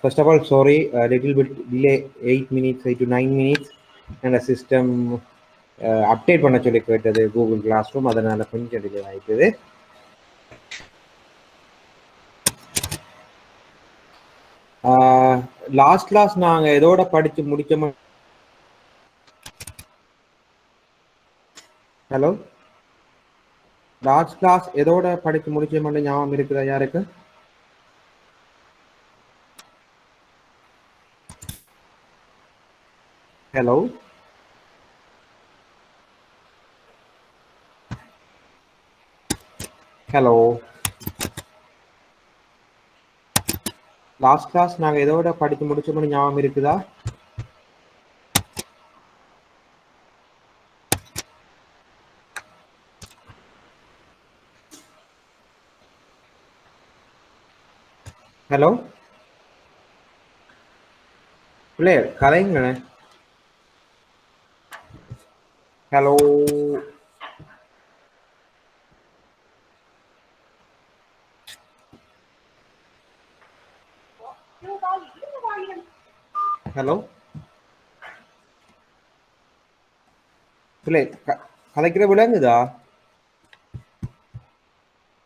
First of all, sorry, a little bit delay, 8 minutes, 8 to 9 minutes, and the system update பண்ண சொல்லி கேட்டது Google class room, அதனால கொஞ்சம் delay ஆயிட்டது. Last class நாங்க எதோட படிச்சு முடிச்சோமோ, ஹலோ, லாஸ்ட் கிளாஸ் எதோட படிச்சு முடிச்சோம்னு ஞாபகம் இருக்குதா யாருக்கு? ஹலோ, ஹலோ, லாஸ்ட் கிளாஸ் நாங்க எதோட படிச்சு முடிச்சோம்னு ஞாபகம் இருக்குதா? ஹலோ பிள்ளையர் கலைங்களே. ஹலோ, ஹலோ பிள்ளை கலைக்கிற விளங்குதா?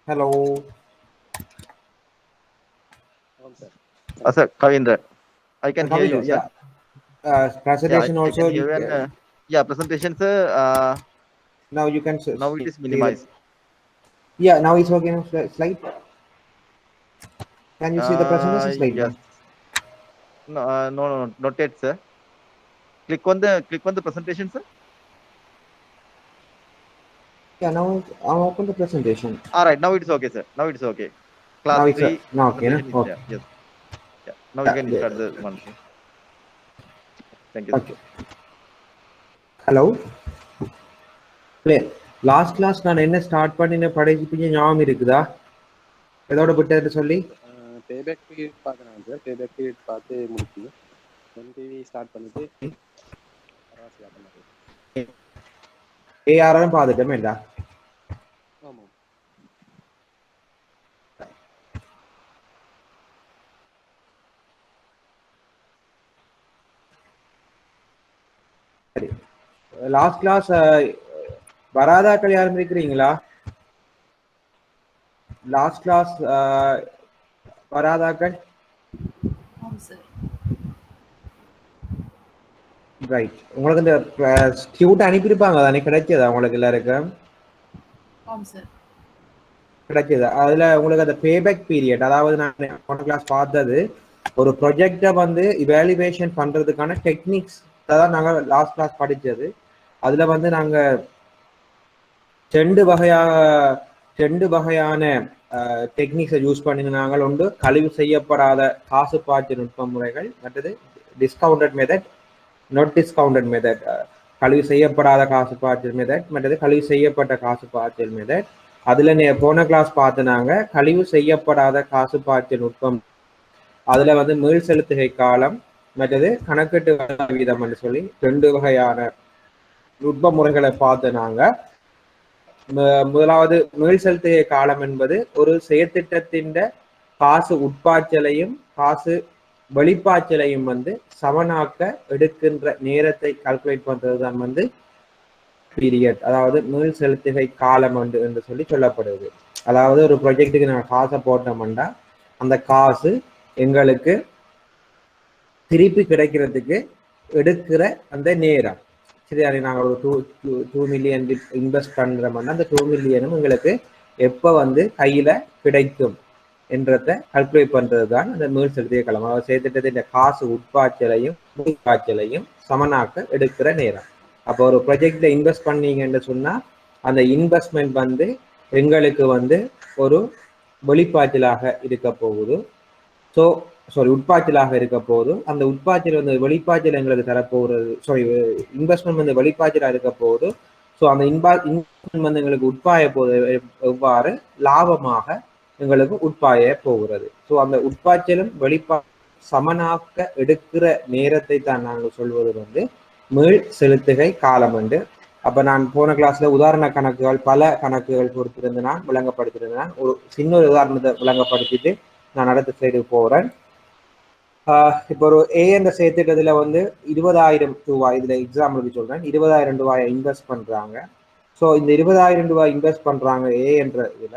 Hello sir, Kavindra, I can hear you, sir. Presentation I also. can hear you and, yeah, presentation, sir. Now you can. Now it is minimized. Yeah, now it's working. Slide. Can you see the presentation slide? Yes. No, not yet, sir. Click on the presentation, sir. Yeah, now I'll open the presentation. All right, now it's okay, sir. Now it's okay. Class now it's 3. Now okay, no? Okay. There. Yes. Yeah. Now you can start the one, sir. Thank you, sir. Okay. Hello. Play. Last class நான் என்ன start பண்ணின படிச்சிப்பீங்க ஞாபகம் இருக்குதா? எதோட விட்டேன்னு சொல்லி பேபேக் period பார்க்கறாங்க sir. பேபேக் period பார்த்து முடிச்சிங்க. NTV start பண்ணிட்டு அரவாசி ஆட்டோமேட்டிக் ஏஆர்எம் பார்த்துட்டோமேடா. ஆமா. சரி. லாஸ்ட் கிளாஸ் வராதாக்கள் யாரும் இருக்கிறீங்களா? லாஸ்ட் கிளாஸ் வராதாக்கள்? ரைட். உங்களுக்கு இந்த ஸ்டியூட் அனுப்பியிருப்பாங்க, தானே? கிடைச்சதா உங்களுக்கு எல்லாருக்கும்? கிடைச்சதா? அதுல உங்களுக்கு அந்த பேபேக் பீரியட், அதாவது நான் போன கிளாஸ் பார்த்தது ஒரு ப்ரொஜெக்டை வந்து இவாலுவேஷன் பண்றதுக்கான டெக்னிக்ஸ் தான் நாங்க லாஸ்ட் கிளாஸ் படிச்சது. அதுல வந்து நாங்க ரெண்டு வகையான டெக்னிக்ஸை யூஸ் பண்ணினாங்க. ஒன்று கழிவு செய்யப்படாத காசு பாய்ச்சல் நுட்ப முறைகள், மற்றது discounted method, not discounted method, கழிவு செய்யப்படாத காசு பாய்ச்சல் மெத்தட், மற்றது கழிவு செய்யப்பட்ட காசு பாய்ச்சல் மெத்தட். அதுல போன கிளாஸ் பார்த்துனாங்க கழிவு செய்யப்படாத காசு பாய்ச்சல் நுட்பம். அதுல வந்து மீள் செலுத்துகை காலம் மற்றது கணக்கெட்டு வீதம் என்று சொல்லி ரெண்டு வகையான நுட்ப முறைகளை பார்த்துனாங்க. முதலாவது மீள் செலுத்துகை காலம் என்பது ஒரு செயற்திட்டத்தின் காசு உட்பாய்ச்சலையும் காசு வெளிப்பாய்ச்சலையும் வந்து சமனாக்க எடுக்கின்ற நேரத்தை கால்குலேட் பண்றதுதான் வந்து பீரியட், அதாவது மீள் செலுத்துகை காலம் என்று சொல்லி சொல்லப்படுது. அதாவது ஒரு ப்ரொஜெக்டுக்கு நாங்கள் காசை போட்டோம்னா அந்த காசு எங்களுக்கு திருப்பி கிடைக்கிறதுக்கு எடுக்கிற அந்த நேரம். சரியா? நாங்கள் ஒரு 2 மில்லியன் இன்வெஸ்ட் பண்றோம்னா அந்த 2 மில்லியனும் உங்களுக்கு எப்போ வந்து கையில கிடைக்கும் என்றதை கால்குலேட் பண்றது தான் அந்த மீள் செலுத்திய காலம். அதாவது சேர்த்துட்டது காசு உட்பாய்ச்சலையும் உட்பாய்ச்சலையும் சமனாக்க எடுக்கிற நேரம். அப்போ ஒரு ப்ரொஜெக்ட்ல இன்வெஸ்ட் பண்ணீங்கன்னு சொன்னா அந்த இன்வெஸ்ட்மெண்ட் வந்து எங்களுக்கு வந்து ஒரு வெளிப்பாய்ச்சலாக இருக்க போகுது. உட்பாய்ச்சலாக இருக்க போது அந்த உட்பாய்ச்சல் வந்து வெளிப்பாய்ச்சல் எங்களுக்கு தரப்போகிறது. இன்வெஸ்ட்மெண்ட் வந்து வெளிப்பாய்ச்சலாக இருக்க போகுது. ஸோ அந்த இன்வெஸ்ட்மெண்ட் வந்து எங்களுக்கு உட்பாய போது எவ்வாறு லாபமாக எங்களுக்கு உட்பாய போகிறது. ஸோ அந்த உட்பாய்ச்சலும் சமனாக்க எடுக்கிற நேரத்தை தான் நாங்கள் சொல்வது வந்து மீள் செலுத்துகை காலம் என்று. அப்ப நான் போன கிளாஸ்ல உதாரண கணக்குகள் பல கணக்குகள் கொடுத்திருந்து நான் விளங்கப்படுத்தியிருந்தேன். ஒரு சின்ன உதாரணத்தை விளங்கப்படுத்திட்டு நான் அடுத்த சைடு போறேன். இப்போ ஒரு ஏ என்ற சேர்த்துட்டதுல வந்து 20,000 ரூபாய், இதுல எக்ஸாம்பிளுக்கு சொல்றேன், 20,000 ரூபாயை இன்வெஸ்ட் பண்றாங்க. ஸோ இந்த 20,000 ரூபாய் இன்வெஸ்ட் பண்றாங்க ஏ என்ற இதுல.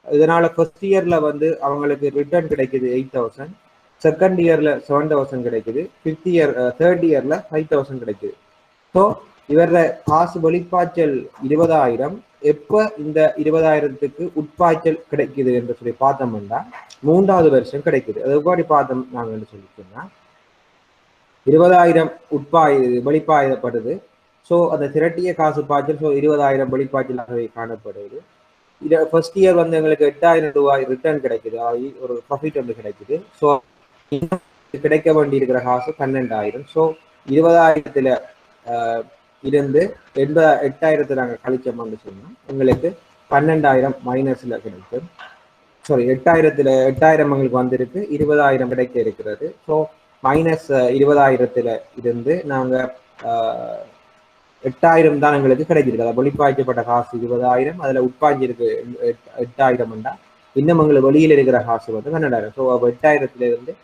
இதனால ஃபர்ஸ்ட் இயர்ல வந்து அவங்களுக்கு ரிட்டர்ன் கிடைக்குது 8,000, செகண்ட் இயர்ல 7,000 கிடைக்குது, தேர்ட் இயர்ல 5,000 கிடைக்குது. ஸோ இவர காசு வெளிப்பாய்ச்சல் 20,000 எப்ப இந்த 20,000க்கு உட்பாய்ச்சல் கிடைக்குது என்று சொல்லி பார்த்தோம்னா 3வது வருஷம் கிடைக்குது. அது எப்படி பார்த்தோம் நாங்கள் சொல்லிட்டோம்னா 20,000 வெளிப்பாயப்படுது. ஸோ அந்த திரட்டிய காசு பாய்ச்சல் 20,000 வெளிப்பாய்ச்சலாகவே காணப்படுது. இது ஃபர்ஸ்ட் இயர் வந்து எங்களுக்கு 8,000 ரூபாய் ரிட்டர்ன் கிடைக்குது, ஒரு ப்ராஃபிட் வந்து கிடைக்குது. ஸோ கிடைக்க வேண்டி இருக்கிற காசு 12,000. ஸோ 20,000த்துல இருந்து 8,000 நாங்கள் கழிச்சோம்னு சொன்னோம், எங்களுக்கு 12,000 மைனஸ்ல கிடைக்கும். சாரி, 8,000த்துல 8,000 எங்களுக்கு வந்திருக்கு, 20,000 கிடைக்க இருக்கிறது. ஸோ மைனஸ் 20,000த்துல இருந்து நாங்க 8,000 தான் எங்களுக்கு கிடைச்சிருக்கு. அதை வெளிப்பாய்க்கப்பட்ட காசு 20,000, அதுல உட்பாய்ஞ்சிருக்கு 8,000. இன்னும் எங்களுக்கு வெளியில இருக்கிற காசு வந்து 12,000. ஸோ 8,000த்துல இருந்து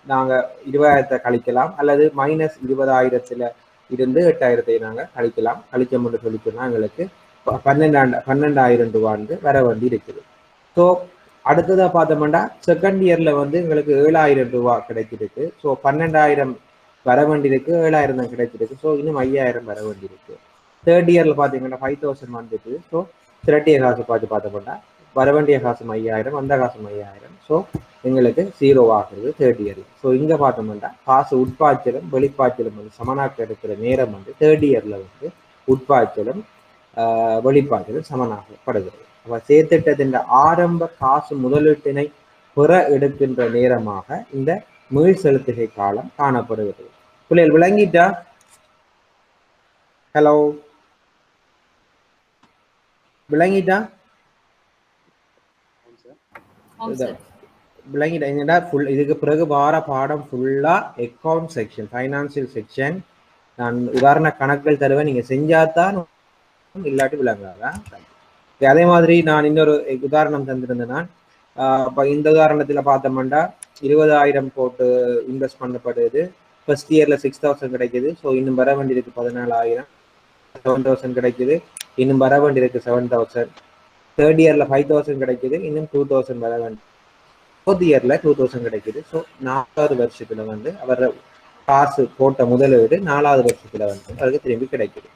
நாங்க 20,000 கழிக்கலாம், அல்லது மைனஸ் 20,000த்துல இருந்து 8,000 நாங்க கழிக்கலாம். கழிச்சோம் என்று சொல்லிச்சோம்னா எங்களுக்கு 12,000 ரூபாய் வர வேண்டி இருக்குது. ஸோ அடுத்ததா பார்த்தோம்னா செகண்ட் இயர்ல வந்து எங்களுக்கு 7,000 ரூபாய் கிடைச்சிருக்கு. ஸோ 12,000 வர வேண்டியிருக்கு, 7,000 தான் கிடைச்சிருக்கு. ஸோ இன்னும் 5,000 வர வேண்டியிருக்கு. தேர்ட் இயர்ல பார்த்தீங்கன்னா 5,000 வந்துட்டு. ஸோ திரட்டிய காசு பார்த்தோம்னா வர வேண்டிய காசு 5,000, வந்த காசு 5,000. ஸோ எங்களுக்கு 0 ஆகுது தேர்ட் இயர்ல. ஸோ இங்க பார்த்தோம்னா காசு உட்பாய்ச்சலும் வெளிப்பாய்ச்சலும் வந்து சமனாக இருக்கிற நேரம் வந்து தேர்ட் இயர்ல வந்து உட்பாய்ச்சலும் வெளிப்பாய்ச்சலும் சமனாகப்படுகிறது. அப்ப சேர்த்திட்டத்தின் ஆரம்ப காசு முதலீட்டினை பெற எடுக்கின்ற நேரமாக இந்த மீள் செலுத்துகை காலம் காணப்படுகிறது. பிள்ளைகள் விளங்கிட்டா? ஹலோ, விளங்கிட்டா? விளங்கிட்டா? என்னடா ஃபுல் இதுக்கு பிறகு வார பாடம் ஃபுல்லா அக்கவுண்ட் செக்ஷன், ஃபைனான்சியல் செக்ஷன். நான் உதாரண கணக்குகள் தருவேன், நீங்க செஞ்சாதான், இல்லாட்டி விளங்காதான். அதே மாதிரி நான் இன்னொரு உதாரணம் தந்திருந்தேன். அப்ப இந்த உதாரணத்துல பார்த்தோம்னா 20,000 போட்டு இன்வெஸ்ட் பண்ணப்படுது. ஃபர்ஸ்ட் இயர்ல 6,000 கிடைக்குது. ஸோ இன்னும் வர வேண்டியிருக்கு 14,000, 7,000 கிடைக்குது, இன்னும் வர வேண்டியிருக்கு 7,000. தேர்ட் இயர்ல 5,000 கிடைக்குது, இன்னும் 2,000 வர வேண்டிய. ஃபோர்த் இயர்ல 2,000 கிடைக்குது. ஸோ 4வது வருஷத்துல வந்து அவர் காசு போட்ட முதலீடு 4வது வருஷத்துல வந்து அவருக்கு திரும்பி கிடைக்குது.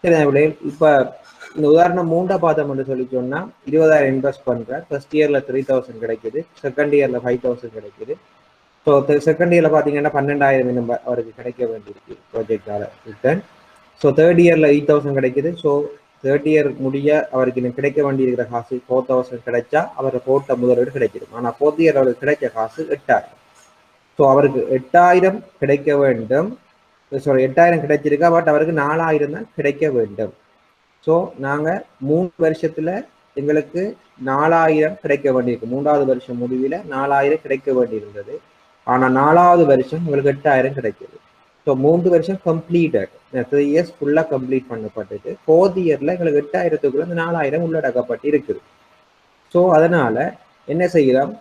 சரி, இப்ப இந்த உதாரணம் 3 பார்த்தோம்னு சொல்லி சொன்னா 20,000 இன்வெஸ்ட் பண்ற, ஃபர்ஸ்ட் இயர்ல 3,000 கிடைக்குது, செகண்ட் இயர்ல 5,000 கிடைக்குது. ஸோ செகண்ட் இயர்ல பாத்தீங்கன்னா 12,000 அவருக்கு கிடைக்க வேண்டியிருக்கு ப்ராஜெக்டால ரிட்டர்ன். ஸோ தேர்ட் இயர்ல 8,000 கிடைக்குது. ஸோ தேர்ட் இயர் முடிய அவருக்கு இன்னும் கிடைக்க வேண்டியிருக்கிற காசு 4,000 கிடைச்சா அவர் போட்ட முதலீடு கிடைச்சிடும். ஆனா ஃபோர்த் இயர் அவருக்கு கிடைச்ச காசு 8,000. ஸோ அவருக்கு 8,000 கிடைக்க வேண்டும். சாரி, 8,000 கிடைச்சிருக்கா, பட் அவருக்கு 4,000 தான் கிடைக்க வேண்டும். ஸோ நாங்கள் 3 வருஷத்துல எங்களுக்கு 4,000 கிடைக்க வேண்டியிருக்கு. 3வது வருஷம் முடிவில் 4,000 கிடைக்க வேண்டியிருந்தது. ஆனால் 4வது வருஷம் உங்களுக்கு 8,000 கிடைக்குது. ஸோ 3 வருஷம் கம்ப்ளீட்டட், 3 இயர்ஸ் ஃபுல்லாக கம்ப்ளீட் பண்ணப்பட்டது. ஃபோர்த் இயர்ல எங்களுக்கு 8,000க்குள்ள இந்த 4,000 உள்ளடக்கப்பட்டு இருக்குது. ஸோ அதனால என்ன செய்யலாம்,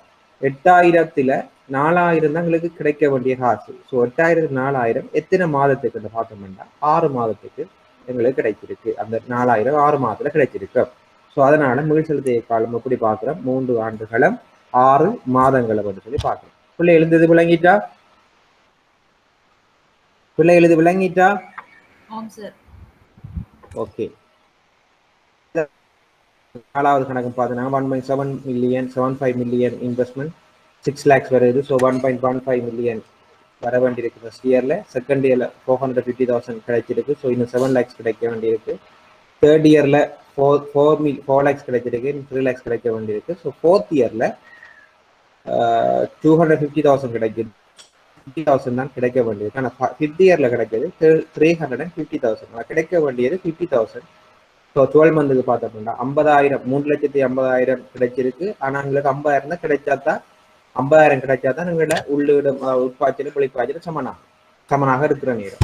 8,000த்துல 4,000 தான் எங்களுக்கு கிடைக்க வேண்டிய காசு. ஸோ 8,000க்கு 4,000 எத்தனை மாதத்துக்கு பார்த்தோம்னா 6 மாதத்துக்கு எங்களுக்கு கிடைச்சிருக்கு. அந்த 4,000 6 மாதத்துல கிடைச்சிருக்கு. ஸோ அதனால மீள் செலுத்திய காலம் எப்படி பார்க்கிறோம், 3 ஆண்டுகளும் 6 மாதங்களை வந்து சொல்லி பார்க்கிறோம். பிள்ளை எழுந்தது விளங்கிட்டா? பிள்ளை எழுது விளங்கிட்டா? ஓகே. 4வது கணக்கு பார்த்தீங்கன்னா 1.7 மில்லியன், 75 மில்லியன் இன்வெஸ்ட்மெண்ட், 6 lakhs வருது. ஸோ 1.15 மில்லியன் வர வேண்டியிருக்கு ஃபர்ஸ்ட் இயர்ல. செகண்ட் இயர்ல 450,000 கிடைச்சிருக்கு. ஸோ இன்னும் 7 lakhs கிடைக்க வேண்டியிருக்கு. தேர்ட் இயர்ல 4 lakhs கிடைச்சிருக்கு, 3 lakhs கிடைக்க வேண்டியிருக்கு. ஸோ ஃபோர்த் இயர்ல 250,000 கிடைக்குது, 50,000 தான் கிடைக்க வேண்டியது. ஆனால் ஃபிஃப்த் இயர்ல கிடைக்கிறது 350,000. கிடைக்க வேண்டியது 50,000. ஸோ 12 மந்த்துக்கு பார்த்தோம்னா 50,000, 3,50,000 கிடைச்சிருக்கு. ஆனால் எங்களுக்கு 50,000 தான் கிடைச்சாதான், 50,000 கிடைச்சாதான் எங்களோட உள்ளீடு உட்பாய்ச்சலும் வெளிப்பாய்ச்சலும் சமனாக இருக்கிற நேரம்.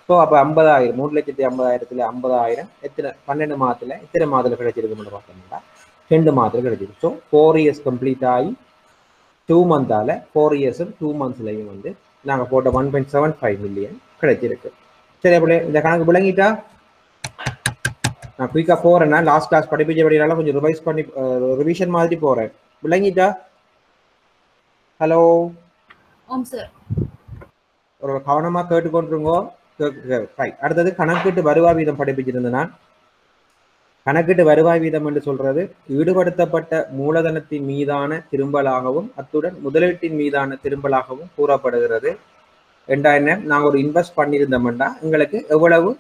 ஸோ அப்போ 50,000, 3,50,000த்துல 50,000 எத்தனை 12 மாதத்துல எத்தனை மாதத்துல கிடைச்சிருக்குன்னு பார்த்தோம்னா 2 மாதத்துல கிடைச்சிருக்கு. ஸோ 4 இயர்ஸ் கம்ப்ளீட் ஆகி 2 மந்தால 4 இயர்ஸும் 2 மந்த்ஸ்லையும் வந்து நாங்கள் போட்ட 1.75 மில்லியன் கிடைச்சிருக்கு. சரி அப்படியே இந்த கணக்கு விளங்கிட்டா? நான் குயிக்காக போகிறேன்னா லாஸ்ட் கிளாஸ் படிப்பிச்சபடினால கொஞ்சம் ரிவைஸ் பண்ணி ரிவிஷன் மாதிரி போகிறேன். விளங்கிட்டா? ஹலோ, ஒரு கவனமாக கேட்டுக்கொண்டிருங்கோ. அடுத்தது கணக்கீட்டு வருவாய் வீதம் படிப்பிச்சிருந்தேன் நான். கணக்கீட்டு வருவாய் வீதம் என்று சொல்றது ஈடுபடுத்தப்பட்ட மூலதனத்தின் மீதான திரும்பலாகவும் அத்துடன் முதலீட்டின் மீதான திரும்பலாகவும் கூறப்படுகிறது. என்ன நாங்கள் ஒரு இன்வெஸ்ட் பண்ணியிருந்தோம்டா எங்களுக்கு எவ்வளவு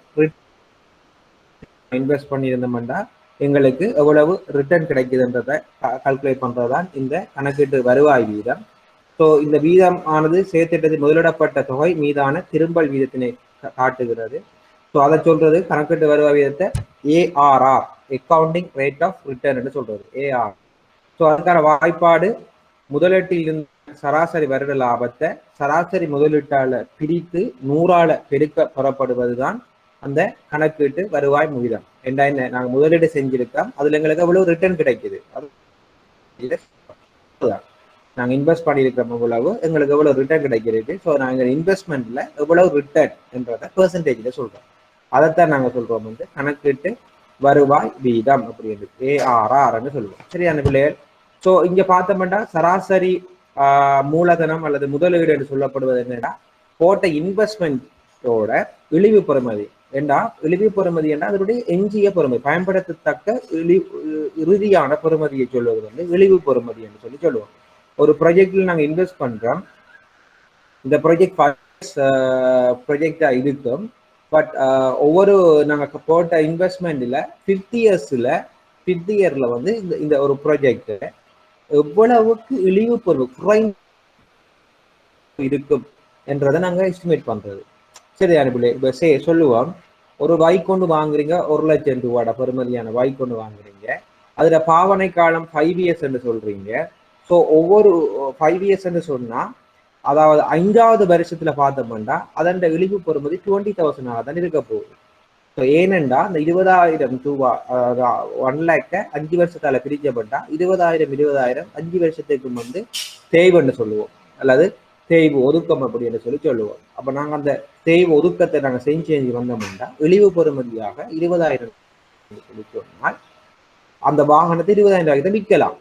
இன்வெஸ்ட் பண்ணியிருந்தோம்டா எங்களுக்கு எவ்வளவு ரிட்டர்ன் கிடைக்குதுன்றதை கால்குலேட் பண்றதுதான் இந்த கணக்கீட்டு வருவாய் வீதம். ஸோ இந்த வீதம் ஆனது செயற்திட்டத்தில் முதலிடப்பட்ட தொகை மீதான திரும்பல் வீதத்தினை காட்டுகிறது. ஸோ அதை சொல்றது கணக்கீட்டு வருவாய் வீதத்தை ARR, accounting rate of return என்று சொல்றது ஏஆர். ஸோ அதுக்கான வாய்ப்பாடு முதலீட்டில் இருந்த சராசரி வருட லாபத்தை சராசரி முதலீட்டால பிரித்து 100ஆல பெருக்க பெறப்படுவதுதான் அந்த கணக்கீட்டு வருவாய் விகிதம். என்ன நாங்கள் முதலீடு செஞ்சிருக்கோம், அதுல எங்களுக்கு எவ்வளவு ரிட்டர்ன் கிடைக்குது, நாங்க இன்வெஸ்ட் பண்ணியிருக்கிறோம் எவ்வளவு எங்களுக்கு எவ்வளவு ரிட்டர்ன் கிடைக்கிறது. ஸோ நாங்கள் இன்வெஸ்ட்மெண்ட்ல எவ்வளவு ரிட்டர்ன் என்றத பெர்சன்டேஜ்ல சொல்றோம். அதைத்தான் நாங்க சொல்றோம் வந்து கணக்கீட்டு வருவாய் வீதம் அப்படின்னு ஏஆர்ஆர்ன்னு சொல்லுவோம். சரியான பிள்ளைகள்? ஸோ இங்க பார்த்தோம்னா சராசரி மூலதனம் அல்லது முதலீடு என்று சொல்லப்படுவது என்னன்னா போட்ட இன்வெஸ்ட்மெண்டோட இழிவு பெறுமதி. ஏண்டா இழிவு பெறுமதி என்றால் அதனுடைய எஞ்சிய பெறுமதி, பயன்படுத்தத்தக்க இறுதியான பெறுமதியை சொல்வது வந்து இழிவு பெறுமதி என்று சொல்லுவோம். ஒரு ப்ராஜெக்ட்ல நாங்கள் இன்வெஸ்ட் பண்றோம், இந்த ப்ராஜெக்டா இருக்கும். பட் ஒவ்வொரு நாங்கள் போட்ட இன்வெஸ்ட்மெண்ட்ல 5th இயர்ல வந்து இந்த ஒரு ப்ராஜெக்ட் எவ்வளவுக்கு இழிவு பொருள் குறைந்து இருக்கும் என்றதை நாங்க எஸ்டிமேட் பண்றது. சரியான பிள்ளை? இப்ப சொல்லுவோம், ஒரு பைக் கொண்டு வாங்குறீங்க, 1 லட்சம் ரூபாய் பெறுமதியான பைக் கொண்டு வாங்குறீங்க, அதுல பாவனை காலம் 5 இயர்ஸ் என்று சொல்றீங்க. ஸோ ஒவ்வொரு 5 இயர்ஸ் என்று சொன்னா அதாவது 5வது வருஷத்துல பார்த்தோம்னா அதன் இழிவு பொறுமதி 20,000 தான் இருக்க போகுது. ஸோ ஏனென்றா அந்த 20,000 ரூபாய் 1 லேக்க 5 வருஷத்தால பிரிக்கப்பட்டா 20,000 5 வருஷத்துக்கு வந்து தேய்வுன்னு சொல்லுவோம், அல்லது தேய்வு ஒதுக்கம் அப்படின்னு சொல்லுவோம். அப்ப நாங்க அந்த தேய்வு ஒதுக்கத்தை நாங்க செஞ்சு வந்தோம்னா இழிவு பொறுமதியாக 20,000 சொல்லி சொன்னால் அந்த வாகனத்தை 20,000 விற்கலாம்.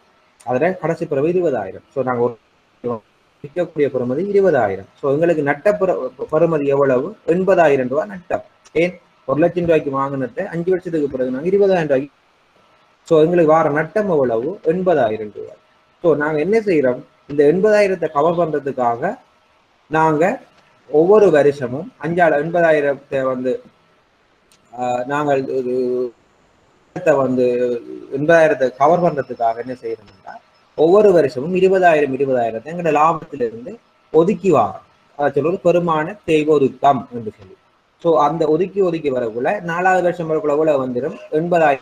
அதுல கடைசி பிறகு 20,000. ஸோ நாங்க விற்கக்கூடிய பெறுமதி 20,000. ஸோ எங்களுக்கு நட்ட பெறுமதி எவ்வளவு? 80,000 ரூபாய் நட்டம். ஏன் 1 லட்சம் ரூபாய்க்கு வாங்கினதை 5 வருஷத்துக்கு பிறகு நாங்கள் 20,000 ரூபாய்க்கு. ஸோ எங்களுக்கு வார நட்டம் எவ்வளவு? 80,000 ரூபாய். ஸோ நாங்க என்ன செய்யறோம், இந்த 80,000 கவர் பண்றதுக்காக நாங்க ஒவ்வொரு வருஷமும் 80,000 வந்து நாங்கள் வந்து 80,000 கவர் பண்றதுக்காக என்ன செய்யறோம்னா ஒவ்வொரு வருஷமும் 20,000 எங்களோட லாபத்திலிருந்து ஒதுக்கி வாரம். அதை சொல்றது பெருமான தேய்வு ஒதுக்கம் என்று சொல்லி. ஸோ அந்த ஒதுக்கி வரக்குள்ள 4வது வருஷம் வரக்குள்ள வந்துடும் 80,000.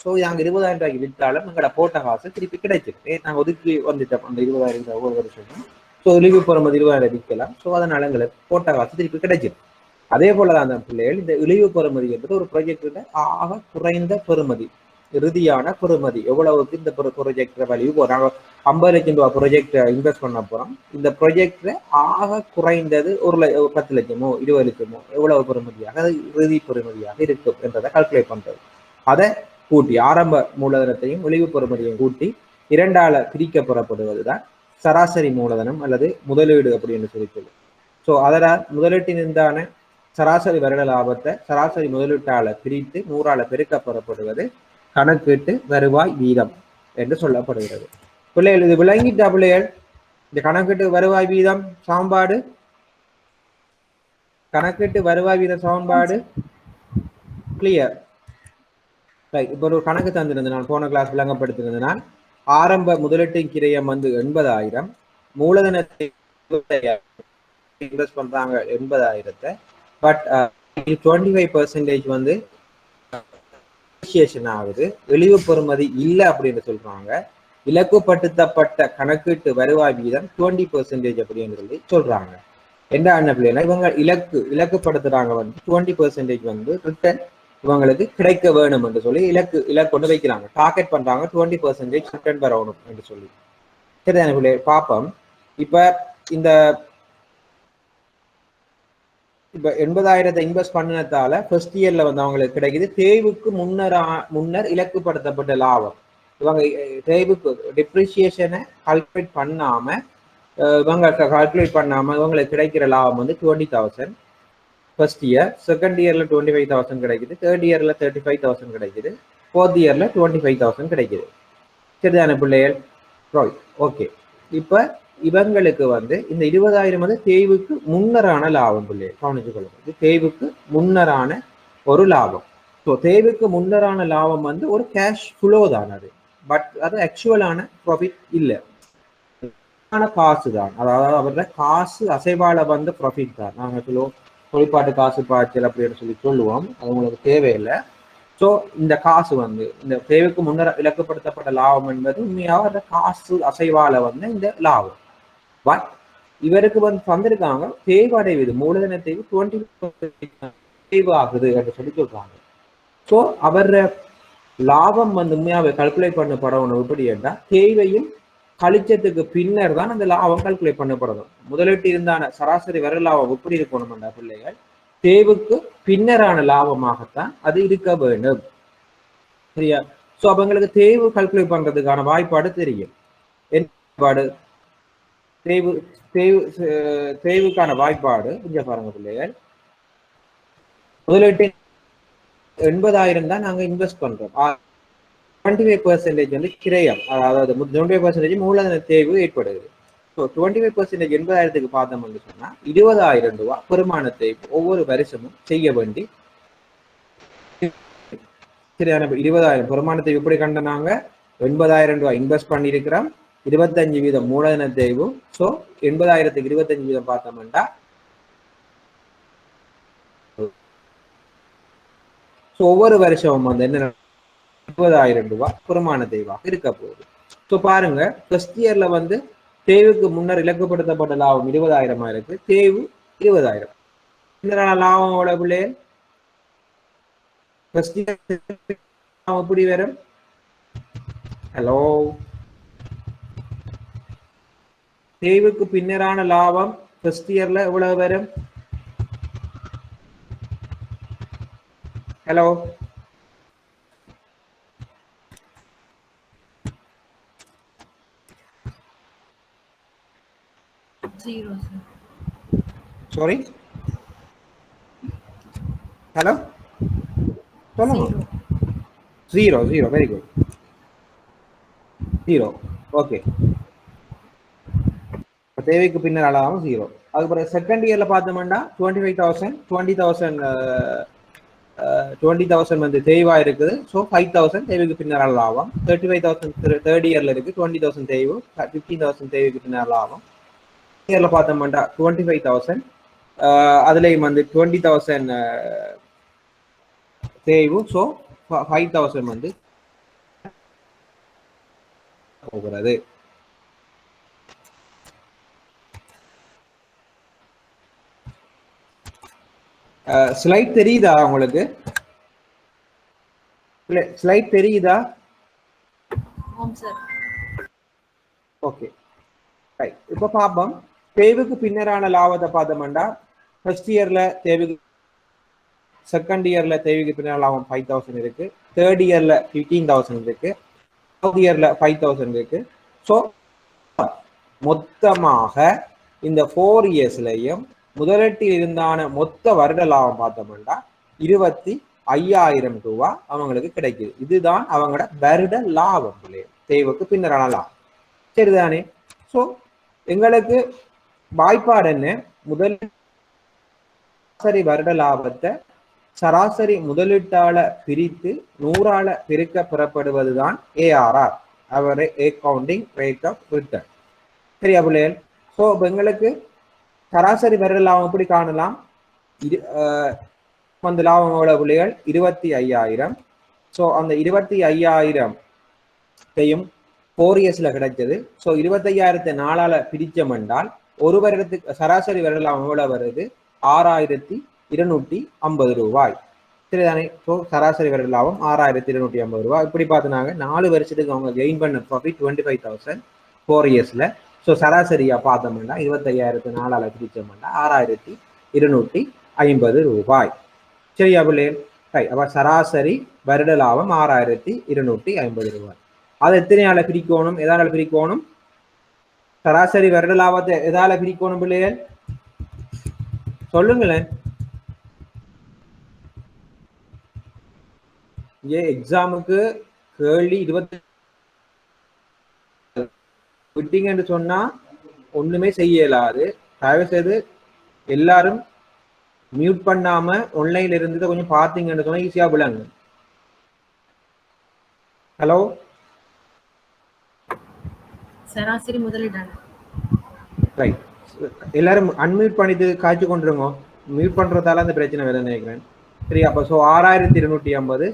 ஸோ நாங்கள் 20,000 ரூபாய்க்கு விற்றாலும் எங்களோட போட்ட காசு திருப்பி கிடைச்சிருக்கு. நாங்கள் ஒதுக்கி வந்துட்டோம் அந்த 20,000 ஒவ்வொரு வருஷமும். ஸோ இழிவு பெறுமதி 20,000 விற்கலாம். ஸோ அதனால எங்களுக்கு போட்ட காசு திருப்பி கிடைச்சிருக்கு. அதே போலதான் அந்த பிள்ளைகள் இந்த இழிவு பெறுமதி என்பது ஒரு ப்ராஜெக்ட்ல ஆக குறைந்த பெறுமதி, இறுதியான பெறுமதி எவ்வளவுக்கு இந்த ப்ராஜெக்ட் வேல்யூ போறாங்க. 50 லட்சம் ரூபாய் ப்ராஜெக்ட் இன்வெஸ்ட் பண்ண போறோம். இந்த ப்ராஜெக்ட்ல ஆக குறைந்தது 10 லட்சமோ 20 லட்சமோ எவ்வளவு பெறுமதியாக இறுதி பெறுமதியாக இருக்கும் என்றதை கால்குலேட் பண்றது. அதை கூட்டி ஆரம்ப மூலதனத்தையும் இழிவு பெறுமதியையும் கூட்டி 2ஆல பிரிக்க பெறப்படுவதுதான் சராசரி மூலதனம் அல்லது முதலீடு அப்படின்னு சொல்லுது. ஸோ அதனால் முதலீட்டின் இருந்தான சராசரி வருட லாபத்தை சராசரி முதலீட்டால பிரித்து 100ஆல பெருக்க பெறப்படுவது கணக்கீட்டு வருவாய் வீதம் என்று சொல்லப்படுகிறது. பிள்ளைகள் இது விளங்கிட்டா பிள்ளைகள்? இந்த கணக்கீட்டு வருவாய் வீதம் சமன்பாடு, கணக்கீட்டு வருவாய் வீத சமன்பாடு கிளியர்? இப்ப ஒரு கணக்கு தந்திருந்தேன், நான் போன கிளாஸ் விளங்கப்படுத்திருந்தேன். ஆரம்ப முதலீட்டின் கிரயம் வந்து 80,000, மூலதனத்தை இன்வெஸ்ட் பண்றாங்க 80,000. பட் 25% வந்து ஆகுது, இழிவு பெறுமதி இல்லை அப்படின்னு சொல்றாங்க. இலக்குப்படுத்தப்பட்ட கணக்கீட்டு வருவாய் வீதம் 20% அப்படின்னு சொல்லி சொல்றாங்க. என்ன பிள்ளைனா இவங்க இலக்குப்படுத்துறாங்க வந்து 20% வந்து ரிட்டர்ன் இவங்களுக்கு கிடைக்க வேணும் என்று சொல்லி இலக்கு கொண்டு வைக்கிறாங்க. டார்கெட் பண்றாங்க 20% ரிட்டர்ன் வரணும் என்று சொல்லி. சரிதான பிள்ளை? பாப்போம் இப்ப இந்த இப்ப 80,000 இன்வெஸ்ட் பண்ணினதால ஃபர்ஸ்ட் இயர்ல வந்து அவங்களுக்கு கிடைக்குது தேய்வுக்கு முன்னர் இலக்குப்படுத்தப்பட்ட லாபம். இவங்க தேய்வுக்கு டிப்ரிசியேஷனை கால்குலேட் பண்ணாம இவங்களுக்கு கிடைக்கிற லாபம் வந்து 20,000 ஃபர்ஸ்ட் இயர். செகண்ட் இயர்ல 25,000 கிடைக்குது. தேர்ட் இயர்ல 35,000 கிடைக்குது. ஃபோர்த் இயர்ல 25,000 கிடைக்குது. சரிதான பிள்ளைகள்? ஓகே. இப்ப இவங்களுக்கு வந்து இந்த 20,000 வந்து தேய்வுக்கு முன்னரான லாபம் பிள்ளைகள் கவனிச்சு கொள்ளுங்க. இது தேய்வுக்கு முன்னரான ஒரு லாபம். ஸோ தேய்வுக்கு முன்னரான லாபம் வந்து ஒரு கேஷ் ஃப்ளோ தான் அது. பட் அது ஆக்சுவலான ப்ராஃபிட் இல்லை, காசு தான். அதாவது அவரோட காசு அசைவால வந்து ப்ராஃபிட் தான். நாங்கள் சொல்லுவோம் தொழிற்பாட்டு காசு பாய்ச்சல் அப்படின்னு சொல்லுவோம். அது உங்களுக்கு தேவையில்லை. ஸோ இந்த காசு வந்து இந்த தேவைக்கு முன்னர் இலக்குப்படுத்தப்பட்ட லாபம் என்பது உண்மையாக அந்த காசு அசைவால வந்து இந்த லாபம். பட் இவருக்கு வந்து தந்திருக்காங்க தேய்வடைவது மூலதன தேய்வு 20% தேய்வு ஆகுது என்று சொல்றாங்க. ஸோ அவர் லாபம் வந்து உண்மையாவே கல்குலேட் பண்ணப்படணும். எப்படி என்றால் தேய்வையும் கழிச்சத்துக்கு பின்னர் தான் அந்த லாபம் கல்குலேட் பண்ணப்படணும். முதலீட்டு இருந்தான சராசரி வர லாபம் எப்படி இருக்கணும் பிள்ளைகள் தேவுக்கு பின்னரான லாபமாகத்தான் அது இருக்க வேண்டும். சரியா? ஸோ அவங்களுக்கு தேவு கல்குலேட் பண்றதுக்கான வாய்ப்பாடு தெரியும். வாய்ப்பாடு தேவுக்கான வாய்ப்பாடு இங்க பாருங்க பிள்ளைகள். முதலீட்டு 80,000 தான் நாங்க இன்வெஸ்ட் பண்றோம். 25% வந்து கிரயம், அதாவது 25% மூலதன தேய்வு ஏற்படுது. ஸோ 25% 80,000க்கு பார்த்தோம்னு சொன்னா 20,000 ரூபாய் வருமான தேய்வு ஒவ்வொரு வருஷமும் செய்ய வேண்டி. சரியான 20,000 வருமான தேய்வு எப்படி கண்டனாங்க? 80,000 ரூபாய் இன்வெஸ்ட் பண்ணியிருக்கிறோம், 25% மூலதன தேய்வு. ஸோ 80,000க்கு 25% பார்த்தோம்னா ஒவ்வொரு வருஷமும் வந்து என்ன 20,000 ரூபாய் வருமான தேய்வாக இருக்க போகுது. ஸோ பாருங்க ஃபர்ஸ்ட் இயர்ல வந்து தேய்வுக்கு முன்னர் இலக்குப்படுத்தப்பட்ட லாபம் 20,000 இருக்கு, தேய்வு 20,000. இந்த லாபம் எவ்வளவு பிள்ளைகள்? ஃபர்ஸ்ட் இயர் எப்படி வரும்? ஹலோ, தேய்வுக்கு பின்னரான லாபம் ஃபர்ஸ்ட் இயர்ல எவ்வளவு வரும்? Hello, Zero, sir. Sorry? Hello? Zero. Zero, very good. Zero, okay. தேவைக்கு பின்னர் அளவும் 0. அதுக்கப்புறம் செகண்ட் இயர்ல பார்த்தோம்னா 20,000 வந்து தேய்வா இருக்குது. ஸோ 5,000 தேவைக்கு பின்னர் லாபம். 35,000 தேர்ட் இயர்ல இருக்கு. 20,000 தேய்வு, 15,000 தேவைக்கு பின்னர் லாபம். இயர்ல பார்த்தோம்னா 25,000, அதுலயும் வந்து 20,000 தேய்வு. ஸோ 5,000 வந்து போகிறது. ஸ்லைட் தெரியுதா உங்களுக்கு? ஸ்லைட் தெரியுதா? Okay, right. இப்ப பாப்போம் தேவைக்கு பின்னரான லாபத்தை பார்த்தோம்னா ஃபர்ஸ்ட் இயர்ல தேவைக்கு, செகண்ட் இயர்ல தேவைக்கு பின்னர் லாபம் 5,000 இருக்கு, தேர்ட் இயர்ல 15,000 இருக்கு, ஃபோர்த் இயர்ல 5,000 இருக்கு. ஸோ மொத்தமாக இந்த 4 இயர்ஸ்லயும் முதலீட்டில் இருந்தான மொத்த வருட லாபம் பார்த்தோம்னா 25,000 ரூபாய் அவங்களுக்கு கிடைக்குது. இதுதான் அவங்களோட வருட லாபம் தேவைக்கு பின்னரான லாபம். சரிதானே? ஸோ எங்களுக்கு வாய்ப்பாடு என்ன? சராசரி வருட லாபத்தை சராசரி முதலீட்டால பிரித்து 100ஆல பெருக்க பெறப்படுவதுதான் ARR, average accounting rate of return. சரியா பிள்ளைகள்? ஸோ எங்களுக்கு சராசரி வருட லாபம் எப்படி காணலாம்? அந்த லாபம் எவ்வளவு பிள்ளைகள்? 25,000. ஸோ அந்த 25,000 4 இயர்ஸ்ல கிடைச்சது. ஸோ 25,000 4ஆல பிரிச்சம் என்றால் ஒரு வருடத்துக்கு சராசரி வருட லாபம் எவ்வளவு வருது? 6,250 ரூபாய். சரிதானே? ஸோ சராசரி வருட லாபம் 6,250 ரூபாய். இப்படி பார்த்தினாங்க 4 வருஷத்துக்கு அவங்க கெயின் பண்ண ப்ராஃபிட் 25,000 4 இயர்ஸ்ல. ஸோ சராசரியா பார்த்தோம்னா 25,004 பிரிச்சோம்னா 6,250 ரூபாய். சரியா பிள்ளை? அப்ப சராசரி வருட லாபம் 6,250 ரூபாய். அது எத்தனையால பிரிக்கணும்? எதால பிரிக்கணும்? சராசரி வருட லாபத்தை எதால பிரிக்கணும் பிள்ளைகள்? சொல்லுங்களேன். எக்ஸாமுக்கு கேள்வி 20 விட்டீங்கன்னு சொன்னா ஒண்ணுமே செய்ய இயலாது. தயவு செய்து எல்லாரும் மியூட் பண்ணாம ஆன்லைன்ல இருந்து கொஞ்சம் பாத்தீங்கன்னு சொன்னா ஈஸியா விளங்கு. ஹலோ, சராசரி முதலீடாளர். ரைட், எல்லாரும் அன்மியூட் பண்ணிட்டு காய்ச்சி கொண்டுருங்க. மியூட் பண்றதால அந்த பிரச்சனை வேலை நினைக்கிறேன். சரி, அப்போ 6,250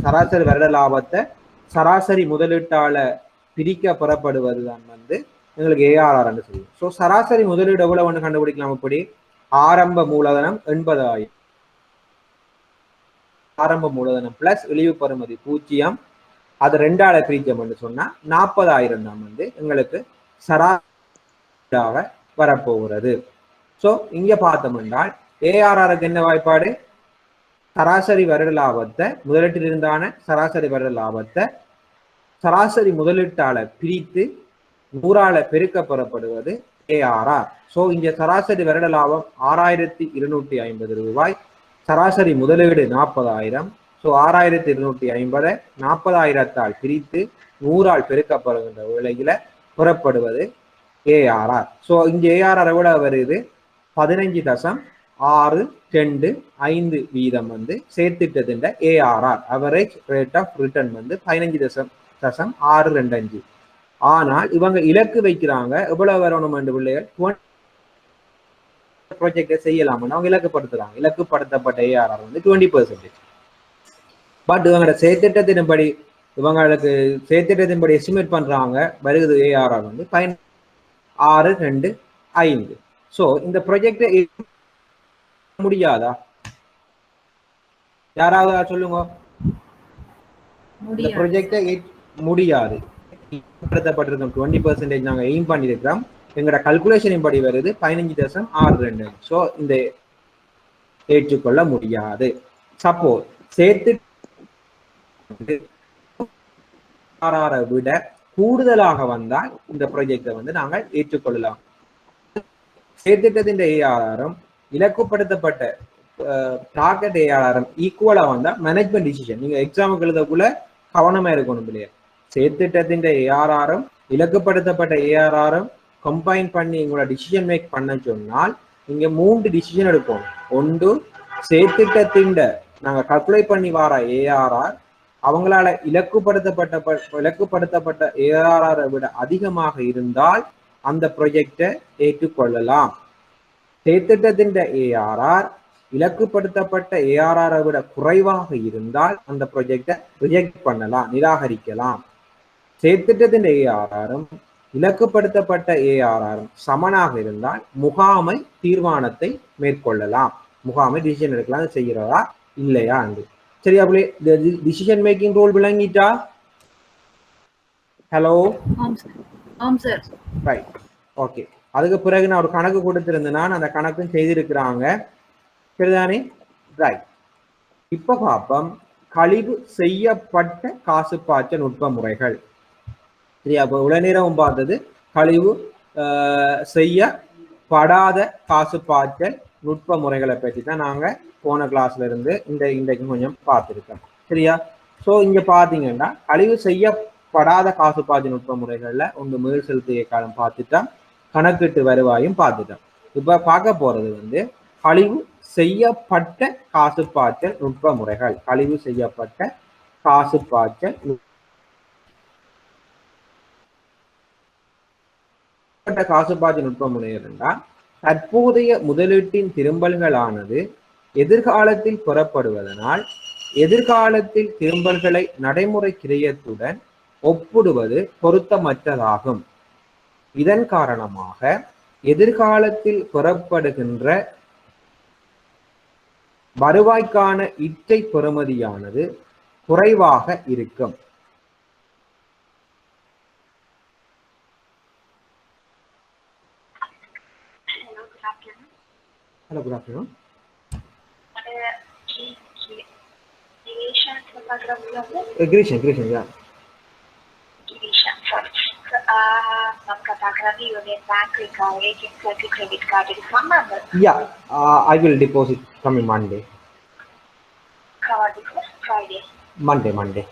சராசரி வருட லாபத்தை சராசரி முதலீட்டால பிரிக்க பெறப்படுவதுதான் எங்களுக்கு ஏஆர்ஆர் சொல்லுவோம். ஸோ சராசரி முதலீடு எவ்வளவு கண்டுபிடிக்கலாம்? இப்படி ஆரம்ப மூலதனம் 80,000, ஆரம்ப மூலதனம் பிளஸ் இழிவு பெறுமதி 0, அது 2ஆல பிரிச்சோம்னு சொன்னா 40,000 தான் எங்களுக்கு சராசரியாக வரப்போகிறது. ஸோ இங்க பார்த்தோம் என்றால் ஏஆர்ஆருக்கு என்ன வாய்ப்பாடு? சராசரி வருட லாபத்தை முதலீட்டில் இருந்தான சராசரி வருட லாபத்தை சராசரி முதலீட்டால பிரித்து 100ஆல பெருக்க பெறப்படுவது ஏஆர்ஆர். ஸோ இங்க சராசரி வருட லாபம் 6,250 ரூபாய், சராசரி முதலீடு 40,000. ஸோ 6,250 40,000ஆல் பிரித்து 100ஆல் பெருக்கப்படுகின்ற விலையில பெறப்படுவது ஏஆர்ஆர். ஸோ இங்க ஏஆர்ஆர் எவ்வளவு வருது? 15.625 வீதம் சேர்த்திட்டத்தின் ARR average rate of return 15.625. ஆனால் இவங்க இலக்கு வைக்கிறாங்க எவ்வளவு வரணும் என்று பிள்ளைகள் ப்ராஜெக்டை செய்யலாம்னு அவங்க இலக்குப்படுத்துறாங்க. இலக்குப்படுத்தப்பட்ட ஏஆர்ஆர் 20%. பட் இவங்களோட செயற்திட்டத்தின்படி இவங்களுக்கு செயற்திட்டத்தின்படி எஸ்டிமேட் பண்றாங்க வருது ஏஆர்ஆர் 1625. ஸோ இந்த ப்ராஜெக்டை முடியாதா? யாராவது சொல்லுங்க. இந்த ப்ராஜெக்டை முடியாது. 20% நாங்க எய்ம் பண்ணிருக்கிறோம். எங்களோட கல்குலேஷன் படி வருது 15.62. ஸோ இந்த ஏற்றுக்கொள்ள முடியாது. சப்போஸ் சேர்த்து விட கூடுதலாக வந்தால் இந்த ப்ராஜெக்டை நாங்கள் ஏற்றுக்கொள்ளலாம். சேர்த்திட்டத்தின் ஏஆர்ஆரும் இலக்குப்படுத்தப்பட்ட டார்கெட் ஏஆர்ஆரும் ஈக்குவலா வந்தா மேனேஜ்மெண்ட் டிசிஷன். நீங்க எக்ஸாமுக்கு எழுதக்குள்ள கவனமா இருக்கணும் இல்லையா? சேர்த்திட்டத்தின் ஏஆர்ஆரும் இலக்குப்படுத்தப்பட்ட ஏஆர்ஆரும் கம்பைன் பண்ணி உங்களோட டிசிஷன் மேக் பண்ண சொன்னால் நீங்க 3 டிசிஷன் எடுக்கணும். ஒன்று, சேர்த்திட்டத்தின் நாங்க கல்குலேட் பண்ணி வர ஏஆர்ஆர் அவங்களால இலக்குப்படுத்தப்பட்ட ஏஆர்ஆரை விட அதிகமாக இருந்தால் அந்த ப்ராஜெக்டை ஏற்றுக்கொள்ளலாம். சேர்த்திட்டத்தின் ஏஆர்ஆர் இலக்குப்படுத்தப்பட்ட ஏஆர்ஆரை விட குறைவாக இருந்தால் அந்த ப்ராஜெக்டை ரிஜெக்ட் பண்ணலாம், நிராகரிக்கலாம். சேர்த்திட்டத்தின் ஏஆர்ஆரும் இலக்குப்படுத்தப்பட்ட ஏஆர்ஆரும் சமனாக இருந்தால் முகாமை தீர்மானத்தை மேற்கொள்ளலாம். முகாமை டிசிஷன் எடுக்கலாம், செய்கிறதா இல்லையா என்று. சரியா பிள்ளை? டிசிஷன் மேக்கிங் ரோல் விளங்கிட்டா? Hello, right, okay. அதுக்கு பிறகு நான் ஒரு கணக்கு கொடுத்திருந்தேன், நான் அந்த கணக்கும் செய்திருக்கிறாங்க. சரிதானே? ரைட். இப்ப பாப்போம் கழிவு செய்யப்பட்ட காசு பாய்ச்ச நுட்ப முறைகள். சரியா? அப்போ இவ்வளவு நேரம் பார்த்தது கழிவு செய்யப்படாத காசு பாய்ச்சல் நுட்ப முறைகளை பற்றி தான் நாங்க போன கிளாஸ்ல இருந்து இன்றைக்கு கொஞ்சம் பார்த்துருக்கோம். சரியா? ஸோ இங்க பாத்தீங்கன்னா கழிவு செய்யப்படாத காசு பாய்ச்சல் நுட்ப முறைகள்ல ஒன்று மீள் செலுத்திய காலம் பார்த்துட்டோம், கணக்கிட்டு வருவாயும் பார்த்துட்டோம். இப்ப பார்க்க போறது கழிவு செய்யப்பட்ட காசு பாய்ச்சல் நுட்ப முறைகள். கழிவு செய்யப்பட்ட காசு பாய்ச்சல் நுட்ப முறைகள் என்றால் தற்போதைய முதலீட்டின் திரும்பல்களானது எதிர்காலத்தில் பெறப்படுவதனால் எதிர்காலத்தில் திரும்பல்களை நடைமுறை கிரயத்துடன் ஒப்பிடுவது பொருத்தமற்றதாகும். இதன் காரணமாக எதிர்காலத்தில் பெறப்படுகின்ற வருவாய்க்கான இச்சை பெறுமதியானது குறைவாக இருக்கும். Hello, good afternoon. Grishan, yeah. Yeah, I will deposit coming Monday. Monday.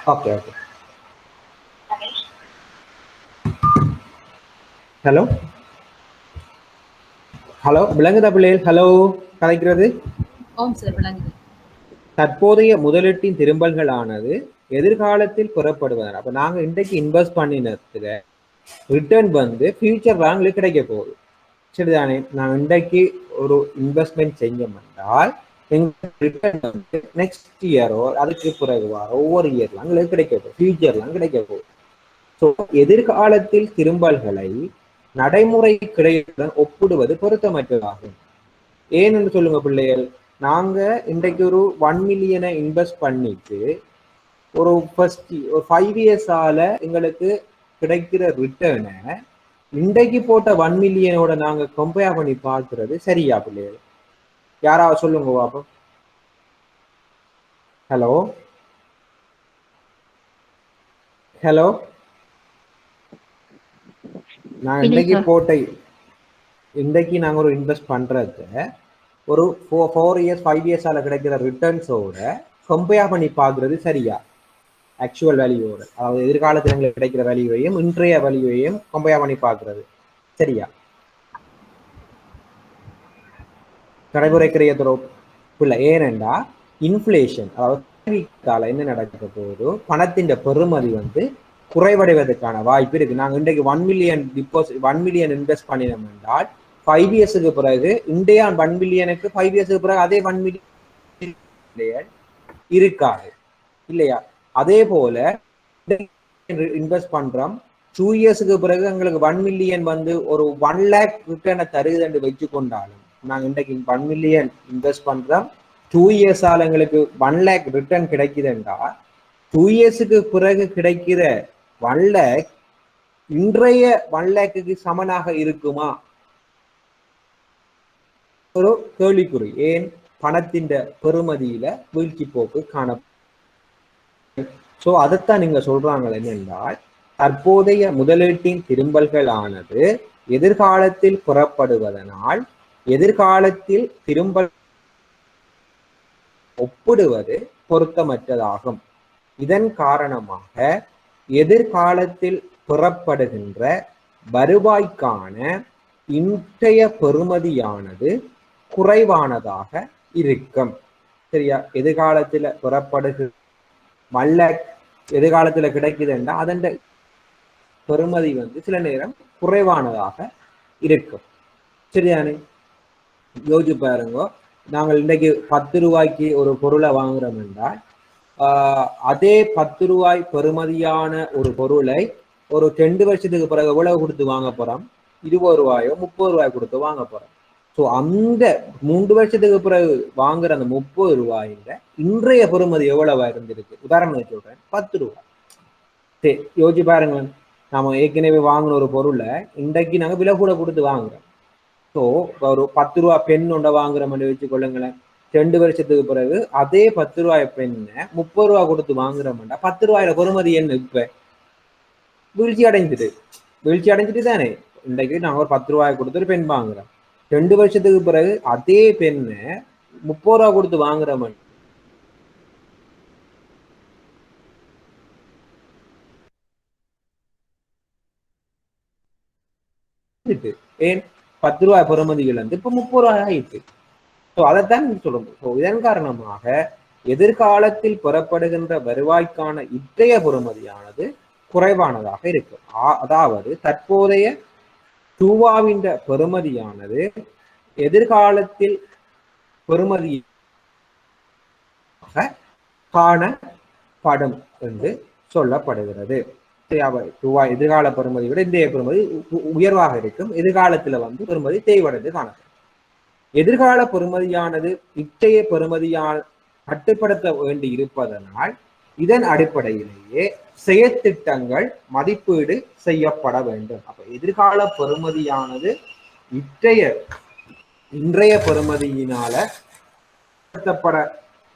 Okay. Hello, விளங்குதா பிள்ளைகள்? ஹலோ, கலைக்கிறது. ஓம் சார் விளங்குது. தற்போதைய முதலீட்டின் திரும்பல்களானது எதிர்காலத்தில் பெறப்படுவதால், அப்ப நாங்க இன்றைக்கு இன்வெஸ்ட் பண்ணினதுல ரிட்டர்ன் வந்து ஃபியூச்சர் வாங்களுக்கு கிடைக்க போகுது. சரிதானே? நாங்க இன்றைக்கு ஒரு இன்வெஸ்ட்மெண்ட் செஞ்சோம் என்றால் ரிட்டர்ன் வந்து நெக்ஸ்ட் இயரோ அதுக்கு பிறகு ஒவ்வொரு இயர்லாம் எங்களுக்கு கிடைக்க போகுது, ஃபியூச்சர்லாம் கிடைக்க போகுது. ஸோ எதிர்காலத்தில் திரும்பல்களை நடைமுறை கிடையுடன் ஒப்பிடுவது பொருத்தமற்றதாகும். ஏன்னு சொல்லுங்க பிள்ளைகள். நாங்க இன்றைக்கு ஒரு 1 மில்லியனை இன்வெஸ்ட் பண்ணிட்டு ஒரு 5 இயர்ஸால எங்களுக்கு கிடைக்கிற ரிட்டர்னை இன்றைக்கு போட்ட 1 மில்லியனோட நாங்க கம்பேர் பண்ணி பார்க்கிறது சரியா பிள்ளைகள்? யாராவது சொல்லுங்க பாப்போம். ஹலோ, நான் இன்றைக்கு நாங்க ஒரு இன்வெஸ்ட் பண்றத ஒரு 4 இயர்ஸ் 5 இயர்ஸால கிடைக்கிற ரிட்டர்ன்ஸோட கம்பேர் பண்ணி பார்க்கறது சரியா? ஆக்சுவல் வேல்யூவோட, அதாவது எதிர்காலத்தில் எங்களுக்கு கிடைக்கிற வேல்யூவையும் இன்றைய வேல்யூவையும் கம்பேர் பண்ணி பார்க்கறது சரியா? நடைமுறைக்கிறையதோ இல்லை. ஏனென்றா இன்ஃப்ளேஷன், அதாவது என்ன நடக்க போதோ பணத்தின் பெறுமதி வந்து குறைவடைவதற்கான வாய்ப்பு இருக்கு. நாங்கள் இன்றைக்கு 1 மில்லியன் இன்வெஸ்ட் பண்ணினோம் என்றால் 5 இயர்ஸுக்கு பிறகு இந்தியா 1 மில்லியனுக்கு 5 இயர்ஸுக்கு பிறகு அதே 1 மில்லியன் இருக்காது இல்லையா? அதே போல இன்வெஸ்ட் பண்றோம், 2 இயர்ஸுக்கு பிறகு எங்களுக்கு 1 மில்லியன் வந்து ஒரு 1 லேக் ரிட்டர்னை தருது என்று வச்சு கொண்டாலும், நாங்கள் இன்றைக்கு 1 மில்லியன் இன்வெஸ்ட் பண்றோம், 2 இயர்ஸால எங்களுக்கு 1 லேக் ரிட்டர்ன் கிடைக்குதுன்றா 2 இயர்ஸுக்கு பிறகு கிடைக்கிற 1 லேக் இன்றைய 1 லேக்குக்கு சமனாக இருக்குமா? ஒரு கேள்விக்குறி. ஏன்? பணத்தின் பெறுமதியில வீழ்ச்சி போக்கு காணப்படும். சோ அதைத்தான் நீங்க சொல்றாங்க என்னென்றால், தற்போதைய முதலீட்டின் திரும்பல்கள் ஆனது எதிர்காலத்தில் புறப்படுவதனால் எதிர்காலத்தில் திரும்பல் ஒப்பிடுவது பொருத்தமற்றதாகும். இதன் காரணமாக எதிர்காலத்தில் புறப்படுகின்ற வருவாய்க்கான இன்றைய பெறுமதியானது குறைவானதாக இருக்கும். சரியா? எதிர்காலத்துல புறப்படுகிற எதிர்காலத்துல கிடைக்குதுன்னா அதன் பெறுமதி வந்து சில நேரம் குறைவானதாக இருக்கும். சரிதானே? யோசிச்சு பாருங்க. நாங்கள் இன்றைக்கு 10 ரூபாய்க்கு ஒரு பொருளை வாங்குறோம் என்றால் அதே 10 ரூபாய் பெறுமதியான ஒரு பொருளை ஒரு 2 வருஷத்துக்கு பிறகு எவ்வளவு கொடுத்து வாங்க போறோம்? 20 ரூபாயோ 30 ரூபாய் கொடுத்து வாங்க போறோம். ஸோ அந்த 3 வருஷத்துக்கு பிறகு வாங்குற அந்த 30 ரூபாயில இன்றைய பெறுமதி எவ்வளவா இருந்திருக்கு? உதாரணத்துக்கு சொல்றேன், 10 ரூபாய். சரி, யோசிச்சு பாருங்க. நாம ஏற்கனவே வாங்கின ஒரு பொருளை இன்றைக்கு நாங்க விலை கூட கொடுத்து வாங்குறோம். ஸோ ஒரு 10 ரூபாய் பெண் ஒன்றை வாங்குறோம்னு வச்சு கொள்ளுங்களேன். 2 வருஷத்துக்கு பிறகு அதே 10 ரூபாய் பெண்ணை 30 ரூபாய் கொடுத்து வாங்குறோம்டா 10 ரூபாயில பெறுமதி என்ன? இப்ப வீழ்ச்சி அடைஞ்சிட்டு தானே. இன்றைக்கு நாங்க ஒரு 10 ரூபாய் கொடுத்து ஒரு பெண் வாங்குறோம். 2 வருஷத்துக்கு பிறகு அதே பெண்ணை 30 ரூபாய் கொடுத்து வாங்குறோம். ஏன்? 10 ரூபாய் பெறுமதிகள் வந்து இப்ப 30 ரூபாய் ஆயிடுச்சு. ஸோ அதைத்தான் சொல்லுங்க. ஸோ இதன் காரணமாக எதிர்காலத்தில் பெறப்படுகின்ற வருவாய்க்கான இன்றைய பெறுமதியானது குறைவானதாக இருக்கும். அதாவது தற்போதைய ரூபாவின் பெறுமதியானது எதிர்காலத்தில் பெறுமதி காணப்படும் என்று சொல்லப்படுகிறது. ரூபாய் எதிர்கால பெறுமதி விட இன்றைய பெறுமதி உயர்வாக இருக்கும். எதிர்காலத்துல வந்து பெறுமதி தேய்வடைந்து காணப்படும். எதிர்கால பெறுமதியானது இன்றைய பெறுமதியால் கட்டுப்படுத்த வேண்டி இருப்பதனால் இதன் அடிப்படையிலேயே செயற்திட்டங்கள் மதிப்பீடு செய்யப்பட வேண்டும். அப்ப எதிர்கால பெறுமதியானது இன்றைய பெறுமதியினால பட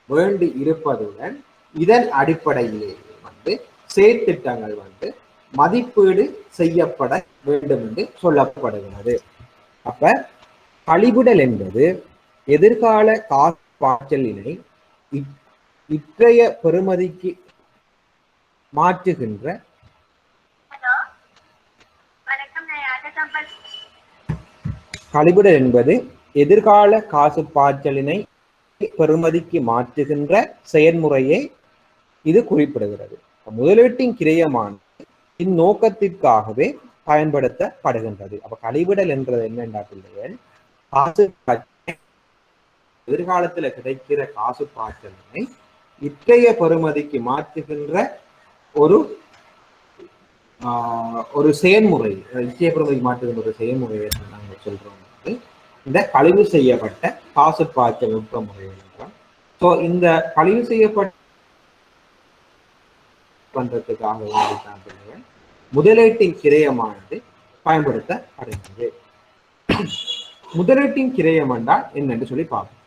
வேண்டி இருப்பதுடன் இதன் அடிப்படையிலேயே செயற்திட்டங்கள் மதிப்பீடு செய்யப்பட வேண்டும் என்று சொல்லப்படுகிறது. அப்ப கழிவிடல் என்பது எதிர்கால காசு பாய்ச்சலினை இன்றைய பெறுமதிக்கு மாற்றுகின்ற கழிவிடல் என்பது எதிர்கால காசு பாய்ச்சலினை பெறுமதிக்கு மாற்றுகின்ற செயல்முறையை இது குறிப்பிடுகிறது. முதலீட்டின் கிரயமானது இந்நோக்கத்திற்காகவே பயன்படுத்தப்படுகின்றது. அப்ப கழிவிடல் என்றது என்னென்றா பிள்ளைகள், காசு எதிர்காலத்துல கிடைக்கிற காசு பாய்ச்சலினை இன்றைய பெறுமதிக்கு மாற்றுகின்ற ஒரு செயல்முறை, இன்றைய பெறுமதிக்கு மாற்றுகின்ற ஒரு செயல்முறையை நாங்கள் சொல்றோம். இந்த கழிவு செய்யப்பட்ட காசு பாய்ச்சல் நுட்ப முறை என்றோம். ஸோ இந்த கழிவு செய்யப்பட்ட பண்றதுக்காக முதலீட்டின் கிரயமானது பயன்படுத்தப்படுகிறது. முதலீட்டின் கிரயம் என்றால் என்னன்னு சொல்லி பார்ப்போம்.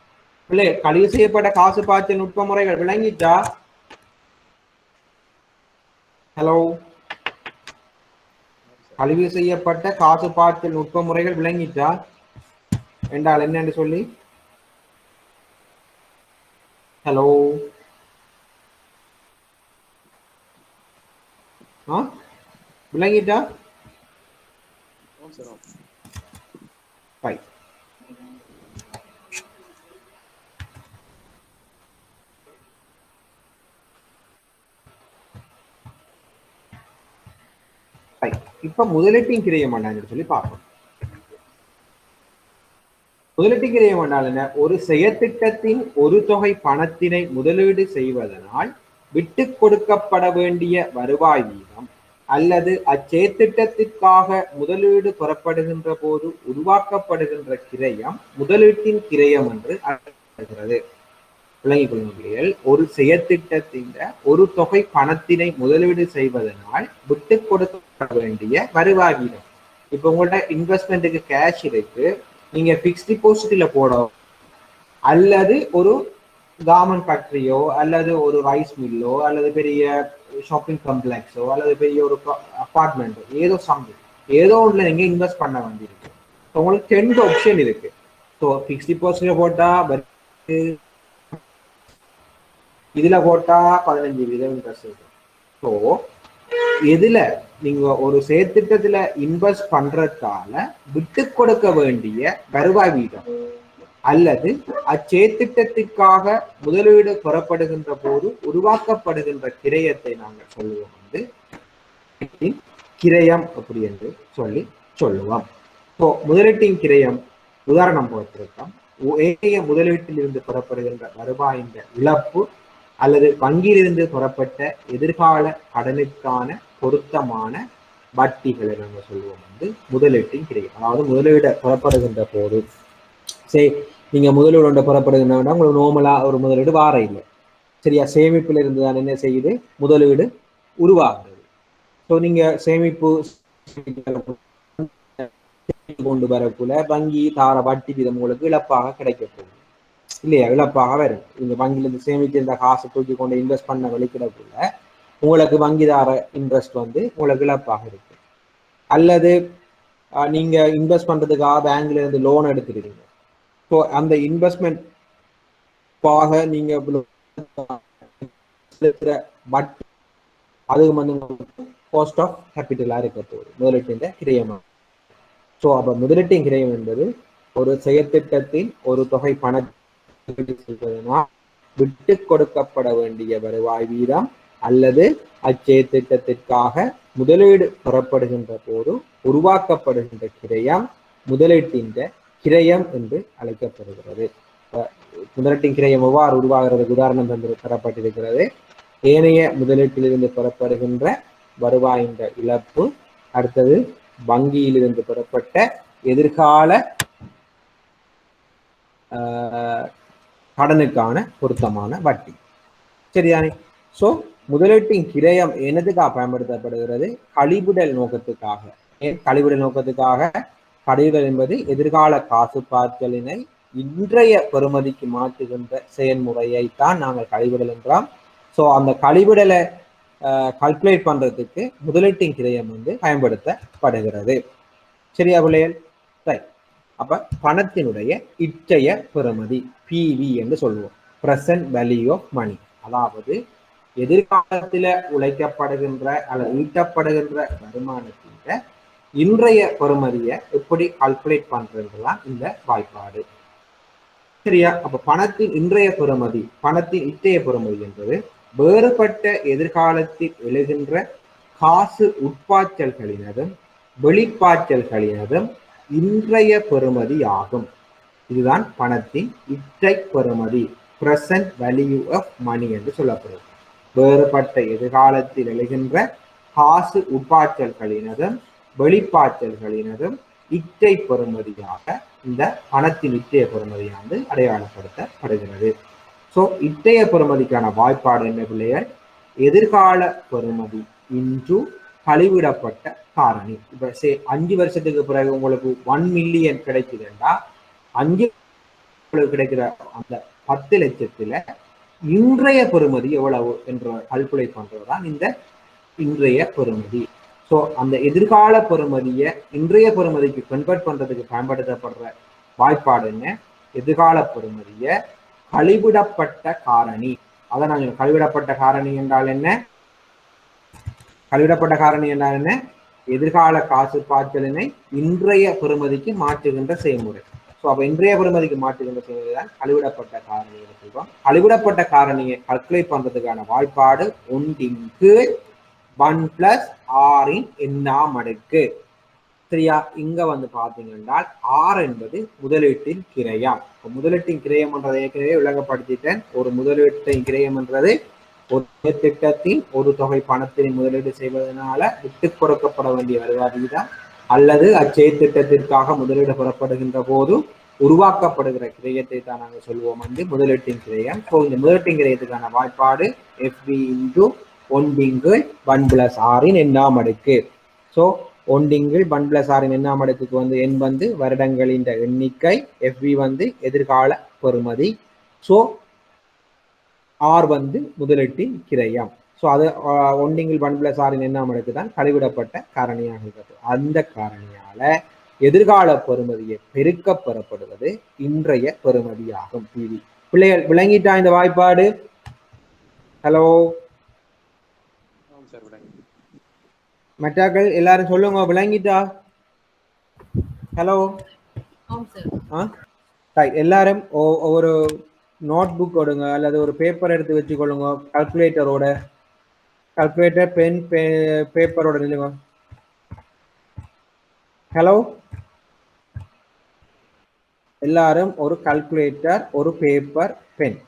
இல்லை, கழிவு செய்யப்பட்ட காசு பாய்ச்சல் நுட்ப முறைகள் விளங்கிட்டா? ஹலோ, கழிவு செய்யப்பட்ட காசு பாய்ச்சல் நுட்ப முறைகள் விளங்கிட்டா என்றால் என்னன்னு சொல்லி? ஹலோ, விளங்கிட்டா? இப்ப முதலீட்டின் கிரயம் என்னன்னு சொல்லி பார்ப்போம். முதலீட்டின் கிரயம் என்றால் என்ன? ஒரு செயற்திட்டத்தின் ஒரு தொகை பணத்தினை முதலீடு செய்வதனால் விட்டு கொடுக்கப்பட வேண்டிய வருவாய் வீதம் அல்லது அச்செயற்திட்டத்திற்காக முதலீடு பெறப்படுகின்ற போது உருவாக்கப்படுகின்ற கிரயம் முதலீட்டின் கிரயம் என்று அழைக்கப்படுகிறது. விளங்கிக் கொள்ளுங்கள். ஒரு செயற்திட்டத்தின் ஒரு தொகை பணத்தினை முதலீடு செய்வதனால் விட்டு கொடுக்கப்பட வேண்டிய வருவாய் வீதம். இப்ப உங்கள்ட்ட இன்வெஸ்ட்மெண்ட்டுக்கு கேஷ் இருக்கு, நீங்க பிக்ஸ்ட் டிபாசிட்ல போடவும் அல்லது ஒரு கார்மெண்ட் ஃபேக்டரியோ அல்லது ஒரு ரைஸ் மில்லோ அல்லது பெரிய ஷாப்பிங் காம்ப்ளெக்ஸோ அல்லது பெரிய ஒரு அபார்ட்மெண்ட்டோ ஏதோ ஒன்றுல நீங்க இன்வெஸ்ட் பண்ண வேண்டியிருக்கு. உங்களுக்கு 2 ஆப்ஷன் இருக்கு. ஸோ பிக்ஸ்ட் டிபாசிட்ல போட்டா இதுல போட்டா 15% இன்ட்ரெஸ்ட் இருக்கு. ஸோ எதுல நீங்க ஒரு செயற்திட்டத்துல இன்வெஸ்ட் பண்றதால விட்டு கொடுக்க வேண்டிய வருவாய் வீதம் அல்லது அச்செயற்திட்டத்திற்காக முதலீடு பெறப்படுகின்ற போது உருவாக்கப்படுகின்ற கிரயத்தை நாங்கள் சொல்லுவோம் கிரயம் அப்படி என்று சொல்லுவோம். ஸோ முதலீட்டின் கிரயம் உதாரணம் போட்டிருக்கோம். ஏனைய முதலீட்டில் இருந்து பெறப்படுகின்ற வருவாயின் இழப்பு அல்லது வங்கியிலிருந்து பெறப்பட்ட எதிர்கால கடனுக்கான பொருத்தமான வட்டிகளை நாங்கள் சொல்லுவோம் முதலீட்டின் கிரயம். அதாவது முதலீடு பெறப்படுகின்ற போது சரி, நீங்க முதலீடு ஒன்றை பெறப்படுகின்றா உங்களுக்கு நோமலா ஒரு முதலீடு வார இல்லை, சரியா? சேமிப்புல இருந்து தான் என்ன செய்யுது? முதலீடு உருவாகிறது. ஸோ நீங்க சேமிப்பு கொண்டு வரக்குள்ள வங்கி தார வட்டி விதம் உங்களுக்கு இழப்பாக கிடைக்க போகுது இல்லையா? இழப்பாக வரும். நீங்க வங்கியிலிருந்து சேமித்திருந்த காசை தூக்கி கொண்டு இன்வெஸ்ட் பண்ண வெளிக்கிடக்குள்ள உங்களுக்கு வங்கி தார இன்ட்ரெஸ்ட் உங்களுக்கு இழப்பாக இருக்கு. அல்லது நீங்க இன்வெஸ்ட் பண்றதுக்காக பேங்க்ல இருந்து லோன் எடுத்துருக்கீங்க. ஸோ அந்த இன்வெஸ்ட்மெண்ட் நீங்க வட்டி அதுக்கு காஸ்ட் ஆஃப் கேபிட்டலா இருக்க போகுது முதலீட்டின் கிரயமா. ஸோ அப்ப முதலீட்டின் கிரயம் என்பது ஒரு செயற்திட்டத்தின் ஒரு தொகை பணத்தை செய்வதனால் விட்டு கொடுக்கப்பட வேண்டிய வருவாய் வீதம் அல்லது அச்செயற்திட்டத்திற்காக முதலீடு பெறப்படுகின்ற போது உருவாக்கப்படுகின்ற கிரயம் முதலீட்டின் கிரயம் என்று அழைக்கப்படுகிறது. முதலீட்டின் கிரயம் எவ்வாறு உருவாகிறதுக்கு உதாரணம் தரப்பட்டிருக்கிறது. ஏனைய முதலீட்டிலிருந்து பெறப்படுகின்ற வருவாயின் இழப்பு, அடுத்தது வங்கியிலிருந்து பெறப்பட்ட எதிர்கால கடனுக்கான பொருத்தமான வட்டி, சரிதானே? ஸோ முதலீட்டின் கிரயம் என்னதுக்காக பயன்படுத்தப்படுகிறது? கழிவிடல் நோக்கத்துக்காக. ஏன் கழிவிடல் நோக்கத்துக்காக? கழிவிடல் என்பது எதிர்கால காசு பார்த்தலினை இன்றைய பெறுமதிக்கு மாற்றுகின்ற செயல்முறையை தான் நாங்கள் கழிவிடல் என்றோம். ஸோ அந்த கழிவிடலை கால்குலேட் பண்றதுக்கு முதலீட்டின் கிரயம் வந்து பயன்படுத்தப்படுகிறது. சரியா பிள்ளைகள்? ரைட். அப்ப பணத்தினுடைய இற்றைய பெறுமதி பிவி என்று சொல்லுவோம், பிரசன்ட் வேல்யூ ஆஃப் மணி. அதாவது எதிர்காலத்தில் உழைக்கப்படுகின்ற அல்லது ஈட்டப்படுகின்ற வருமானத்தின் இன்றைய பெறுமதியை எப்படி கால்குலேட் பண்றதுலாம் இந்த வாய்ப்பாடு. சரியா? அப்ப பணத்தின் இன்றைய பெறுமதி, பணத்தின் இற்றைய பெறுமதி என்பது வேறுபட்ட எதிர்காலத்தில் எழுகின்ற காசு உட்பாய்ச்சல்களினதும் வெளிப்பாய்ச்சல்களினதும் இன்றைய பெறுமதி ஆகும். இதுதான் பணத்தின் இற்றை பெறுமதி, பிரசன்ட் வேல்யூ ஆஃப் மணி என்று சொல்லப்படுகிறது. வேறுபட்ட எதிர்காலத்தில் எழுகின்ற காசு உட்பாய்ச்சல்களினதும் வெளிப்பாய்ச்சல்களினதும் இற்றை பெறுமதியாக இந்த பணத்தின் இற்றைய பெறுமதியானது அடையாளப்படுத்தப்படுகிறது. ஸோ இற்றைய பெறுமதிக்கான வாய்ப்பாடு என்ன பிள்ளைகள்? எதிர்கால பெறுமதி இன்று கழிவிடப்பட்ட காரணி. இப்ப 5 வருஷத்துக்கு பிறகு உங்களுக்கு 1 மில்லியன் கிடைக்குதுன்னா 5 கிடைக்கிற அந்த 10 லட்சத்துல இன்றைய பெறுமதி எவ்வளவு என்ற கால்குலேட் பண்றதுதான் இந்த இன்றைய பெறுமதி. ஸோ அந்த எதிர்கால பெறுமதியை இன்றைய பெறுமதிக்கு கன்வெர்ட் பண்றதுக்கு பயன்படுத்தப்படுற வாய்ப்பாடு என்ன? எதிர்கால பெறுமதியை கழிவிடப்பட்ட காரணி. அதை நாங்கள் கழிவிடப்பட்ட காரணி என்றால் என்ன? கழிவிடப்பட்ட காரணி என்றால் என்ன? எதிர்கால காசு பாய்ச்சலினை இன்றைய பெறுமதிக்கு மாற்றுகின்ற செயல்முறை. ஸோ அப்ப இன்றைய பெறுமதிக்கு மாற்றுகின்ற செயல்முறை தான் கழிவிடப்பட்ட காரணி என்று சொல்றோம். கழிவிடப்பட்ட காரணியை கால்குலேட் பண்றதுக்கான வாய்ப்பாடு 1/1 + எண்ணாம் அடுக்கு. சரியா? இங்க வந்து பாத்தீங்கன்னா R என்பது முதலீட்டின் கிரயம். முதலீட்டின் கிரயம் என்றதை ஏற்கனவே விளங்கப்படுத்திட்டேன். ஒரு முதலீட்டின் கிரயம் என்றது ஒரு திட்டத்தின் ஒரு தொகை பணத்தினை முதலீடு செய்வதனால விட்டுக் கொடுக்கப்பட வேண்டிய வருவாய் விகிதம் அல்லது அச்செயற்திட்டத்திற்காக முதலீடு பெறப்படுகின்ற போது உருவாக்கப்படுகிற கிரயத்தை தான் நாங்கள் சொல்லுவோம் வந்து முதலீட்டின் கிரயம். ஸோ இந்த முதலீட்டின் கிரயத்துக்கான வாய்ப்பாடு FV × 1/1 + எண்ணாம் அடுக்கு. ஸோ 1/1 + எண்ணாம் அடுக்குக்கு வந்து எண் வந்து வருடங்களின் எண்ணிக்கை, FV வந்து எதிர்கால பெறுமதி, ஸோ R வந்து முதலீட்டின் கிரயம். ஸோ அது 1/1 + எண்ணாம் அடுக்கு தான் கழிவிடப்பட்ட காரணியாக இருக்கிறது. அந்த காரணியால எதிர்கால பெறுமதியை பெருக்க பெறப்படுவது இன்றைய பெறுமதியாகும். பிவி. பிள்ளைகள் விளங்கிட்டா இந்த வாய்ப்பாடு? ஹலோ, மற்றாக்கள் எல்லாரும் சொல்லுங்க, விளங்கிட்டா? ஹலோ, எல்லாரும் ஒரு நோட் புக் கொடுங்க அல்லது ஒரு பேப்பர் எடுத்து வச்சுக்கொள்ளுங்க. கால்குலேட்டரோட, கால்குலேட்டர் பென் பேப்பரோட நில்லுங்க. ஹலோ, எல்லாரும் ஒரு கால்குலேட்டர், ஒரு பேப்பர், பென்.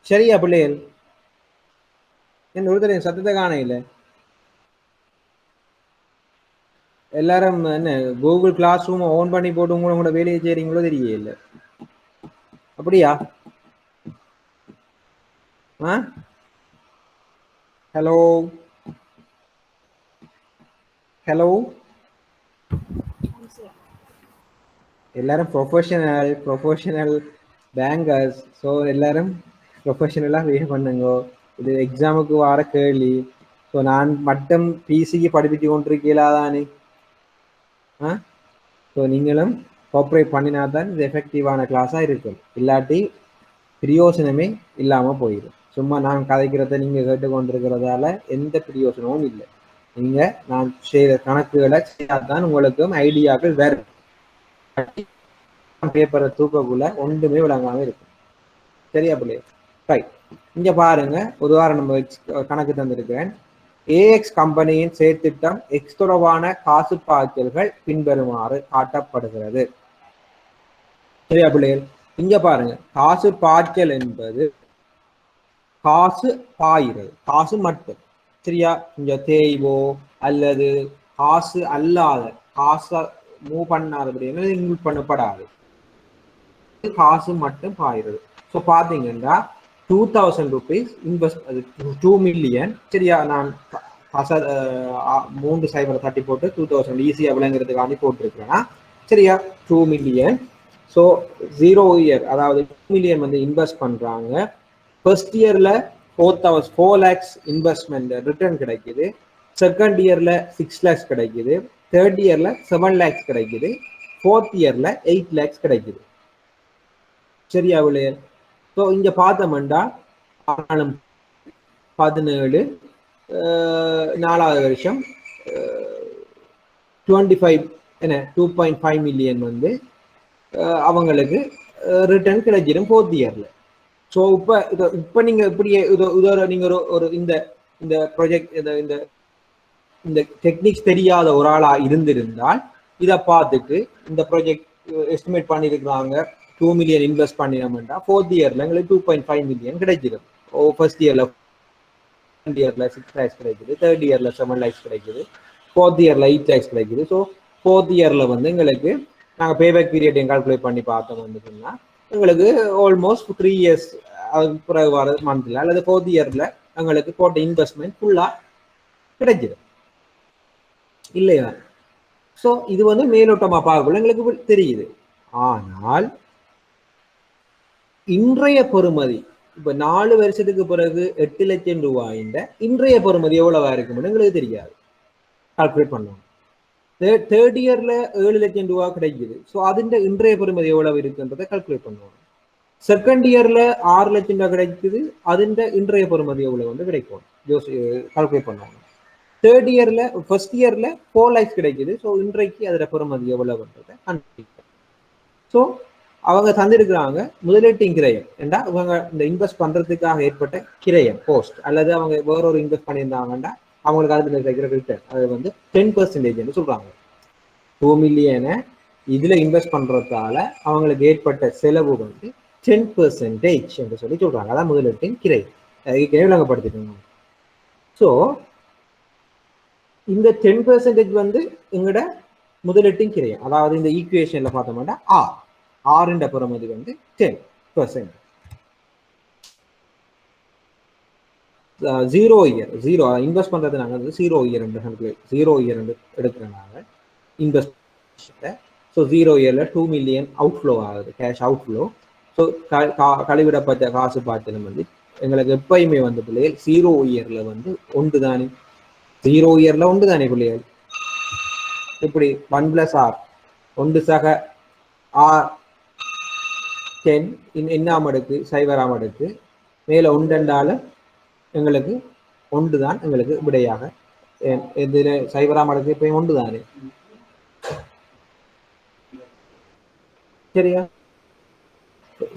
சரியா பிள்ளைகள்? என் ஒருத்தர் சத்தத்தை காண இல்லை. எல்லாரும் என்ன கூகுள் கிளாஸ் ரூம் ஓன் பண்ணி போட்டு உங்களோட வேலையை செய்றீங்களோ தெரிய இல்லை. அப்படியா? ஹலோ ஹலோ, எல்லாரும் ப்ரொஃபஷனல் பேங்கர்ஸ். ஸோ எல்லாரும் ப்ரொஃபஷனலாக வெயிட் பண்ணுங்க. இது எக்ஸாமுக்கு வர கேள்வி. ஸோ நான் மட்டும் பிசிக்கு படிப்பிட்டு கொண்டிருக்கலாதானே? ஸோ நீங்களும் கோஆப்ரேட் பண்ணினா தான் இது எஃபெக்டிவான கிளாஸாக இருக்கும். இல்லாட்டி பிரயோசனமே இல்லாமல் போயிடும். சும்மா நான் கதைக்கிறத நீங்கள் கேட்டுக்கொண்டிருக்கிறதால எந்த பிரயோசனமும் இல்லை. நீங்கள் நான் செய்கிற கணக்குகளை செய்யாதான் உங்களுக்கும் ஐடியாக்கள் வேறு. பேப்பரை தூக்கக்குள்ள ஒன்றுமே விளங்காமல் இருக்கும். சரியா பிள்ளைய? ரைட். இங்க பாருங்க, ஒரு உதாரணம் கணக்கு தந்திருக்கிறேன். AX கம்பெனியின் செயற்திட்டம் X தொடர்பான காசு பாய்ச்சல்கள் பின்வருமாறு காட்டப்படுகிறது. சரியா பிள்ளைகள்? இங்க பாருங்க, காசு பாய்ச்சல் என்பது காசு பாயிறது, காசு மட்டும். சரியா? இங்க தேய்வோ அல்லது காசு அல்லாத, காசை மூவ் பண்ணாதபடி இன்க்ளூட் பண்ணப்படாது. காசு மட்டும் பாயிருது. ஸோ பார்த்தீங்கன்னா 2000 rupees இன்வெஸ்ட், அது 2 million. சரியா, நான் 3 சைபரை தட்டி போட்டு 2000 ஈஸியாக விளங்குறதுக்காண்டி போட்டிருக்கிறேன்னா சரியா 2 million. ஸோ 0 year அதாவது 2 million வந்து இன்வெஸ்ட் பண்றாங்க. ஃபர்ஸ்ட் இயர்ல 4 lakhs இன்வெஸ்ட்மெண்ட் ரிட்டர்ன் கிடைக்குது. செகண்ட் இயர்ல 6 lakhs கிடைக்குது. தேர்ட் இயர்ல 7 lakhs கிடைக்குது. ஃபோர்த் இயர்ல 8 lakhs கிடைக்குது. சரியா விளைய? ஸோ இங்க பார்த்தோம்னா 17 4வது வருஷம் 25 என்ன 2.5 million வந்து அவங்களுக்கு ரிட்டர்ன் கிடைச்சிடும் ஃபோர்த் இயர்ல. ஸோ இப்போ நீங்க இப்படி நீங்க ஒரு இந்த ப்ராஜெக்ட் இந்த டெக்னிக்ஸ் தெரியாத ஒரு ஆளா இருந்திருந்தால் இதை பார்த்துட்டு இந்த ப்ராஜெக்ட் எஸ்டிமேட் பண்ணியிருக்கிறாங்க 2 million இன்வெஸ்ட் பண்ணினோம்னா ஃபோர்த் இயர்ல எங்களுக்கு 2.5 million கிடைச்சிடும். ஃபர்ஸ்ட் இயர்ல 6 lakhs கிடைக்குது. தேர்ட் இயர்ல 7 lakhs கிடைக்குது. ஃபோர்த் இயர்ல 8 lakhs கிடைக்குது. ஸோ ஃபோர்த் இயர்ல வந்து எங்களுக்கு நாங்கள் பேபேக் பீரியட் கால்குலேட் பண்ணி பார்த்தோம் வந்துன்னா எங்களுக்கு ஆல்மோஸ்ட் 3 years பிறகு வர மந்த்ல அல்லது ஃபோர்த் இயர்ல எங்களுக்கு போட்ட இன்வெஸ்ட்மெண்ட் ஃபுல்லா கிடைக்குது இல்லையா? ஸோ இது வந்து மேலோட்டமா பார்க்கல எங்களுக்கு தெரியுது. ஆனால் இன்றைய பெறுமதி இப்ப 4 வருஷத்துக்கு பிறகு 8 லட்சம் ரூபாயின் இன்றைய பெறுமதி எவ்வளவா இருக்கும்னு எங்களுக்கு தெரியாது. கால்குலேட் பண்ணுவோம். தேர்ட் இயர்ல 7 லட்சம் ரூபாய் கிடைக்குது. ஸோ அதுன்ற இன்றைய பெறுமதி எவ்வளவு இருக்குன்றதை கால்குலேட் பண்ணுவோம். செகண்ட் இயர்ல 6 லட்சம் ரூபாய் கிடைக்குது. அதுன்ற இன்றைய பெறுமதி எவ்வளவு வந்து கிடைக்கும் கால்குலேட் பண்ணுவாங்க. தேர்ட் இயர்ல ஃபர்ஸ்ட் இயர்ல 4 lakhs கிடைக்குது. ஸோ இன்றைக்கு அதோட பெறுமதி எவ்வளவுன்றதை கண்டுபிடிக்கும். ஸோ அவங்க தந்திருக்கிறாங்க முதலீட்டின் கிரயம் ஏண்டா இவங்க இந்த இன்வெஸ்ட் பண்றதுக்காக ஏற்பட்ட கிரயம் போஸ்ட் அல்லது அவங்க வேறொரு இன்வெஸ்ட் பண்ணியிருந்தாங்கன்னா அவங்களுக்கு அதுல கிடைக்கிற ரிட்டர்ன் அது வந்து 10% சொல்றாங்க. 2 million இதுல இன்வெஸ்ட் பண்றதால அவங்களுக்கு ஏற்பட்ட செலவு வந்து 10% என்று சொல்லி சொல்றாங்க. அதான் முதலீட்டின் கிரயம். விளங்கப்படுத்திக்கணும். ஸோ இந்த 10% வந்து எங்கட முதலீட்டின் கிரயம். அதாவது இந்த ஈக்குவேஷன்ல பார்த்தோம்னா ஆறுண்ட பெறுமதி வந்து 10%. 0 year இன்வெஸ்ட் பண்றது நாங்கள் வந்து 0 year 0 year எடுக்கிறனால இன்வெஸ்ட். ஸோ 0 yearல 2 million அவுட்ஃப்ளோ ஆகுது, கேஷ் அவுட்ஃப்ளோ. ஸோ கழிவிடப்பட்ட காசு பார்த்தலும் வந்து எங்களுக்கு எப்பயுமே வந்து பிள்ளைகள் 0 yearல வந்து ஒன்று தானே 0 yearல ஒன்று தானே பிள்ளைகள். இப்படி 1+r 1 சக r 10 எண்ணாம் அடுக்கு சைவராம் அடுக்கு மேல ஒன்றென்றாலும் எங்களுக்கு ஒன்று தான் எங்களுக்கு விடையாக. சைவராம் அடுக்கு இப்ப ஒன்று தானே சரியா?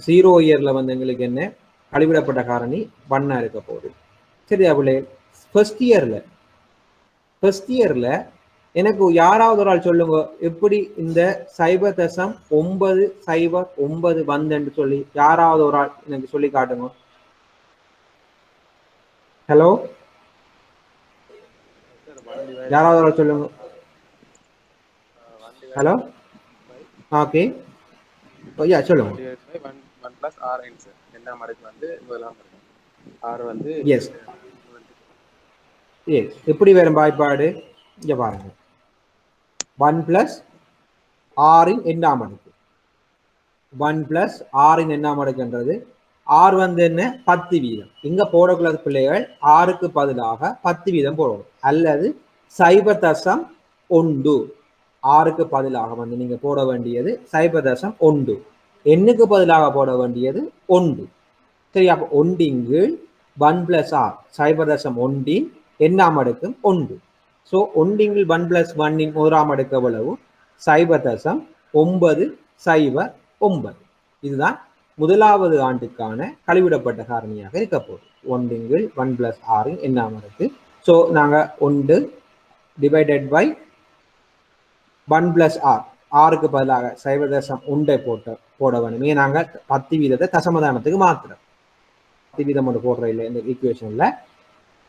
0 yearல வந்து எங்களுக்கு என்ன கழிவிடப்பட்ட காரணி 1 இருக்க போகுது. சரியா பிள்ளைகள்? ஃபர்ஸ்ட் இயர்ல எனக்கு யாராவது ஒரு ஆள் சொல்லுங்க எப்படி இந்த 0.909 வந்துன்னு சொல்லி யாராவது ஒரு ஆள் எனக்கு சொல்லி காட்டுங்க. ஹலோ, யாராவது ஒரு ஆள் சொல்லுங்க. ஹலோ, ஓகே, ஐயா சொல்லுங்க. 1+r என்ன மடக்கு வந்து முதலாம் r வந்து எஸ் எப்படி வரும் வாய்ப்பாடு இங்க பாருங்க. 1+r எண்ணாம் அடுக்கு 1+r எண்ணாம் அடுக்குன்றது r வந்து என்ன 10%. இங்க போடக்கூடாத பிள்ளைகள் r பதிலாக 10% போடணும் அல்லது 0.1 r பதிலாக வந்து நீங்க போட வேண்டியது 0.1 எண்ணுக்கு பதிலாக போட வேண்டியது 1. சரி, அப்ப 1 1+r 0.1 எண்ணாம் அடுக்கு 1. ஸோ 1 1+1 முதலாம் அடுக்கு எவ்வளவு 0.909. இதுதான் முதலாவது ஆண்டுக்கான கழிவிடப்பட்ட காரணியாக இருக்க போகுது. 1 1+r எண்ணாம் அடுக்கு. ஸோ நாங்க 1 டிவைடட் பை 1+r ஆருக்கு பதிலாக 0.1 போட வேணுமே. நாங்க 10% தசமதானத்துக்கு மாத்திரம் 10% மட்டும் போடுற இல்லை இந்த ஈக்குவேஷன்ல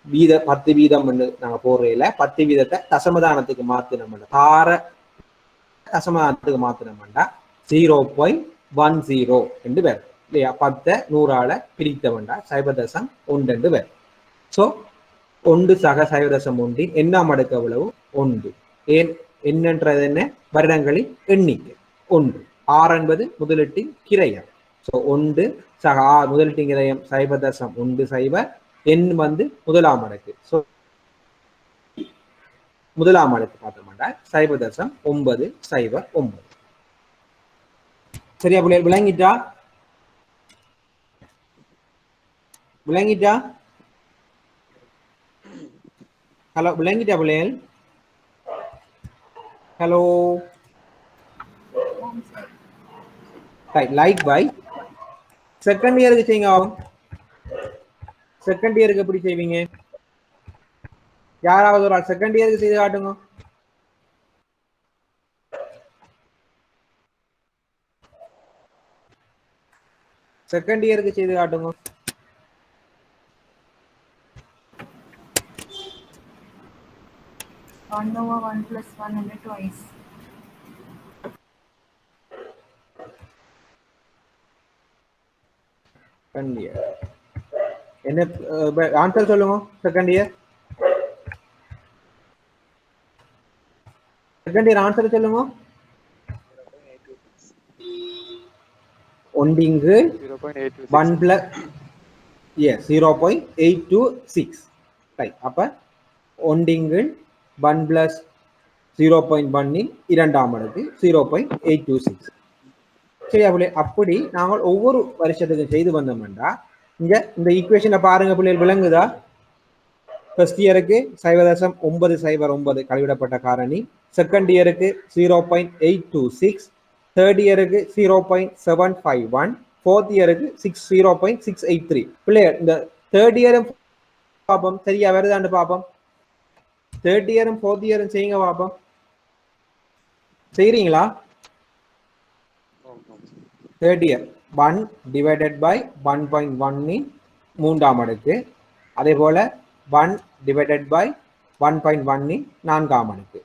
10% நாங்க போடுற இல்லை 10% தசமதானத்துக்கு மாத்தினோம்னா தசமதானத்துக்கு மாத்தினோம்னா 0.9 10 என்று பேர் இல்லையா? 10 100ஆல பிரித்தவண்டா 0.1 என்று பேர். ஸோ 1 சக 0.1 எண்ணாம் அடுக்கு எவ்வளவு? 1. ஏன் என்னன்றது என்ன? வருடங்களின் எண்ணிக்கை 1. 6 என்பது முதலீட்டின் கிரயம். ஸோ 1 சக முதலீட்டின் கிரயம் 0.10 எண் வந்து முதலாம் அடுக்கு. ஸோ முதலாம் அடுக்கு பார்த்தோம்னா 0.909. சரியா பிள்ளைகள்? விளங்கிட்டா? ஹலோ, விளங்கிட்டா பிள்ளைகள்? ஹலோ, லைக் பை செகண்ட் இயருக்கு செய்யுங்க. செகண்ட் இயருக்கு எப்படி செய்வீங்க? யாராவது ஒரு ஆள் செகண்ட் இயருக்கு செய்து காட்டுங்க. செகண்ட் இயருக்கு செய்து காட்டுங்க. One over 1 plus 1 and twice. Second year என்ன ஆன்சர் சொல்லுங்க. செகண்ட் இயர் ஆன்சர் சொல்லுங்க. ஒண்டிங்கு 1 plus 0.826. ரைட். அப்ப ஒண்டிங்கு 1 plus 0.1 இரண்டாம் அடுக்கு 0.826. சரியா பிள்ளை? அப்படி நாங்கள் ஒவ்வொரு வருஷத்துக்கும் செய்து வந்தோம்னா இங்க இந்த ஈக்குவேஷனை பாருங்க பிள்ளைகள், விளங்குதா? ஃபர்ஸ்ட் இயருக்கு 0.909 கழிவிடப்பட்ட காரணி, செகண்ட் இயருக்கு 0.826, தேர்ட் இயருக்கு 0.751, ஃபோர்த் இயருக்கு 0.683. பிள்ளைகள் இந்த தேர்ட் இயரும் பார்ப்போம். சரியா வருதான்னு பார்ப்போம். தேர்ட் இயரும் ஃபோர்த் இயரும் செய்யுங்க பார்ப்போம். செய்றீங்களா? தேர்ட் இயர் 1 divided by 1.1 மூன்றாம் அடுக்கு, அதே போல 1 divided by 1.1 நான்காம் அடுக்கு.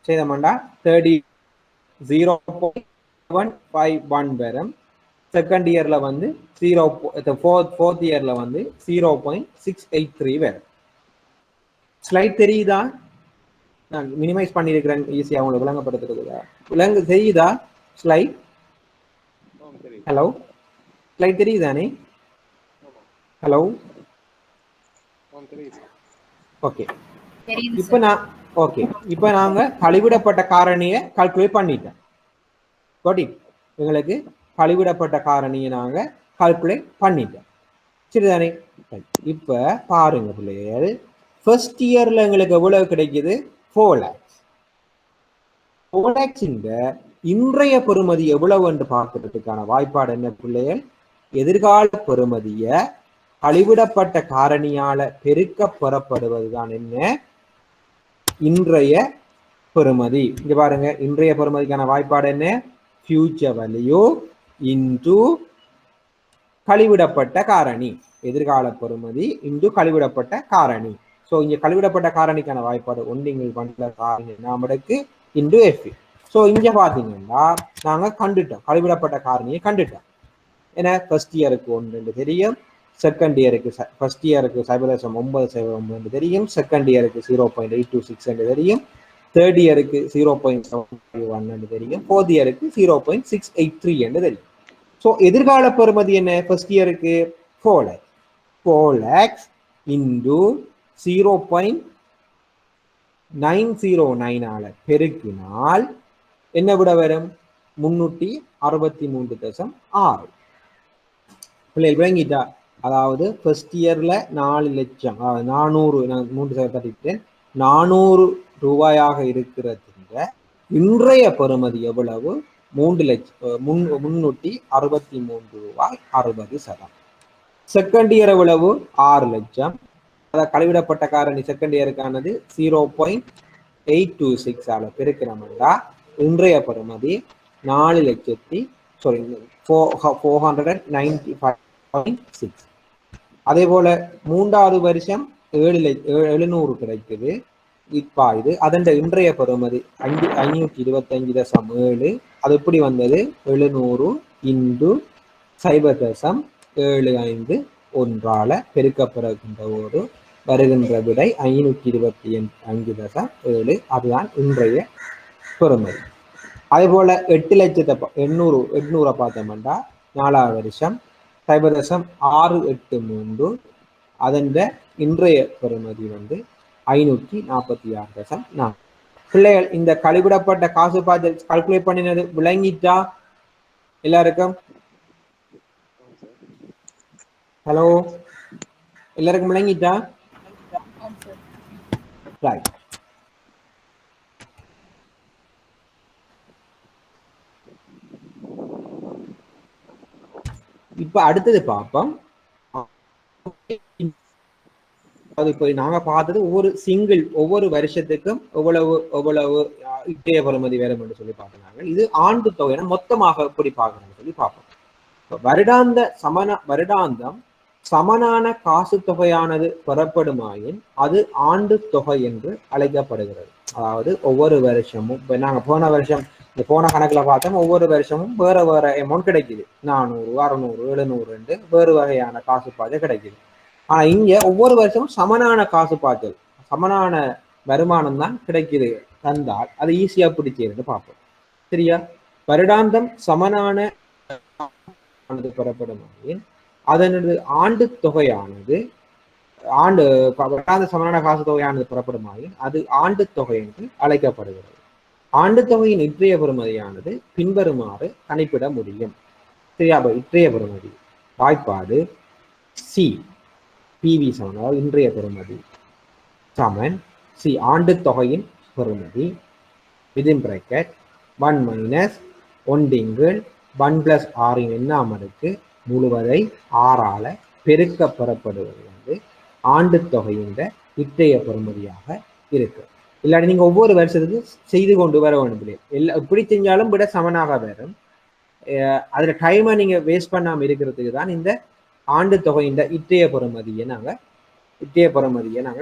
செய்தோம்னா 0.151 வரும். செகண்ட் இயர்ல வந்து ஃபோர்த் இயர்ல வந்து 0.683 வரும். ஸ்லைட் தெரியுதா? நான் மினிமைஸ் பண்ணியிருக்கிறேன், ஈஸியாக உங்களுக்கு விளங்கப்படுத்துறதுதா? விளங்கு தெரியுதா ஸ்லைட்? ஹலோ, ஸ்லைட் தெரியுதானே? Hello, okay. இப்போ நாங்க கழிவிடப்பட்ட காரணியை கால்குலேட் பண்ணிட்டோம். எங்களுக்கு கழிவிடப்பட்ட காரணியை நாங்க கால்குலேட் பண்ணிட்டோம். சரிதானே? இப்ப பாருங்க பிள்ளைகள், ஃபர்ஸ்ட் இயர்ல எங்களுக்கு எவ்வளவு கிடைக்குது? 4 lakhs. 4 lakhs இன்றைய பெறுமதி எவ்வளவு என்று பார்க்கறதுக்கான வாய்ப்பாடு என்ன பிள்ளைகள்? எதிர்கால பெறுமதிய கழிவிடப்பட்ட காரணியால பெருக்க பெறப்படுவதுதான் என்ன? இன்றைய பெறுமதி. இங்க பாருங்க, இன்றைய பெறுமதிக்கான வாய்ப்பாடு என்ன? ஃபியூச்சர் வேல்யூ இன்டு கழிவிடப்பட்ட காரணி. எதிர்கால பெறுமதி இன்டு கழிவிடப்பட்ட காரணி. ஸோ இங்க கழிவிடப்பட்ட காரணிக்கான வாய்ப்பாடு ஒன்றிங்கில் பண்ணல காரணி நாமடுக்கு இன்டு எஃப். ஸோ இங்க பாத்தீங்கன்னா நாங்க கண்டுட்டோம், கழிவிடப்பட்ட காரணியை கண்டுட்டோம். ஏன்னா ஃபர்ஸ்ட் இயருக்கு 1 தெரியும், செகண்ட் இயருக்கு ஃபர்ஸ்ட் இயருக்கு 0.909 தெரியும், செகண்ட் இயருக்கு 0.826 தெரியும், தேர்ட் இயருக்கு 0.751 தெரியும், ஃபோர்த் இயருக்கு 0.683 தெரியும். ஸோ எதிர்கால பெறுமதி என்ன? ஃபர்ஸ்ட் இயருக்கு 4 lakhs. 4 lakhs இன்டு 0.909 பெருக்கினால் என்ன விட வரும்? 363.6. பிள்ளைகள் விளங்கிட்டா? அதாவது ஃபர்ஸ்ட் இயர்ல 4 லட்சம் 400 400 ரூபாயாக இருக்கிறதுங்க இன்றைய பெறுமதி எவ்வளவு? 363 ரூபாய் 60%. செகண்ட் இயர் எவ்வளவு? 6 லட்சம். அதாவது கழிவிடப்பட்ட காரணி செகண்ட் இயருக்கானது 0.826 பெருக்கிறோம்னா இன்றைய பெறுமதி 4,495.6. அதே போல மூன்றாவது வருஷம் 700 கிடைக்குது. இப்பாயுது அதன் இன்றைய பெறுமதி 525.7. அது எப்படி வந்தது? 700 இன்டு 0.751 பெருக்கப்படுகின்ற போது வருகின்ற விடை 525.7. அதுதான் இன்றைய பெறுமதி. அதே போல 8,800 பார்த்தோம்னா 4வது வருஷம் 0.683. அதன் இன்றைய பெறுமதி வந்து 546.4. பிள்ளைகள் இந்த கழிவிடப்பட்ட காசு பாய்ச்சல் கால்குலேட் பண்ணினது விளங்கிட்டா எல்லாருக்கும்? ஹலோ, எல்லாருக்கும் விளங்கிட்டா? ரைட். இப்ப அடுத்தது பார்ப்போம். அது இப்போ நாங்க பார்த்தது ஒவ்வொரு வருஷத்துக்கும் எவ்வளவு இன்றைய பெறுமதி வேறும் என்று சொல்லி பார்க்கிறாங்க. இது ஆண்டு தொகை மொத்தமாக எப்படி பார்க்கணும்னு சொல்லி பார்ப்போம். வருடாந்தம் சமனான காசு தொகையானது பெறப்படுமாயின் அது ஆண்டு தொகை என்று அழைக்கப்படுகிறது. அதாவது ஒவ்வொரு வருஷமும் இப்ப நாங்க போன கணக்குல பார்த்தோம், ஒவ்வொரு வருஷமும் வேற அமௌண்ட் கிடைக்குது. 400, 600, 700 வேறு வகையான காசு பாய்ச்சல் கிடைக்குது. ஆனா இங்க ஒவ்வொரு வருஷமும் சமனான காசு பாய்ச்சல், சமனான வருமானம் தான் கிடைக்குது தந்தால் அது ஈஸியா பிடிச்சிருந்து பார்ப்போம். சரியா? வருடாந்தம் சமனான பெறப்படுமாயின் அதனது ஆண்டு தொகையானது வருடாந்த சமனான காசு தொகையானது பெறப்படுமாயின் அது ஆண்டு தொகை என்று அழைக்கப்படுகிறது. ஆண்டு தொகையின் இன்றைய பெறுமதியானது பின்வருமாறு கணிப்பிட முடியும். சரியா? இன்றைய பெறுமதி வாய்ப்பாடு சி பிவி சமன் இன்றைய பெறுமதி சமன் சி ஆண்டு தொகையின் பெறுமதி விதின் பிராக்கெட் 1 மைனஸ் 1 + 6 எண்ணாமலுக்கு முழுவதை 6ஆல பெருக்க பெறப்படுவது வந்து ஆண்டு தொகையின் இன்றைய பெறுமதியாக இருக்கு. இல்லாட்டி நீங்க ஒவ்வொரு வருஷத்துக்கு செய்து கொண்டு வர வேண்டும். எப்படி செஞ்சாலும் விட சமனாக வரும். அதுல டைமை நீங்க வேஸ்ட் பண்ணாம இருக்கிறதுக்கு தான் இந்த ஆண்டு தொகையின் இன்றைய பெறுமதியை நாங்க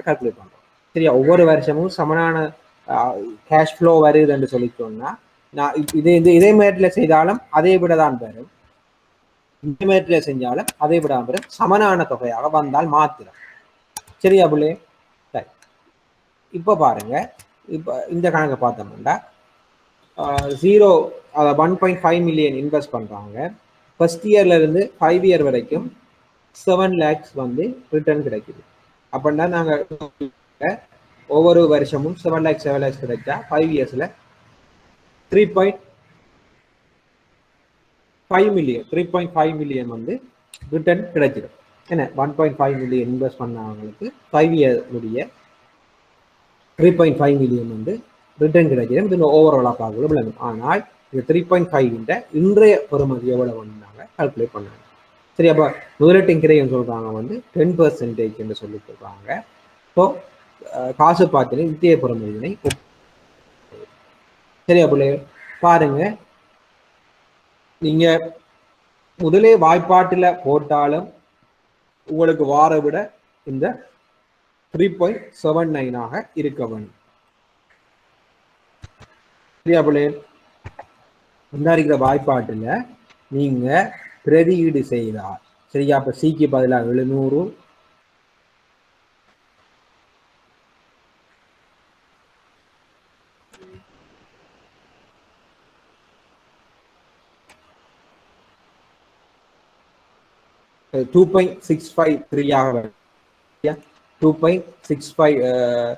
கால்குலேட் பண்றோம். சரியா? ஒவ்வொரு வருஷமும் சமனான கேஷ் ஃப்ளோ வருதுன்னு சொல்லிட்டோம்னா நான் இதே மேட்டில் செய்தாலும் அதே விட தான் வரும். இந்த மேட்டில் செஞ்சாலும் அதே விட வரும். சமனான தொகையாக வந்தால் மாத்திரம். சரியா பிள்ளை? சரி. இப்ப பாருங்க, இப்ப இந்த கணக்கை பார்த்தோம்னா 1.5 மில்லியன் இன்வெஸ்ட் பண்றாங்க. ஃபர்ஸ்ட் இயர்ல இருந்து 5 இயர் வரைக்கும் 7 lakhs வந்து ரிட்டர்ன் கிடைக்குது. அப்படின்னா நாங்க ஒவ்வொரு வருஷமும் 7 lakhs கிடைச்சா 5 இயர்ஸ்ல 3.5 மில்லியன் வந்து ரிட்டர்ன் கிடைச்சிடும். என்ன 1.5 மில்லியன் இன்வெஸ்ட் பண்ணவங்களுக்கு 5 இயர் உடைய 3.5 மில்லியன் வந்து ரிட்டர்ன் கிடைச்சிடும். இது ஓவராலாக பார்க்கல விளங்கும். ஆனால் இது 3.5 இன்றைய பெறுமதி எவ்வளவு நாங்க கால்குலேட் பண்ணாங்க. சரி, அப்போ முதலீட்டு கிரைன்னு சொல்றாங்க வந்து 10% என்று சொல்லி சொல்றாங்க. ஸோ காசு பாய்ச்சல் இன்றைய பெறுமதியினை சரியா பிள்ளை? பாருங்க, நீங்க முதலே வாய்ப்பாட்டுல போட்டாலும் உங்களுக்கு வார விட இந்த 3.79 இருக்க வேண்டும். சரியா பிள்ளை? இந்த இருக்கிற வாய்ப்பாட்டுல நீங்க பிரதியீடு செய்தால் சரியா? அப்ப சிக்கு பதிலாக 700 2.653 2.65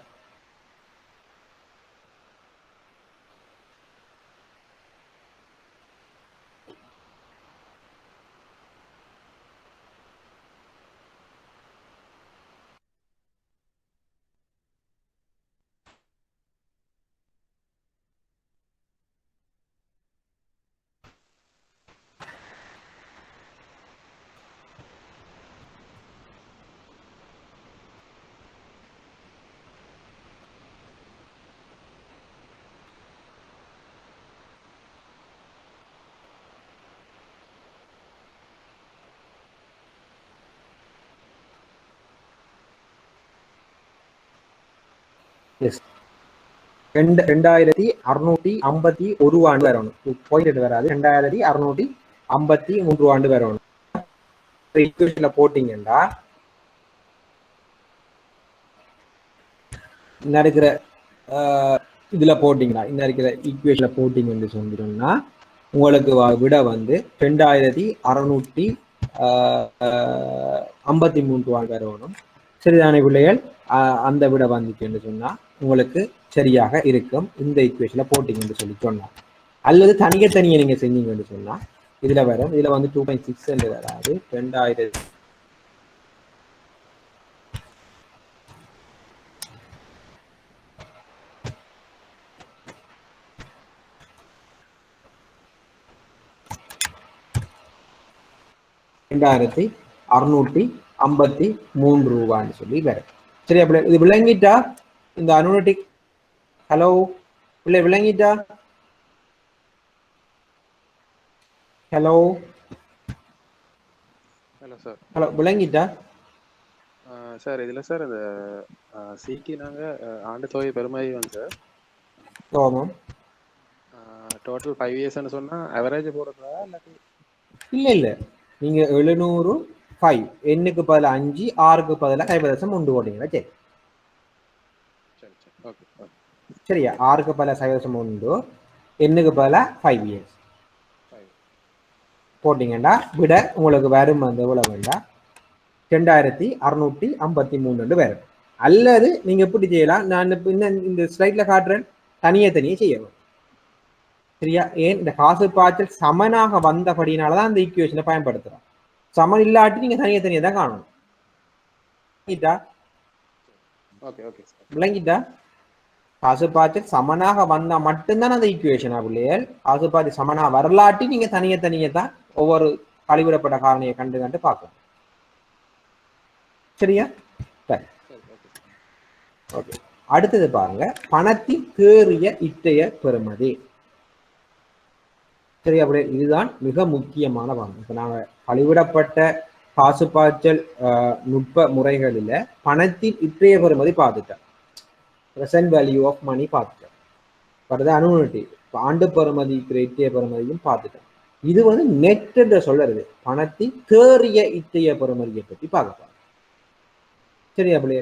எஸ் 2651 ஆண்டு வரணும். போயிட்டு வராது. 2653 ஆண்டு வரணும். ஈக்குவேஷன்ல போட்டீங்கன்னா இந்த இருக்கிற இதுல போட்டீங்கன்னா இந்த இருக்கிற ஈக்குவேஷன்ல போட்டீங்கன்னு சொன்னீங்கன்னா உங்களுக்கு விட வந்து 2653 ஆண்டு வரணும். சரிதானே பிள்ளைகள்? அந்த விட வந்துச்சுன்னு சொன்னா உங்களுக்கு சரியாக இருக்கும் இந்த ஈக்குவேஷன்ல போட்டீங்கன்னு சொல்லி சொன்னா. அல்லது தனியே நீங்க செஞ்சீங்கன்னு சொன்னா இதுல வரும். இதுல வந்து 2.6 வராது. 2653 ரூபான்னு சொல்லி வரும். சரி, அப்படி இது விளங்கிட்டா இந்த அனுனட்டிக்? ஹலோ பிள்ளை, விளங்கிட்டா? Hello hello sir. ஹலோ, விளங்கிட்டா சார்? இதில் சார் இந்த சிக்கு நாங்கள் ஆண்டு தொகை பெருமதி வந்து சார் ஆமாம். டோட்டல் 5 இயர்ஸ்ன்னு சொன்னால் அவரேஜ் போடுறதா இல்லாட்டி? இல்லை, நீங்க 700 5 எண்ணுக்கு பதில் 5 6க்கு பதிலாக 5.1 போட்டீங்கன்னா சரி. சரி சரி, ஓகே ஓகே. சரியா? 6க்கு பதிலாக 5.1 எண்ணுக்கு பதிலாக 5 இயர்ஸ் போட்டீங்கன்னா விட உங்களுக்கு வரும் அந்த எவ்வளவு வேண்டாம் 2653 வரும். அல்லது நீங்க எப்படி செய்யலாம்? நான் இந்த ஸ்லைட்ல காட்டுறேன், தனியே செய்யணும். சரியா? ஏன் இந்த காசு பாய்ச்சல் சமனாக வந்தபடினாலதான் அந்த ஈக்குவேஷனை பயன்படுத்துறோம். சமன் இல்லாட்டி நீங்க தனியே தான் காணணும். விளங்கிட்டா? காசு பாய்ச்சல் சமனாக வந்தா மட்டும்தான் அந்த ஈக்குவேஷன். பிள்ளைகள், காசு பாய்ச்சல் சமனா வரலாட்டி நீங்க தனியே தான் ஒவ்வொரு கழிவிடப்பட்ட காரணியை கண்டு பார்க்கலாம். சரியா? ஓகே. அடுத்தது பாருங்க, பணத்தின் தேறிய இற்றைய பெறுமதி. சரியா? அப்படி இதுதான் மிக முக்கியமான பணம். இப்ப நாங்க கழிவிடப்பட்ட காசு பாய்ச்சல் நுட்ப முறைகளில பணத்தின் இற்றைய பெறுமதி பார்த்துட்டோம். பிரசன்ட் வேல்யூ ஆஃப் மணி பார்த்துட்டோம். அடுத்து அனுமதி ஆண்டு பெறுமதி இற்றைய பெறுமதியும் பார்த்துட்டோம். இது வந்து நெட் என்று சொல்றது, பணத்தின் தேறிய இற்றைய பெறுமதியை பற்றி பார்க்க. சரி, அப்படி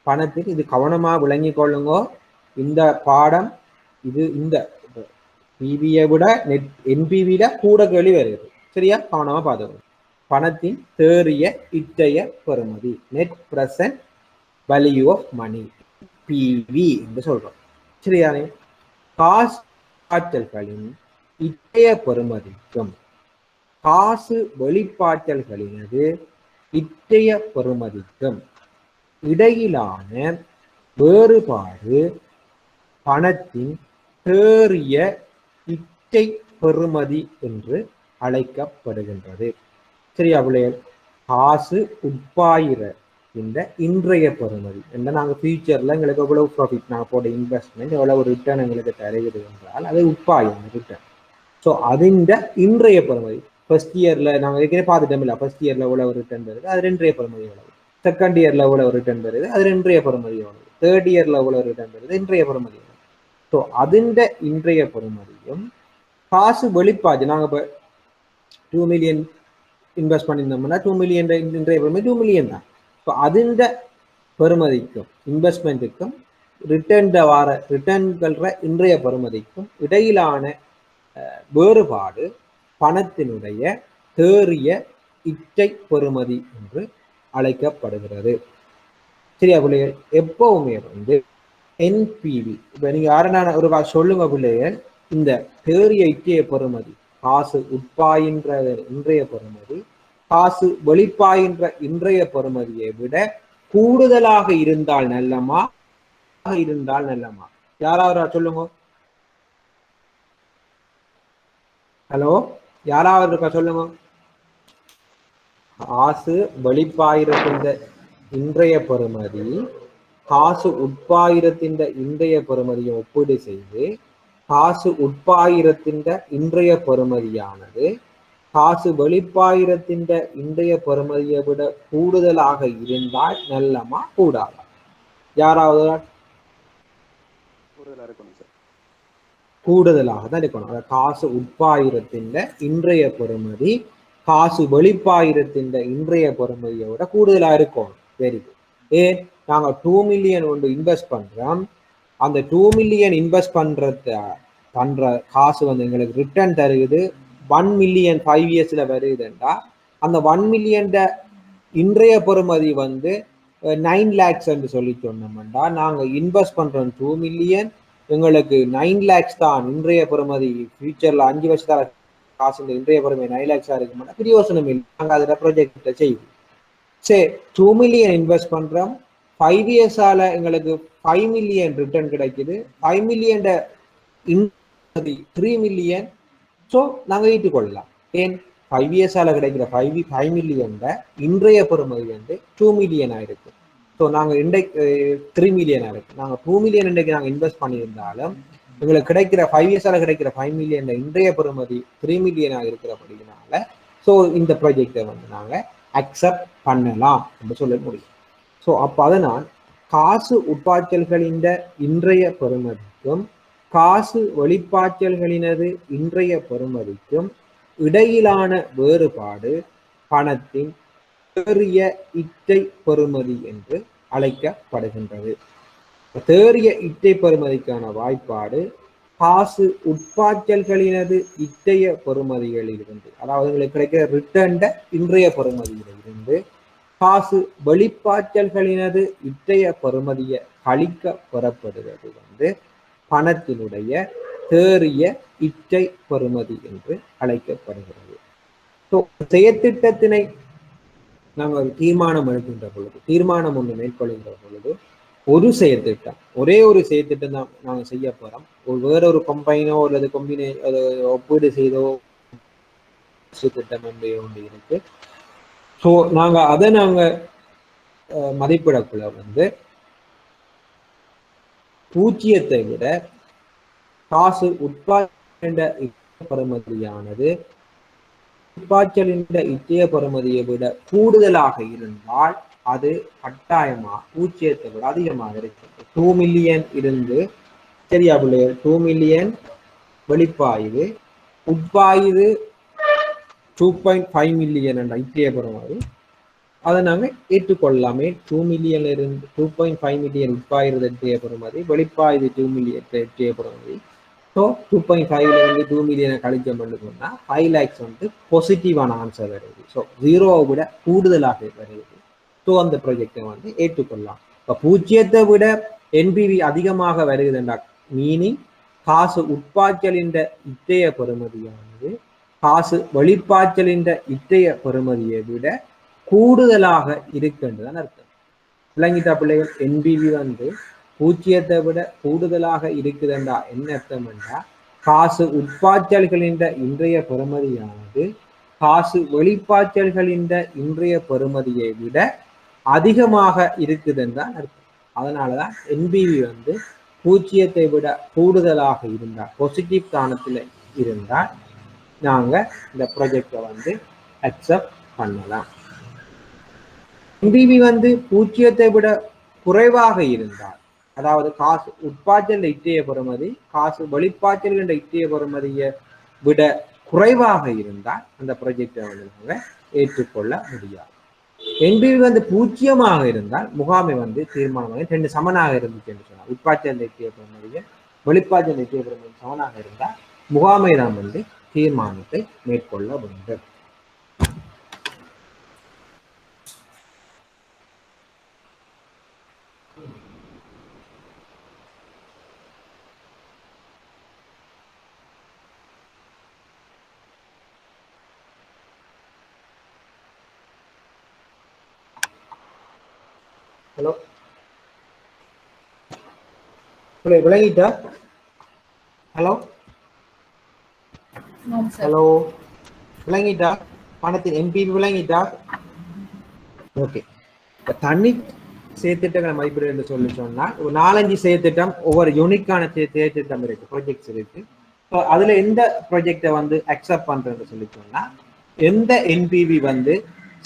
பணத்தில் இது கவனமா விளங்கி கொள்ளுங்க. இந்த பாடம் இது இந்த பிவியை விட நெட் என்பிவில கூட கேள்வி வருது. சரியா? கவனமா பார்த்துக்கணும். பணத்தின் தேறிய இற்றைய பெறுமதி, net present value of money, PV என்று சொல்றோம். சரியானே? காசு பாய்ச்சல்களின் இற்றைய பெறுமதிக்கும் காசு வெளிப்பாய்ச்சல்களினது இற்றைய பெறுமதிக்கும் இடையிலான வேறுபாடு பணத்தின் தேறிய இற்றை பெறுமதி என்று அழைக்கப்படுகின்றது. சரியா பிள்ளைகள்? காசு உட்பாயிர இந்த இன்றைய பெறுமதி என்ன, நாங்கள் ஃபியூச்சர்ல எங்களுக்கு எவ்வளவு ப்ராஃபிட், நாங்கள் போட இன்வெஸ்ட்மெண்ட் எவ்வளவு ரிட்டர்ன் எங்களுக்கு தருகிறது என்றால் அது உட்பாயம் ரிட்டர்ன். ஸோ அதிண்ட இன்றைய பெறுமதி ஃபர்ஸ்ட் இயர்ல நாங்கள் ஏற்கனவே பார்த்துட்டோம் இல்லை, ஃபர்ஸ்ட் இயர்ல எவ்வளவு ரிட்டர்ன் வருது, அது இன்றைய பெறுமதி எவ்வளவு, செகண்ட் இயர்ல எவ்வளவு ரிட்டர்ன் வருது, அது இன்றைய பெறுமதி எவ்வளவு, தேர்ட் இயர்ல எவ்வளவு ரிட்டர்ன் வருது, இன்றைய பெறுமதி எவ்வளவு. ஸோ அதிண்ட இன்றைய பெறுமதியும் காசு வெளிப்பாடு, நாங்கள் இப்போ 2 மில்லியன் இன்வெஸ்ட் பண்ணியிருந்தோம்னா 2 மில்லியன் இன்றைய பெறுமதி 2 மில்லியன் தான். ஸோ அதிண்ட பெறுமதிக்கும் இன்வெஸ்ட்மெண்ட்டுக்கும் ரிட்டர்ன்கிற இன்றைய பெறுமதிக்கும் இடையிலான வேறுபாடு பணத்தினுடைய தேறிய இற்றை பெறுமதி என்று அழைக்கப்படுகிறது. சரியா பிள்ளைகள்? எப்பவுமே வந்து என்பிவி, இப்ப நீங்க யாருன்னா ஒரு சொல்லுங்க பிள்ளைகள், இந்த தேறிய இற்றைய பெறுமதி காசு உட்பாயின்ற இன்றைய பெறுமதி காசு வெளிப்பாயின்ற இன்றைய பெறுமதியை விட கூடுதலாக இருந்தால் நல்லமா யாராவது சொல்லுங்க. ஹலோ, யாராவது இருக்கா சொல்லுங்க. காசு வெளிப்பாயிரத்தின் இன்றைய பெறுமதி காசு உட்பாயிரத்தின் இன்றைய பெறுமதியை ஒப்பீடு செய்து காசு உட்பாயிரத்தின் இன்றைய பெறுமதியானது காசு வெளிப்பாயிரத்தின் இன்றைய பெறுமதியை விட கூடுதலாக இருந்தால் நல்லமா கூடாதா? யாராவது கூடுதலா இருக்கணும் சார். கூடுதலாக தான் இருக்கணும். அதாவது காசு உட்பாயிரத்தின் இன்றைய பெறுமதி காசு வெளிப்பாயிரத்தின் இன்றைய பெறுமதியை விட கூடுதலா இருக்கும். Very good. ஏன் நாங்க 2 மில்லியன் ஒன்று இன்வெஸ்ட் பண்றோம். அந்த 2 மில்லியன் இன்வெஸ்ட் பண்ற காசு வந்து எங்களுக்கு ரிட்டர்ன் தருகுது 1 மில்லியன் 5 இயர்ஸ்ல வருதுண்டா அந்த 1 மில்லியன் இன்றைய பெறுமதி வந்து 9 lakhs என்று சொல்லி சொன்னோம்டா நாங்க இன்வெஸ்ட் பண்றோம் 2 மில்லியன் எங்களுக்கு 9 lakhs தான் இன்றைய பெறுமதி. ஃபியூச்சர்ல 5 வருஷத்தால காசு இன்றைய பெறுமதி 9 lakhs இருக்க மாட்டோம். பிரயோசனம் இல்லை. நாங்க அதில் ப்ரொஜெக்ட் செய்வோம். சரி 2 மில்லியன் இன்வெஸ்ட் பண்றோம். 5 இயர்ஸால எங்களுக்கு 5 மில்லியன் ரிட்டர்ன் கிடைக்குது. 5 மில்லியன் 3 மில்லியன். ஸோ நாங்கள் ஏற்றுக்கொள்ளலாம். ஏன் 5 இயர்ஸால கிடைக்கிற 5 மில்லியன் இன்றைய பெறுமதி வந்து 2 மில்லியன் ஆயிருக்கு. ஸோ நாங்கள் இன்றைக்கு 3 மில்லியன் ஆயிருக்கு. நாங்கள் 2 மில்லியன் இன்றைக்கு நாங்கள் இன்வெஸ்ட் பண்ணியிருந்தாலும் எங்களுக்கு கிடைக்கிற 5 இயர்ஸால கிடைக்கிற 5 மில்லியன் இன்றைய பெறுமதி 3 மில்லியனாக இருக்கிறபடினால ஸோ இந்த ப்ராஜெக்டை வந்து நாங்கள் அக்செப்ட் பண்ணலாம் என்று சொல்ல முடியும். ஸோ அப்போ அதனால் காசு உட்பாய்ச்சல்களின் இன்றைய பெறுமதிக்கும் காசு வெளிப்பாய்ச்சல்களினது இன்றைய பெறுமதிக்கும் இடையிலான வேறுபாடு பணத்தின் தேறிய இட்டை பெறுமதி என்று அழைக்கப்படுகின்றது. தேறிய இட்டை பெறுமதிக்கான வாய்ப்பாடு காசு உட்பாய்ச்சல்களினது இட்டைய பெறுமதிகளிலிருந்து, அதாவது உங்களுக்கு கிடைக்கிற ரிட்டர்ன் இன்றைய பெறுமதியிலிருந்து காசு வெளிப்பாய்ச்சல்களினது இட்டைய பெறுமதியை கழிக்க பெறப்படுவது வந்து பணத்தினுடைய தேறிய இட்டை பெறுமதி என்று அழைக்கப்படுகிறது. ஸோ செயற்திட்டத்தினை நாங்கள் ஒரு தீர்மானம் எடுக்கின்ற பொழுது, தீர்மானம் ஒன்று மேற்கொள்கின்ற பொழுது ஒரு செயற்திட்டம், ஒரே ஒரு செயற்திட்டம் தான் நாங்கள் செய்ய போறோம். வேறொரு கம்பைனோ அல்லது கம்பெனி ஒப்பீடு செய்தோ திட்டம் ஒன்று இருக்கு. ஸோ நாங்கள் அதை நாங்கள் மதிப்பிடக்குள்ள வந்து பூஜ்ஜியத்தை விட காசு உட்பாய்ச்சல் பெறுமதியானது உட்பாய்ச்சலின் இட்டைய பெறுமதியை விட கூடுதலாக இருந்தால் அது கட்டாயமா பூஜ்ஜியத்தை விட அதிகமாக இருக்கு. 2 மில்லியன் இருந்து சரியா பிள்ளைகள் 2 மில்லியன் வெளிப்பாயுது, உட்பாயுது 2.5 மில்லியன் என்ற இட்டைய பெறுமதி. அதை நாங்கள் ஏற்றுக்கொள்ளலாமே. 2 மில்லியன் இருந்து 2.5 மில்லியன் உட்பாயுறது இட்டைய பெறுமதி, வெளிப்பாயுது 2 மில்லியன் இட்டைய பெறுமதி. ஸோ 2.5ல இருந்து 2 மில்லியனை கழிச்சோம் சொன்னா 5 lakhs வந்து பாசிட்டிவான ஆன்சர் வருது. ஸோ 0வை விட கூடுதலாக வருது. ஸோ அந்த ப்ராஜெக்டை வந்து ஏற்றுக்கொள்ளலாம். இப்போ பூஜ்ஜியத்தை விட என்பிவி அதிகமாக வருகுதுண்டா மீனிங் காசு உட்பாய்ச்சலின் இட்டைய பெறுமதியானது காசு வெளிப்பாய்ச்சலின் இட்டைய பெறுமதியை விட கூடுதலாக இருக்குன்றதான் அர்த்தம். விளங்கிட்டா பிள்ளைகள்? என்பிவி வந்து பூஜ்ஜியத்தை விட கூடுதலாக இருக்குதுண்டா என்ன அர்த்தம் என்றா காசு உட்பாய்ச்சல்களின் இன்றைய பெறுமதியானது காசு வெளிப்பாய்ச்சல்களின் இன்றைய பெறுமதியை விட அதிகமாக இருக்குதுன்றான் அர்த்தம். அதனாலதான் என்பிவி வந்து பூஜ்ஜியத்தை விட கூடுதலாக இருந்தால் பாசிட்டிவ் ஸ்தானத்தில் இருந்தால் நாங்க இந்த ப்ராஜெக்டை வந்து அக்செப்ட் பண்ணலாம். என்பிவி வந்து பூஜ்ஜியத்தை விட குறைவாக இருந்தால், அதாவது காசு உட்பாய்ச்சல் இட்டைய பெறுமதி காசு வெளிப்பாய்ச்சல் என்ற இட்டைய பெறுமதியை விட குறைவாக இருந்தால் அந்த ப்ராஜெக்டை வந்து நாங்கள் ஏற்றுக்கொள்ள முடியாது. என்பிவி வந்து பூஜ்ஜியமாக இருந்தால் முகாமை வந்து தீர்மானம் 2 சமனாக இருந்துச்சு என்று சொன்னால் உட்பாய்ச்சல் இட்டைய பெறுமதியை வெளிப்பாய்ச்சல் இட்டைய பெறுமதி சமனாக இருந்தால் முகாமை தான் வந்து தீர்மானத்தை மேற்கொள்ள வேண்டும். ஹலோ விளங்கிட்டா? ஹலோ ஹலோ விளங்கிட்டா? பணத்தின் என்பிவி விளங்கிட்டா? ஓகே. தண்ணி செயற்திட்டங்களை மதிப்பீடு என்று சொல்லி சொன்னா ஒரு 4-5 செயற்திட்டம் ஒவ்வொரு யூனிக்கான செயற்திட்டம் இருக்கு, ப்ராஜெக்ட்ஸ் இருக்கு. ஸோ அதுல எந்த ப்ராஜெக்டை வந்து அக்செப்ட் பண்றேன்னு சொல்லி சொன்னா எந்த என்பிவி வந்து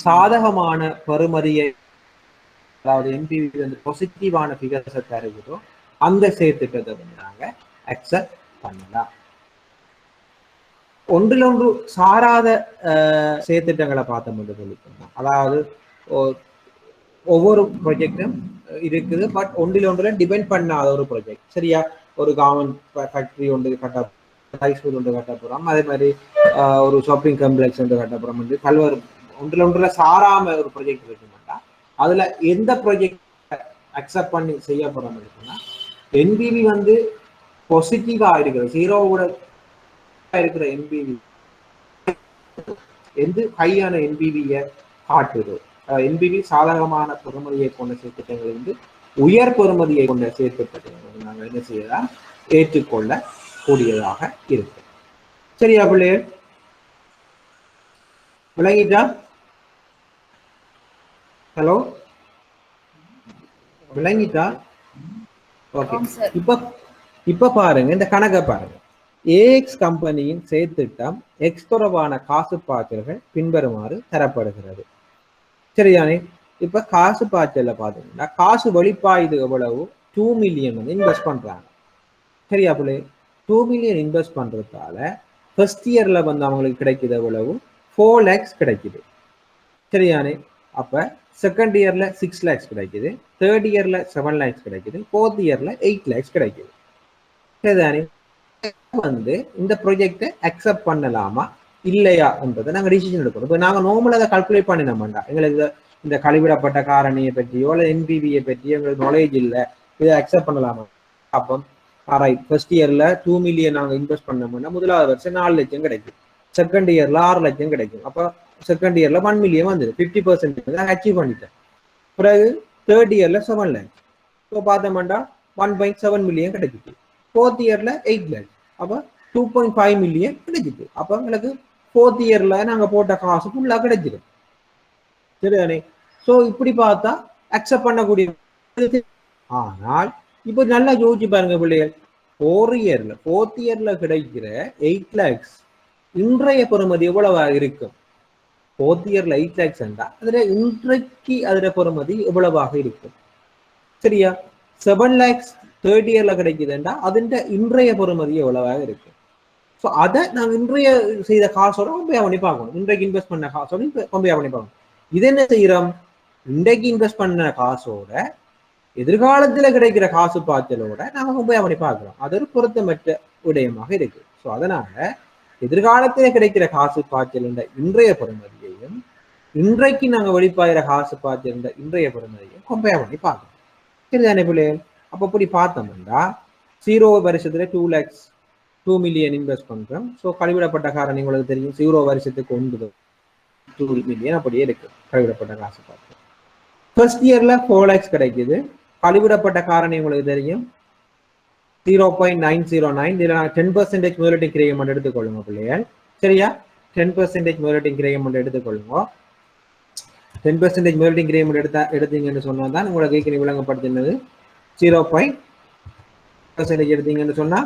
சாதகமான பெறுமதியை, அதாவது என்பிவி வந்து பாசிட்டிவான ஃபிகர்ஸை தருகிறதோ அந்த செயற்திட்டத்தை வந்து நாங்க அக்செப்ட் பண்ணலாம். ஒன்றிலொன்று சாராத செயற்திட்டங்களை பார்த்தோம் என்று சொல்லிக்கணும். அதாவது ஒவ்வொரு ப்ராஜெக்டும் இருக்குது, பட் ஒன்றிலொன்றுல டிபெண்ட் பண்ணாத ஒரு ப்ராஜெக்ட். சரியா? ஒரு கவர்மெண்ட் ஃபேக்டரி ஒன்று கட்ட, ஹைஸ்கூல் ஒன்று கட்ட போகிறோம், அதே மாதிரி ஒரு ஷாப்பிங் காம்ப்ளெக்ஸ் ஒன்று கட்ட போகிறோம் என்று பல்வேறு ஒன்றிலொன்றுல சாராம ஒரு ப்ராஜெக்ட் இருக்குமாட்டா. அதுல எந்த ப்ராஜெக்ட் அக்செப்ட் பண்ணி செய்ய போறோம் இருக்குன்னா, என்பிவி வந்து பாசிட்டிவா இருக்கிறது, ஜீரோவோட இருக்கிற என்பிவி எந்த ஹையான என்பிவியை காட்டுது. என்பிவி சாதகமான பெறுமதியை கொண்ட செயற்திட்டங்கள் வந்து உயர் பெறுமதியை கொண்ட செயற்திட்டங்கள் நாங்கள் என்ன செய்யலாம், ஏற்றுக்கொள்ள கூடியதாக இருக்கு. சரியா பிள்ளைகள்? விளங்கிட்டா? ஹலோ, விளங்கிட்டா? ஓகே. இப்ப பாருங்க, இந்த கணக்கை பாருங்க. ஏஎக்ஸ் கம்பெனியின் செயற்திட்டம் எக்ஸ் தொடர்பான காசு பாய்ச்சல்கள் பின்வருமாறு தரப்படுகிறது. சரிதானே? இப்ப காசு பாய்ச்சல பாத்தீங்கன்னா, காசு வெளிப்பாயுது எவ்வளவு? 2 மில்லியன் வந்து இன்வெஸ்ட் பண்றாங்க. சரியா பிள்ளை? 2 மில்லியன் இன்வெஸ்ட் பண்றதால ஃபர்ஸ்ட் இயர்ல வந்து அவங்களுக்கு கிடைக்குது எவ்வளவு? 4 lakhs கிடைக்குது. சரிதானே? அப்ப செகண்ட் இயர்ல 6 lakhs கிடைக்குது, தேர்ட் இயர்ல 7 lakhs கிடைக்குது, ஃபோர்த் இயர்ல 8 lakhs கிடைக்குது. சரிதானே? வந்து இந்த ப்ராஜெக்டை அக்செப்ட் பண்ணலாமா இல்லையா என்றதை நாங்கள் டிசிஷன் எடுக்கணும். இப்போ நாங்கள் நார்மலாக அதை கால்குலேட் பண்ணினோம்டா, எங்களுக்கு இந்த கழிவிடப்பட்ட காரணியை பற்றியோ இல்லை என்பிவியை பற்றியோ எங்களுக்கு நாலேஜ் இல்லை, இதை அக்செப்ட் பண்ணலாமா? அப்போ ரைட், ஃபர்ஸ்ட் இயர்ல 2 மில்லியன் நாங்கள் இன்வெஸ்ட் பண்ணோம்னா முதலாவது வருஷம் 4 லட்சம் கிடைக்கும், செகண்ட் இயர்ல 6 லட்சம் கிடைக்கும். அப்போ செகண்ட் இயர்ல 1 மில்லியன் வந்தது, 50% நாங்கள் அச்சீவ் பண்ணிட்டேன். பிறகு தேர்ட் இயர்ல 7 lakhs, ஸோ பார்த்தோம்னா 1.7 மில்லியன் கிடைச்சிச்சு. ஃபோர்த் இயர்ல 8 lakhs, அப்போ 2.5 மில்லியன் கிடைச்சிட்டு. அப்போ எங்களுக்கு ஃபோர்த் இயர்ல நாங்க போட்ட காசு ஃபுல்லா கிடைச்சிடும். சரிதானே? ஸோ இப்படி பார்த்தா அக்செப்ட் பண்ணக்கூடிய. ஆனால் இப்போ நல்லா யோசிச்சு பாருங்க பிள்ளைகள், ஃபோர்த் இயர்ல கிடைக்கிற 8 lakhs இன்றைய பெறுமதி எவ்வளவாக இருக்கும்? ஃபோர்த் இயர்ல 8 lakhs என்றா அதுல இன்றைக்கு அதுல பெறுமதி எவ்வளவாக இருக்கும்? சரியா? 7 lakhs தேர்ட் இயர்ல கிடைக்குதுண்டா அதுன்ற இன்றைய பெறுமதி எவ்வளவாக இருக்கு? ஸோ அதை நாங்கள் இன்றைய செய்த காசோட கம்பேர் பண்ணி பார்க்கணும், இன்றைக்கு இன்வெஸ்ட் பண்ண காசோட கம்பேர் பண்ணி பார்க்கணும். இது என்ன செய்யறோம்? இன்றைக்கு இன்வெஸ்ட் பண்ண காசோட எதிர்காலத்தில் கிடைக்கிற காசு பாய்ச்சலோட நாங்கள் கம்பேர் பண்ணி பார்க்கிறோம். அது ஒரு பொருத்தமற்ற விடயமாக இருக்கு. ஸோ அதனால எதிர்காலத்தில் கிடைக்கிற காசு பாய்ச்சல் என்ற இன்றைய பெறுமதியையும் இன்றைக்கு நாங்கள் வெளிப்பாயிர காசு பாய்ச்சல் என்ற இன்றைய பெறுமதியையும் கம்பேர் பண்ணி பார்க்கணும். சரிதானே பிள்ளைகள்? அப்போ இப்படி பார்த்தோம்னா 0 வருஷத்துல 2 மில்லியன் இன்வெஸ்ட் பண்றோம். ஸோ கழிவிடப்பட்ட காரணம் உங்களுக்கு தெரியும், 0 வருஷத்துக்கு 2 மில்லியன் அப்படியே இருக்கு கழிவிடப்பட்ட காசு பார்த்து. ஃபர்ஸ்ட் இயர்ல 4 lakhs கிடைக்குது. கழிவிடப்பட்ட காரணம் உங்களுக்கு தெரியும் 0.909. இதுல 10% முதலீட்டு கிரயம் எடுத்துக்கொள்ளுங்க பிள்ளைகள். சரியா? 10% முதலீட்டு கிரயம் எடுத்துக்கொள்ளுங்க. 10% முதலீட்டு கிரயம் எடுத்தீங்கன்னு சொன்னா தான் உங்களுக்கு விளங்கப்படுத்தினது 0.% எடுத்தீங்கன்னு சொன்னா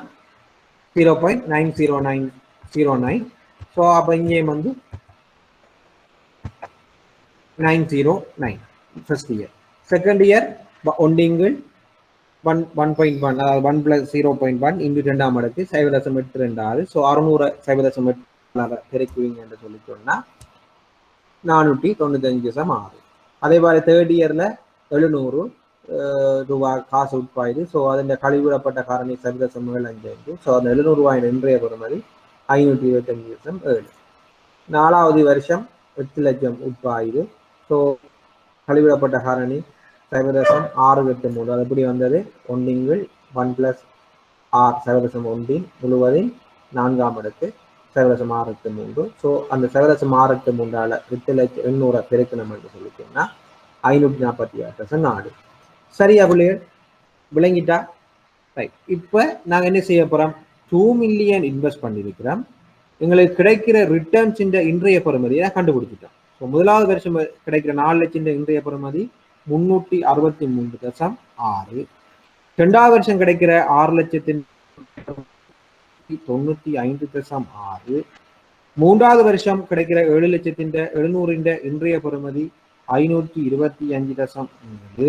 0.90909. ஸோ அப்போ இங்கே வந்து 909 ஃபர்ஸ்ட் இயர். செகண்ட் இயர் ஒன்றிங்கள் 1.1, அதாவது 1 + 0.1 இன்டு 2ஆம் அடுக்கு 0.82. ஸோ 600 0.8 பெருக்குவீங்க என்று சொல்லி சொன்னா 495 அதே மாதிரி தேர்ட் இயர்ல 700 ரூபாய் காசு உட்பாயுது. ஸோ அதில் கழிவிடப்பட்ட காரணி 0.75. ஸோ அந்த 700 ரூபாயின் இன்றைய பெறுமதி 525.7. நாலாவது வருஷம் 8 லட்சம் உட்பாயுது. ஸோ கழிவிடப்பட்ட காரணி 0.683. அது எப்படி வந்தது? 1 + 0.1 முழுவதின் 4ஆம் அடுக்கு 0.683. ஸோ அந்த 0.683 800 பெருக்கணும் என்று சொல்லிட்டோம்னா 546.4. சரியா பிள்ளைகள்? விளங்கிட்டா? ரைட். இப்போ நாங்கள் என்ன செய்ய போறோம்? 2 மில்லியன் இன்வெஸ்ட் பண்ணியிருக்கிறோம். எங்களுக்கு கிடைக்கிற ரிட்டர்ன்ஸ் இன்றைய பெறுமதியை கண்டுபிடிச்சிட்டோம். ஸோ முதலாவது வருஷம் கிடைக்கிற 4 லட்சம் இன்றைய பெறுமதி 363.6. ரெண்டாவது வருஷம் கிடைக்கிற 6,95.6. மூன்றாவது வருஷம் கிடைக்கிற 7,700 இன்றைய பெறுமதி 525.7.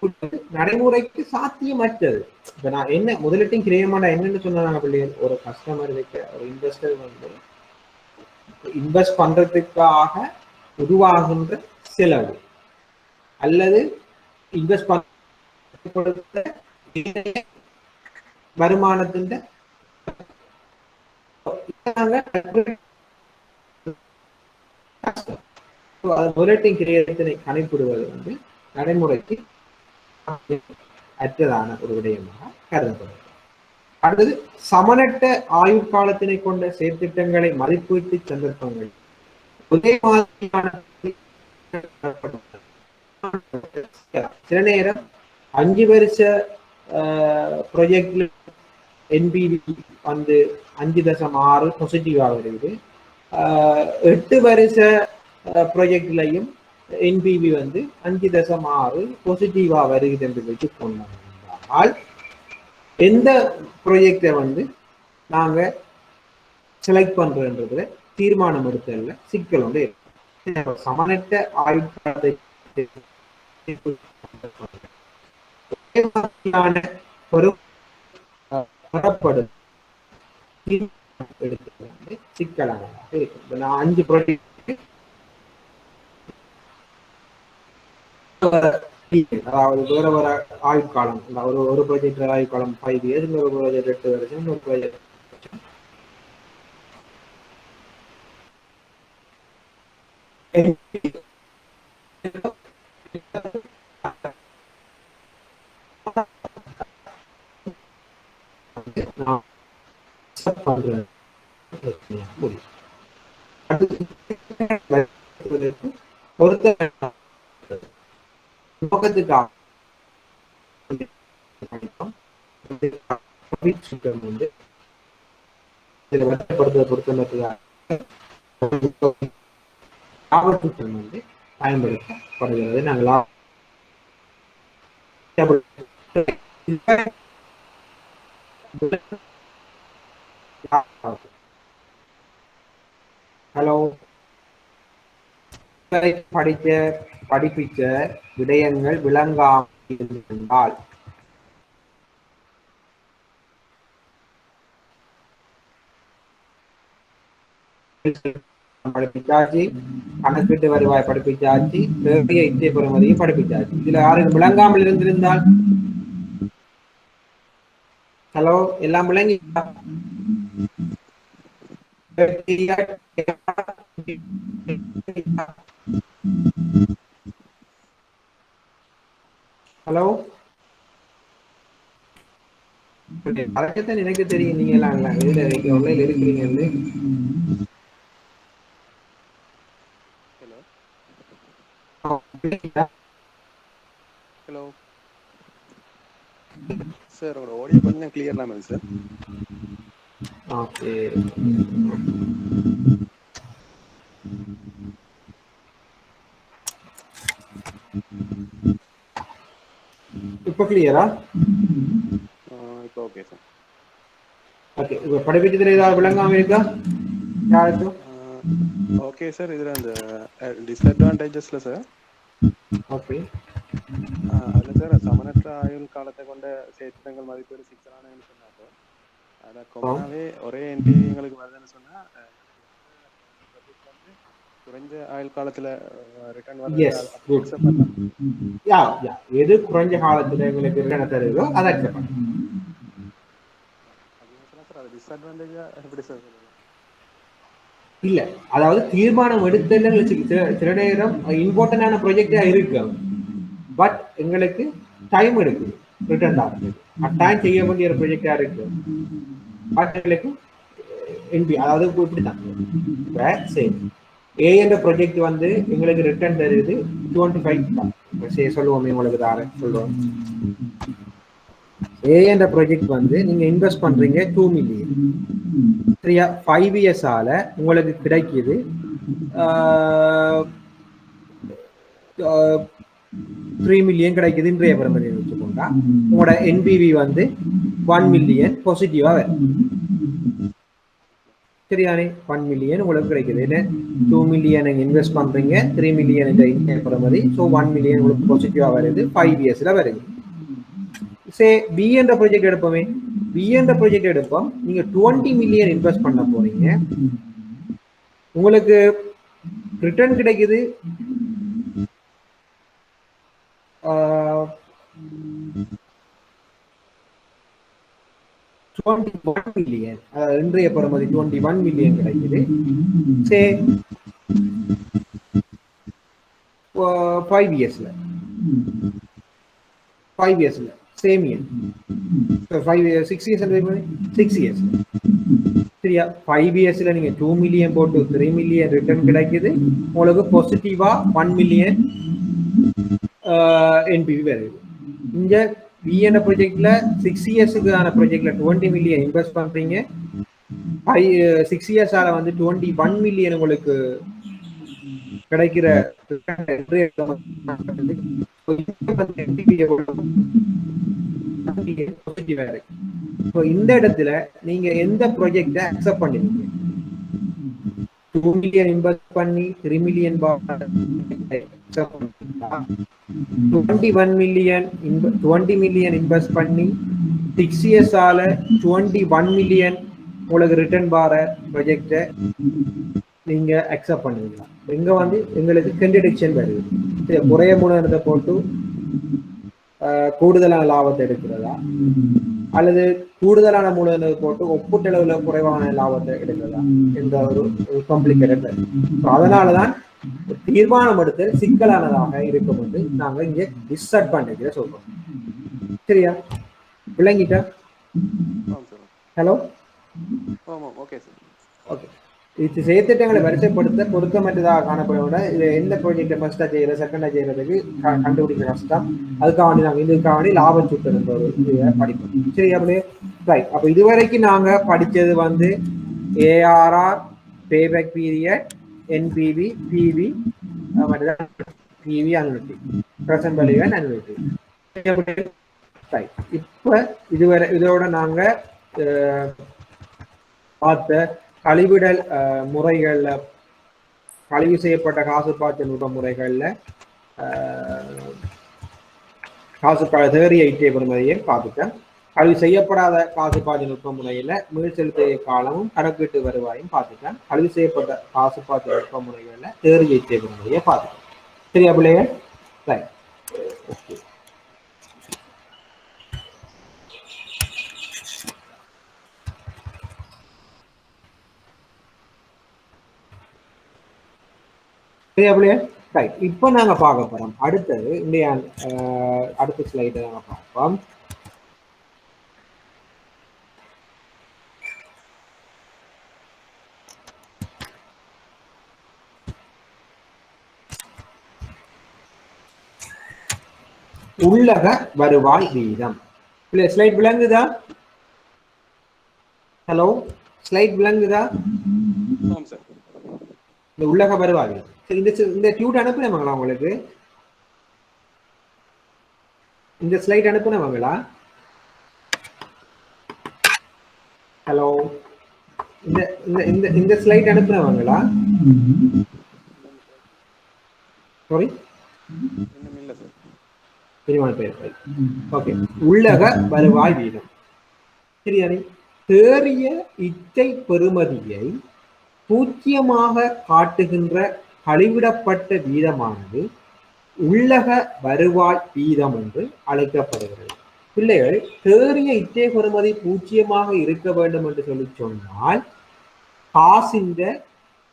நடைமுறைக்கு சாத்தியமற்றது. இப்ப நான் என்ன முதலீட்டையும் கிரியமாண்டா என்னன்னு சொன்னாங்க பிள்ளைகள், ஒரு கஸ்டமர் ஒரு இன்வெஸ்டர் வந்து இன்வெஸ்ட் பண்றதுக்காக உருவாகின்ற செலவு அல்லது இன்வெஸ்ட் பண்ண வருமானத்தின் முதலீட்டின் கிரியத்தினை கணிப்பிடுவது வந்து நடைமுறைக்கு அற்றதான ஒரு விடயமாக கருதப்படுகிறது. அடுத்தது சமனற்ற ஆயுட்காலத்தினை கொண்ட செயற்திட்டங்களை மதிப்பீட்டு சந்தர்ப்பங்கள் ஒரே மாதிரியான சில நேரம் 5 வருஷ ப்ரொஜெக்ட்ல என்பிவி வந்து 5.6 பாசிட்டிவாக இருக்குது. 8 வருஷ ப்ரொஜெக்ட்லையும் என்பிவி வந்து 5.6 பாசிட்டிவா வருகிறது என்று வைத்துக் கொண்டால் எந்த ப்ரொஜெக்டை வந்து நாங்க செலக்ட் பண்றோன்றதுல தீர்மானம் எடுத்தல சிக்கல் வந்து சமனற்ற ஆயுட்காலத்தை ஒரு சிக்கலானதாக இருக்கு. நான் 5 ப்ராஜெக்ட் அதாவது வேற வேற ஆயுட்காலம், ஒரு ப்ராஜெக்ட் ஆயுட்காலம் 5 years, இன்னொரு ப்ராஜெக்ட் 8 வருஷம், இன்னொரு ப்ராஜெக்ட் பயன்படுத்தப்படுகிறது. நாங்கள் ஹலோ படிப்பிச்ச விடயங்கள் விளங்காமல் படிப்பிச்சாச்சு, கணக்கீட்டு வருவாய் படிப்பிச்சாச்சு, தேவைய இந்திய பெறுமதியும் படிப்பிச்சாச்சு. இதுல யாரும் விளங்காமல் இருந்திருந்தால் ஹலோ எல்லாம் விளங்கி ஹலோ அதைத்தான் எனக்கு தெரியும். நீங்க எல்லாம் இதுல ஆன்லைன்ல இருக்கிறீங்க. ஹலோ சார், உங்களோட ஆடியோ கொஞ்சம் கிளியர் இல்லாமல் சார். ஓகே, இப்போ கிளியரா? இப்போ ஓகே சார். ஓகே, இப்போ படிப்பிச்சதுல ஏதாவது விளங்காம இருக்கா யாருக்கும்? ஓகே சார், இதில் அந்த டிஸ்அட்வான்டேஜஸ்ல சார், ஓகே அதில் சார் சமனற்ற ஆயுள் காலத்தை கொண்ட செயற்திட்டங்கள் மதிப்பீடு சிக்கலானு சொன்னாப்போ அதை கொண்டாவே ஒரே என்பிவி எங்களுக்கு வருதுன்னு சொன்னா வந்து குறைஞ்ச ஆயுள் காலத்துல ரிட்டர்ன் வருது. எது குறைஞ்ச காலத்துல எங்களுக்கு ரிட்டர்ன் தருதோ அதை அக்செப்ட் பண்ணுங்க. அது டிஸ்அட்வான்டேஜா எப்படி சார்? இல்ல, அதாவது தீர்மானம் எடுத்தல சில நேரம் இம்பார்ட்டன்டான ப்ராஜெக்டா இருக்கு, பட் எங்களுக்கு டைம் எடுக்குது ரிட்டர்ன் ஆகுது. டைம் செய்ய வேண்டிய ஒரு ப்ராஜெக்டா இருக்கு, பட் எங்களுக்கு அதாவது இப்படித்தான். சரி, ஏ என்ற ப்ராஜெக்ட் வந்து எங்களுக்கு ரிட்டர்ன் தருது 25 தான். சொல்லுவோமே உங்களுக்கு தார சொல்லுவோம். ஏ என்ற ப்ராஜெக்ட் வந்து நீங்க இன்வெஸ்ட் பண்றீங்க 2 மில்லியன், 5 years உங்களுக்கு கிடைக்குது 3 மில்லியன் கிடைக்குது. இன்றைய பரம்பரை வச்சுக்கோங்க, உங்களோட என்பிவி வந்து 1 மில்லியன் பாசிட்டிவா வரும். சரியானே 1 மில்லியன் உங்களுக்கு கிடைக்குது. என்ன 2 மில்லியன் இன்வெஸ்ட் பண்றீங்க, 3 மில்லியன் இந்த இன்கம் பெறுமதி, ஸோ 1 மில்லியன் உங்களுக்கு பாசிட்டிவா வருது, 5 இயர்ஸ்ல வருது. சே பி என்ற ப்ராஜெக்ட் எடுப்போமே, பி என்ற ப்ராஜெக்ட் எடுப்போம். நீங்க 20 மில்லியன் இன்வெஸ்ட் பண்ண போறீங்க, உங்களுக்கு ரிட்டர்ன் கிடைக்குது 21 மில்லியன். இன்றைய பெறுமதி 21 மில்லியன் கிடைக்குது. சே 5 இயர்ஸ்ல சேம் இயர் 6 இயர்ஸ் சரியா. 5 இயர்ஸ்ல நீங்க 2 மில்லியன் போட்டு 3 மில்லியன் ரிட்டர்ன் கிடைக்குது. உங்களுக்கு பாசிட்டிவா 1 மில்லியன் என்பிவி வருது. இங்க பிஎன் ப்ராஜெக்ட்ல 6 இயர்ஸுக்கான ப்ராஜெக்ட்ல 20 மில்லியன் இன்வெஸ்ட் பண்றீங்க. 6 இயர்ஸால வந்து 21 மில்லியன் உங்களுக்கு கிடைக்கிற இந்த இடத்துல நீங்க எந்த ப்ராஜெக்ட அக்செப்ட் பண்ணுவீங்க? 2 மில்லியன் இன்வெஸ்ட் பண்ணி 3 மில்லியன் 20 மில்லியன் இன்வெஸ்ட் பண்ணி 6 இயர்ஸால 21 மில்லியன் உங்களுக்கு ரிட்டர்ன் பார ப்ராஜெக்ட நீங்க அக்செப்ட் பண்ணுவீங்களா? இங்க வந்து எங்களுக்கு கன்ட்ரடிக்ஷன் வருது. குறைய மூலத்தை போட்டு கூடுதலான லாபத்தை எடுக்கிறதா, அல்லது கூடுதலான மூலதனத்தை போட்டு ஒப்பீட்டளவுல குறைவான லாபத்தை எடுக்கிறதா என்ற ஒரு காம்ப்ளிகேட்டட். அதனாலதான் தீர்மானம் எடுத்தல் சிக்கலானதாக இருக்கும் என்று நாங்க இங்க டிஸ்அட்வான்டேஜ் சொல்றோம். சரியா, விளங்கிட்டா? Hello, okay. இது செயற்திட்டங்களை வரிசைப்படுத்த பொருத்தமற்றதாக காணப்பட இது எந்த ப்ராஜெக்டை ஃபர்ஸ்டா செய்யற செகண்டா செய்யறதுக்கு கண்டுபிடிக்கிற கஷ்டம். அதுக்காக நாங்கள் இதுக்காக லாப சுட்டு என்ற ஒரு படிப்போம். சரி, அப்படியே ரைட். அப்ப இதுவரைக்கும் நாங்க படிச்சது வந்து ARR, payback period, NPV, PV, PV அனுமதி, பிரசன்ட் வேல்யூ அண்ட் அனுமதி. ரைட். இப்ப இதுவரை இதோட நாங்க பார்த்த கழிவிடல் முறைகள்ல, கழிவு செய்யப்பட்ட காசுப்பாய்ச்சல் நுட்ப முறைகள்ல காசுப்பாய்ச்சல் தேறிய இட்டிய பெறுமதியை பார்த்துட்டேன். கழிவு செய்யப்படாத காசுப்பாய்ச்சல் நுட்ப முறையில மீள் செலுத்திய காலமும் கணக்கீட்டு வருவாயும் பார்த்துட்டேன். கழிவு செய்யப்பட்ட காசுப்பாய்ச்சல் நுட்ப முறைகள்ல தேறிய இட்டிய பெறுமதியை பார்த்துட்டேன். சரியா பிள்ளைங்க? ரைட். ஓகே. ரைட். இப்போ நாங்க பார்க்க போறோம் அடுத்தது இந்தியா அடுத்த ஸ்லைடை நாங்க பார்ப்போம். உள்ளக வருவாய் வீதம். ஸ்லைட் விளங்குதா? ஹலோ, ஸ்லைட் விளங்குதா? இந்த உள்ளக வருவாய் வீதம் இந்த டியூட் அனுப்பினவங்களா உங்களுக்கு? இந்த ஸ்லைட் அனுப்பினவங்களா? ஹலோ, இந்த ஸ்லைட் அனுப்பினவங்களா? Sorry, okay. உள்ளக வருவாய் வீதம் சரியானே. தேறிய இச்சை பெறுமதியை பூஜ்ஜியமாக காட்டுகின்ற கழிவிடப்பட்ட வீதமானது உள்ளக வருவாய் வீதம் என்று அழைக்கப்படுகிறது. பிள்ளைகள், தேறிய இச்சை பெறுமதி பூஜ்ஜியமாக இருக்க வேண்டும் என்று சொல்லி சொன்னால் காசின்ற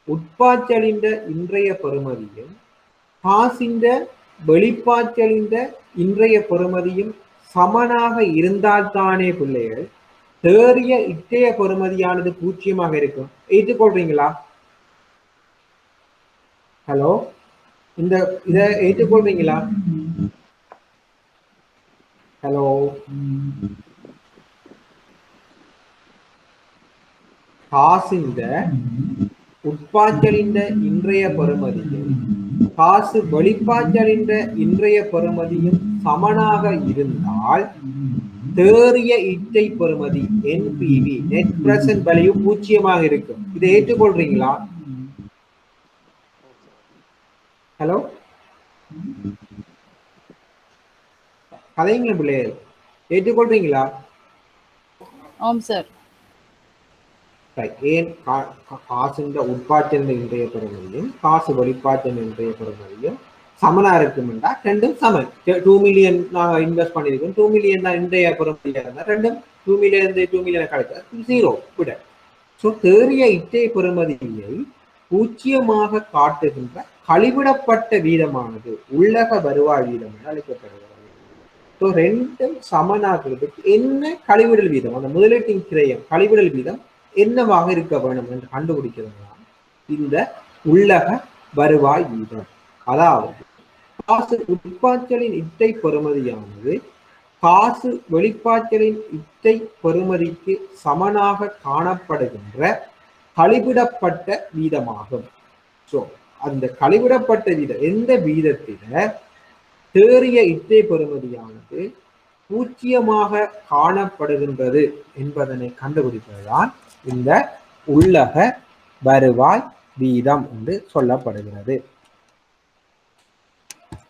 உட்பாய்ச்சலின் இன்றைய பெறுமதியும் காசின்ற வெளிப்பாய்ச்சலின் இன்றைய பெறுமதியும் சமனாக இருந்தால்தானே பிள்ளைகள் தேறிய இச்சைய பெறுமதியானது பூஜ்ஜியமாக இருக்கும். ஏற்றுக்கொள்றீங்களா? ஹலோ, இதை ஏற்றுக்கொள்றீங்களா? ஹலோ, காசிந்த உட்பாய்ச்சலின் இன்றைய பெறுமதியும் காசு வெளிப்பாய்ச்சலின் இன்றைய பெறுமதியும் சமனாக இருந்தால் தேறிய இட்டை பெறுமதி என்பிவி நெட் பிரசன்ட் வேல்யூ 0 இருக்கும். இதை ஏற்றுக்கொள்றீங்களா? ஹலோ கதைங்களா பிள்ளைகள், ஏற்றுக்கொள்றீங்களா? ஆம் சார். ஏன் காசுன்ற உட்பாட்டின் இன்றைய பெறுமதியும் காசு வெளிப்பாட்டின் இன்றைய பெறுமதியும் சமனா இருக்கும்டா ரெண்டும் சமன். 2 மில்லியன் நாங்கள் இன்வெஸ்ட் பண்ணியிருக்கோம், 2 மில்லியன் தான் இன்றைய பெறுமதியாக இருந்தால் ரெண்டும் 2 மில்லியன் 2 மில்லியன் கிடைக்க 0 விட. ஸோ தேறிய இட்டை பெறுமதியை 0 காட்டுகின்ற கழிவிடப்பட்ட வீதமானது உள்ளக வருவாய் வீதம் என அழைக்கப்படுகிறது. ஸோ ரெண்டும் சமனாகிறதுக்கு என்ன கழிவிடல் வீதம், அந்த முதலீட்டின் கிரயம் கழிவிடல் வீதம் என்னவாக இருக்க வேண்டும் என்று கண்டுபிடிக்கிறதுனா இந்த உள்ளக வருவாய் வீதம். அதாவது காசு உட்பாய்ச்சலின் இட்டை பெறுமதியானது காசு வெளிப்பாய்ச்சலின் இட்டை பெறுமதிக்கு சமனாக காணப்படுகின்ற கழிவிடப்பட்ட வீதமாகும். ஸோ அந்த கழிவிடப்பட்ட வீதம் எந்த வீதத்தில தேறிய இட்டை பெறுமதியானது 0 காணப்படுகின்றது என்பதனை கண்டுபிடிப்பதுதான் இந்த உள்ளக வருவாய் வீதம் என்று சொல்லப்படுகிறது.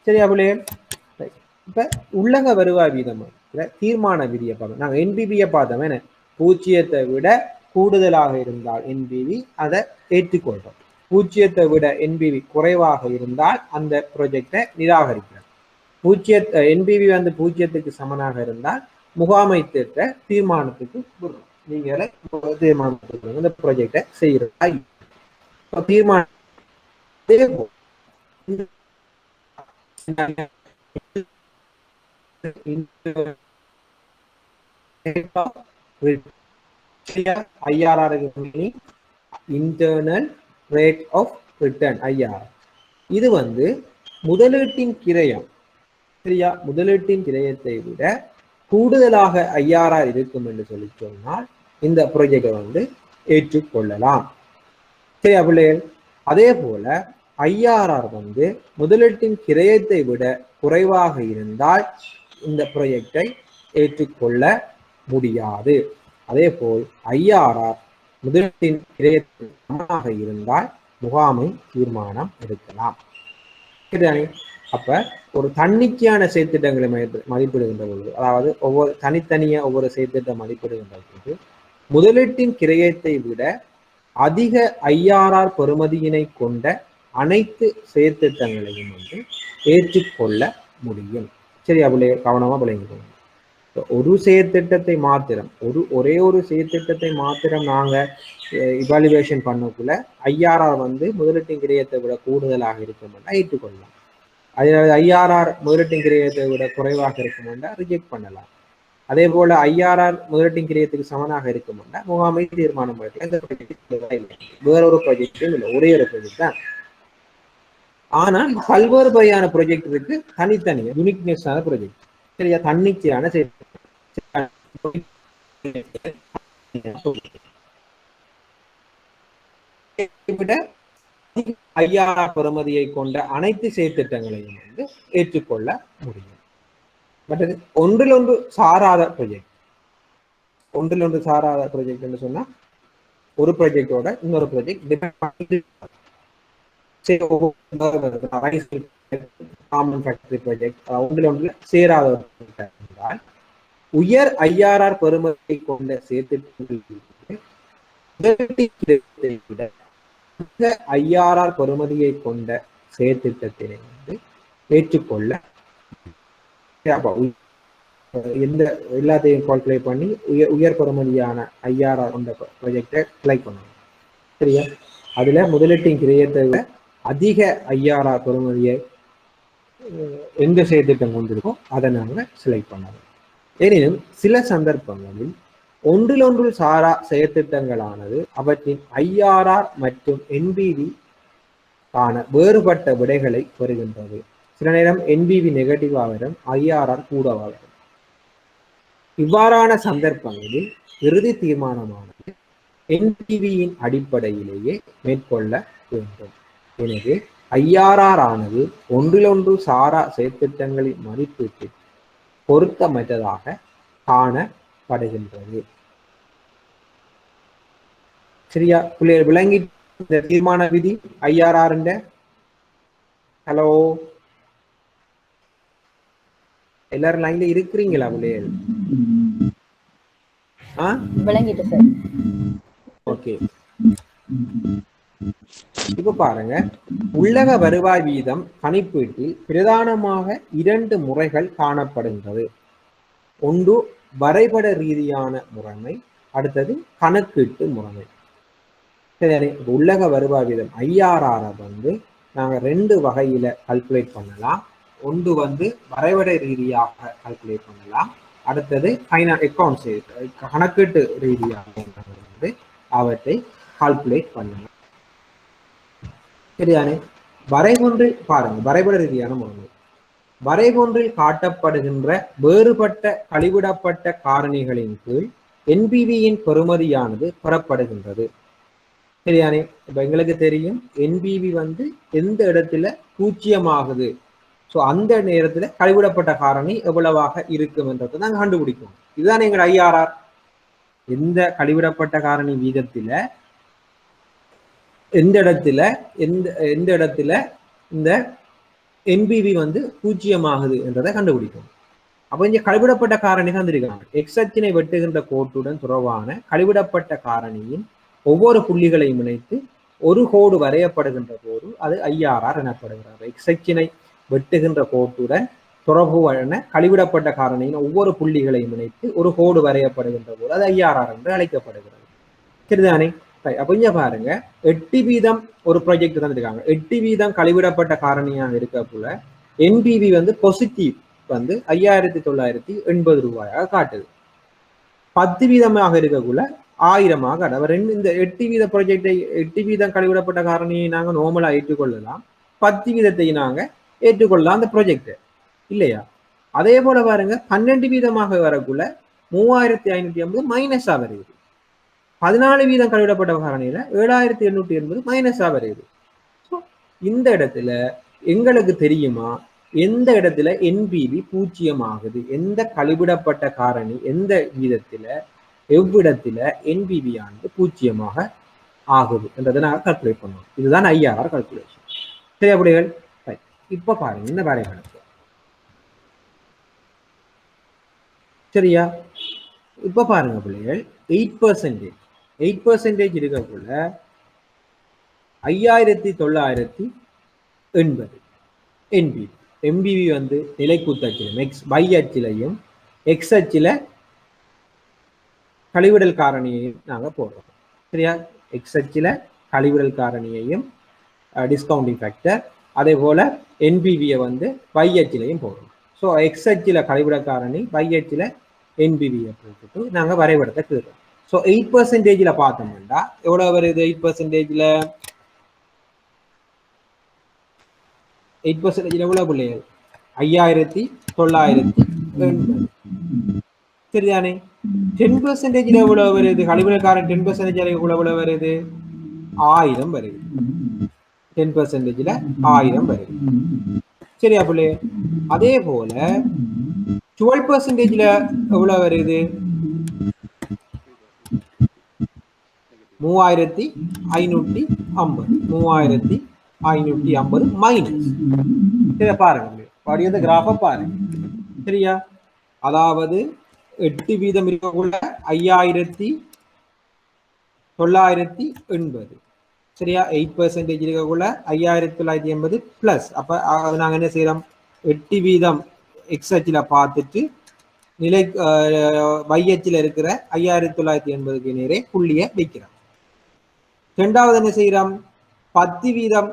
சரியா பிள்ளைகள்? இப்ப உள்ளக வருவாய் வீதம் தீர்மான விதியை பார்த்தோம். நாங்கள் என்பிபியை பார்த்தோம். என்ன 0 விட கூடுதலாக இருந்தால் என்பிவி அதை ஏற்றுக்கொள்றோம். 0 விட என்பிவி குறைவாக இருந்தால் அந்த ப்ராஜெக்டை நிராகரிக்கிறோம். என்பிவி வந்து 0க்கு சமனாக இருந்தால் முகாமை திட்ட தீர்மானத்துக்கு விடுறோம். நீங்களே தீர்மானத்துக்கு இந்த ப்ராஜெக்டை செய்யறதா தீர்மானம். Internal rate of return IRR. இது வந்து முதலீட்டின் கிரயம். சரியா? முதலீட்டின் கிரயத்தை விட கூடுதலாக IRR இருக்கும் என்று சொல்லி சொன்னால் இந்த ப்ராஜெக்டை வந்து ஏற்றுக்கொள்ளலாம். சரியா பிள்ளைகள்? அதே போல IRR வந்து முதலீட்டின் கிரயத்தை விட குறைவாக இருந்தால் இந்த ப்ராஜெக்டை ஏற்றுக்கொள்ள முடியாது. அதே போல் IRR முதலீட்டின் கிரயத்தில் சமமாக இருந்தால் முகாமை தீர்மானம் எடுக்கலாம். சரிதானே? அப்ப ஒரு தன்னிச்சையான செயற்திட்டங்களை மதிப்பிடுகின்ற பொழுது, அதாவது ஒவ்வொரு தனித்தனியா ஒவ்வொரு செயற்திட்டம் மதிப்பிடுகின்ற பொழுது முதலீட்டின் கிரயத்தை விட அதிக IRR பெறுமதியினை கொண்ட அனைத்து செயற்திட்டங்களையும் வந்து ஏற்றுக்கொள்ள முடியும். சரியா பிள்ளை? கவனமா பிள்ளைங்க. ஒரு செயற்திட்டத்தை மாத்திரம் ஒரே ஒரு செயற்திட்டத்தை மாத்திரம் நாங்க இவாலுவேஷன் பண்ணக்குள்ள IRR வந்து முதலீட்டின் கிரயத்தை விட கூடுதலாக இருக்கும் ஏற்றுக்கொள்ளலாம். அதனால IRR முதலீட்டின் கிரயத்தை விட குறைவாக இருக்கும் ரிஜெக்ட் பண்ணலாம். அதே போல IRR முதலீட்டின் கிரயத்துக்கு சமனாக இருக்கும் முகாமை தீர்மானம் பண்ணலாம். வேற ஒரு ப்ராஜெக்டும் இல்லை, ஒரே ஒரு ப்ராஜெக்ட் தான். ஆனால் பல்வேறு வகையான ப்ராஜெக்ட் இருக்கு, தனித்தனியா யூனிக்னஸ் ஆன ப்ராஜெக்ட். சரியா? தன்னிச்சையான விட IRR பெறுமதியை கொண்ட அனைத்து செயற்திட்டங்களையும் வந்து ஏற்றுக்கொள்ள முடியும். மற்றது ஒன்றிலொன்று சாராத ப்ராஜெக்ட். ஒன்றிலொன்று சாராத ப்ராஜெக்ட் என்று சொன்னா ஒரு ப்ராஜெக்டோட இன்னொரு ப்ராஜெக்ட் காமன் ஃபேக்டரி ப்ராஜெக்ட் ஒன்றிலொன்று சேராத என்றால் உயர் IRR பெறுமதியை கொண்ட செயற்திட்டங்களை விட IRR பெறுமதியை கொண்ட செயற்திட்டத்தினை வந்து ஏற்றுக்கொள்ள எந்த எல்லாத்தையும் கால்குலேட் பண்ணி உயர் பெறுமதியான IRR கொண்ட ப்ராஜெக்டை செலக்ட் பண்ணணும். சரியா? அதுல முதலீட்டின் கிரயத்தை விட அதிக IRR பெறுமதியை எந்த செயற்திட்டம் கொண்டிருக்கோ அதை நாங்கள் செலக்ட் பண்ணணும். எனினும் சில சந்தர்ப்பங்களில் ஒன்றிலொன்று சாரா செயற்திட்டங்களானது அவற்றின் IRR மற்றும் NPV காண வேறுபட்ட விடைகளை பெறுகின்றது. சில நேரம் NPV நெகட்டிவாக வரும், IRR கூடவாக வரும். இவ்வாறான சந்தர்ப்பங்களில் இறுதி தீர்மானமானது NPVயின் அடிப்படையிலேயே மேற்கொள்ள வேண்டும். எனவே IRR ஆனது ஒன்றிலொன்று சாரா செயற்திட்டங்களின் மதிப்பீட்டில் பொருத்தமற்றதாக காணப்படுகின்றது. சரியா பிள்ளைகள் விளங்கி இந்த தீர்மான விதி IRR ஹலோ எல்லாரும் லைன்ல இருக்கிறீங்களா பிள்ளைகள்? விளங்கிட்டு சார். ஓகே, இப்ப பாருங்க, உள்ளக வருவாய் வீதம் கணிப்பீட்டில் பிரதானமாக 2 முறைகள் காணப்படுகின்றது. ஒன்று வரைபட ரீதியான முறைமை, அடுத்தது கணக்கீட்டு முறைமை. சரி, உள்ளக வருவாய் வீதம் IRR வந்து நாங்க 2 வகையில கால்குலேட் பண்ணலாம். ஒன்று வந்து வரைபட ரீதியாக கால்குலேட் பண்ணலாம், அடுத்தது அக்கௌண்ட்ஸ் கணக்கீட்டு ரீதியாக வந்து அவற்றை கால்குலேட் பண்ணலாம். சரிதானே? வரைபொன்றில் பாருங்க, வரைபட ரீதியான முறை. வரைபொன்றில் காட்டப்படுகின்ற வேறுபட்ட கழிவிடப்பட்ட காரணிகளின் கீழ் NPV-யின் பெறுமதியானது பெறப்படுகின்றது. சரியானே? இப்ப எங்களுக்கு தெரியும் NPV வந்து எந்த இடத்துல 0 ஆகுது, ஸோ அந்த நேரத்துல கழிவிடப்பட்ட காரணி எவ்வளவாக இருக்கும் என்றதை நாங்கள் கண்டுபிடிக்கணும். இதுதான் எங்கள் IRR. எந்த கழிவிடப்பட்ட காரணி வீதத்துல எந்த இடத்துல இந்த NPV வந்து 0 ஆகுது என்றதை கண்டுபிடிக்கணும். அப்ப இங்க கழிவிடப்பட்ட காரணி தந்திருக்காங்க. எக்ஸ் அச்சினை வெட்டுகின்ற கோட்டுடன் தொடர்பான கழிவிடப்பட்ட காரணியின் ஒவ்வொரு புள்ளிகளையும் இணைத்து ஒரு கோடு வரையப்படுகின்ற போது அது IRR எனப்படுகிறது. எக்ஸ் அச்சினை வெட்டுகின்ற கோட்டுடன் தொடர்புன கழிவிடப்பட்ட காரணியின் ஒவ்வொரு புள்ளிகளையும் இணைத்து ஒரு கோடு வரையப்படுகின்ற போது அது IRR என்று அழைக்கப்படுகிறது. சரிதானே? அப்ப இங்க பாருங்க, 8% ஒரு ப்ராஜெக்ட் தந்துருக்காங்க. 8% கழிவிடப்பட்ட காரணியாக இருக்கக்குள்ள NPV வந்து பாசிட்டிவ் வந்து 5980 ரூபாயாக காட்டுது. 10% இருக்கக்குள்ள 1000 அவர் இந்த 8% ப்ராஜெக்டை 8% கழிவிடப்பட்ட காரணியை நாங்க நார்மலா ஏற்றுக்கொள்ளலாம், 10% நாங்க ஏற்றுக்கொள்ளலாம் அந்த ப்ராஜெக்ட் இல்லையா? அதே போல பாருங்க, 12% வரக்குள்ள 3550 மைனஸா வருது. 14% கழிவிடப்பட்ட காரணியில 7880 மைனஸா வருது. இந்த இடத்துல எங்களுக்கு தெரியுமா எந்த இடத்துல NPV 0 ஆகுது, எந்த கழிவிடப்பட்ட காரணி எந்த வீதத்துல எவ்விடத்துல NPV ஆனது 0 ஆகுது என்றதை நாங்கள் கால்குலேட் பண்ணுவோம். இதுதான் IRR கால்குலேஷன். சரி அப்படிகள். இப்ப பாருங்க இந்த வரைபடத்தை. சரியா? இப்ப பாருங்க பிள்ளைகள், 8% இருக்கக்குள்ள 5980 NPV. MPV வந்து நிலைக்கூத்தச்சிலும் y அச்சிலையும் எக்ஸ் அச்சில கழிவிடல் காரணியையும் நாங்கள் போடுறோம். சரியா? எக்ஸ் அச்சில கழிவிடல் காரணியையும் டிஸ்கவுண்டிங் ஃபேக்டர், அதே போல NPV-யை வந்து y அச்சிலையும் போடுறோம். ஸோ எக்ஸ் அச்சில கழிவிட காரணி, y அச்சில NPV-யை போட்டுட்டு நாங்கள் வரைபடத்தை கீறுறோம். ஸோ 8%ல பார்த்தோம்னா எவ்வளவு வருது? 8%ல 8% எவ்வளவு பிள்ளைகள்? 5980. சரிதானே? 10% எவ்வளவு வருது? கழிவிடக்காரன் 10% எவ்வளவு வருது? 1000 வருது. 10%ல 1000 வருது. சரியா பிள்ளை? அதே போல 12%ல எவ்வளவு வருது? 3550. 3550 மைனஸ். சரி பாருங்க, படியது கிராஃப பாருங்க. சரியா? அதாவது 8% இருக்கக்குள்ள 5980. சரியா? 8% இருக்கக்குள்ள 5980 பிளஸ். அப்ப நாங்க என்ன செய்யறோம்? 8% எக்ஸ் அச்சில பார்த்துட்டு நிலை y அச்சில இருக்கிற 5980க்கு நேரே புள்ளிய வைக்கிறோம். ரெண்டாவது என்ன செய்யறோம்? 10%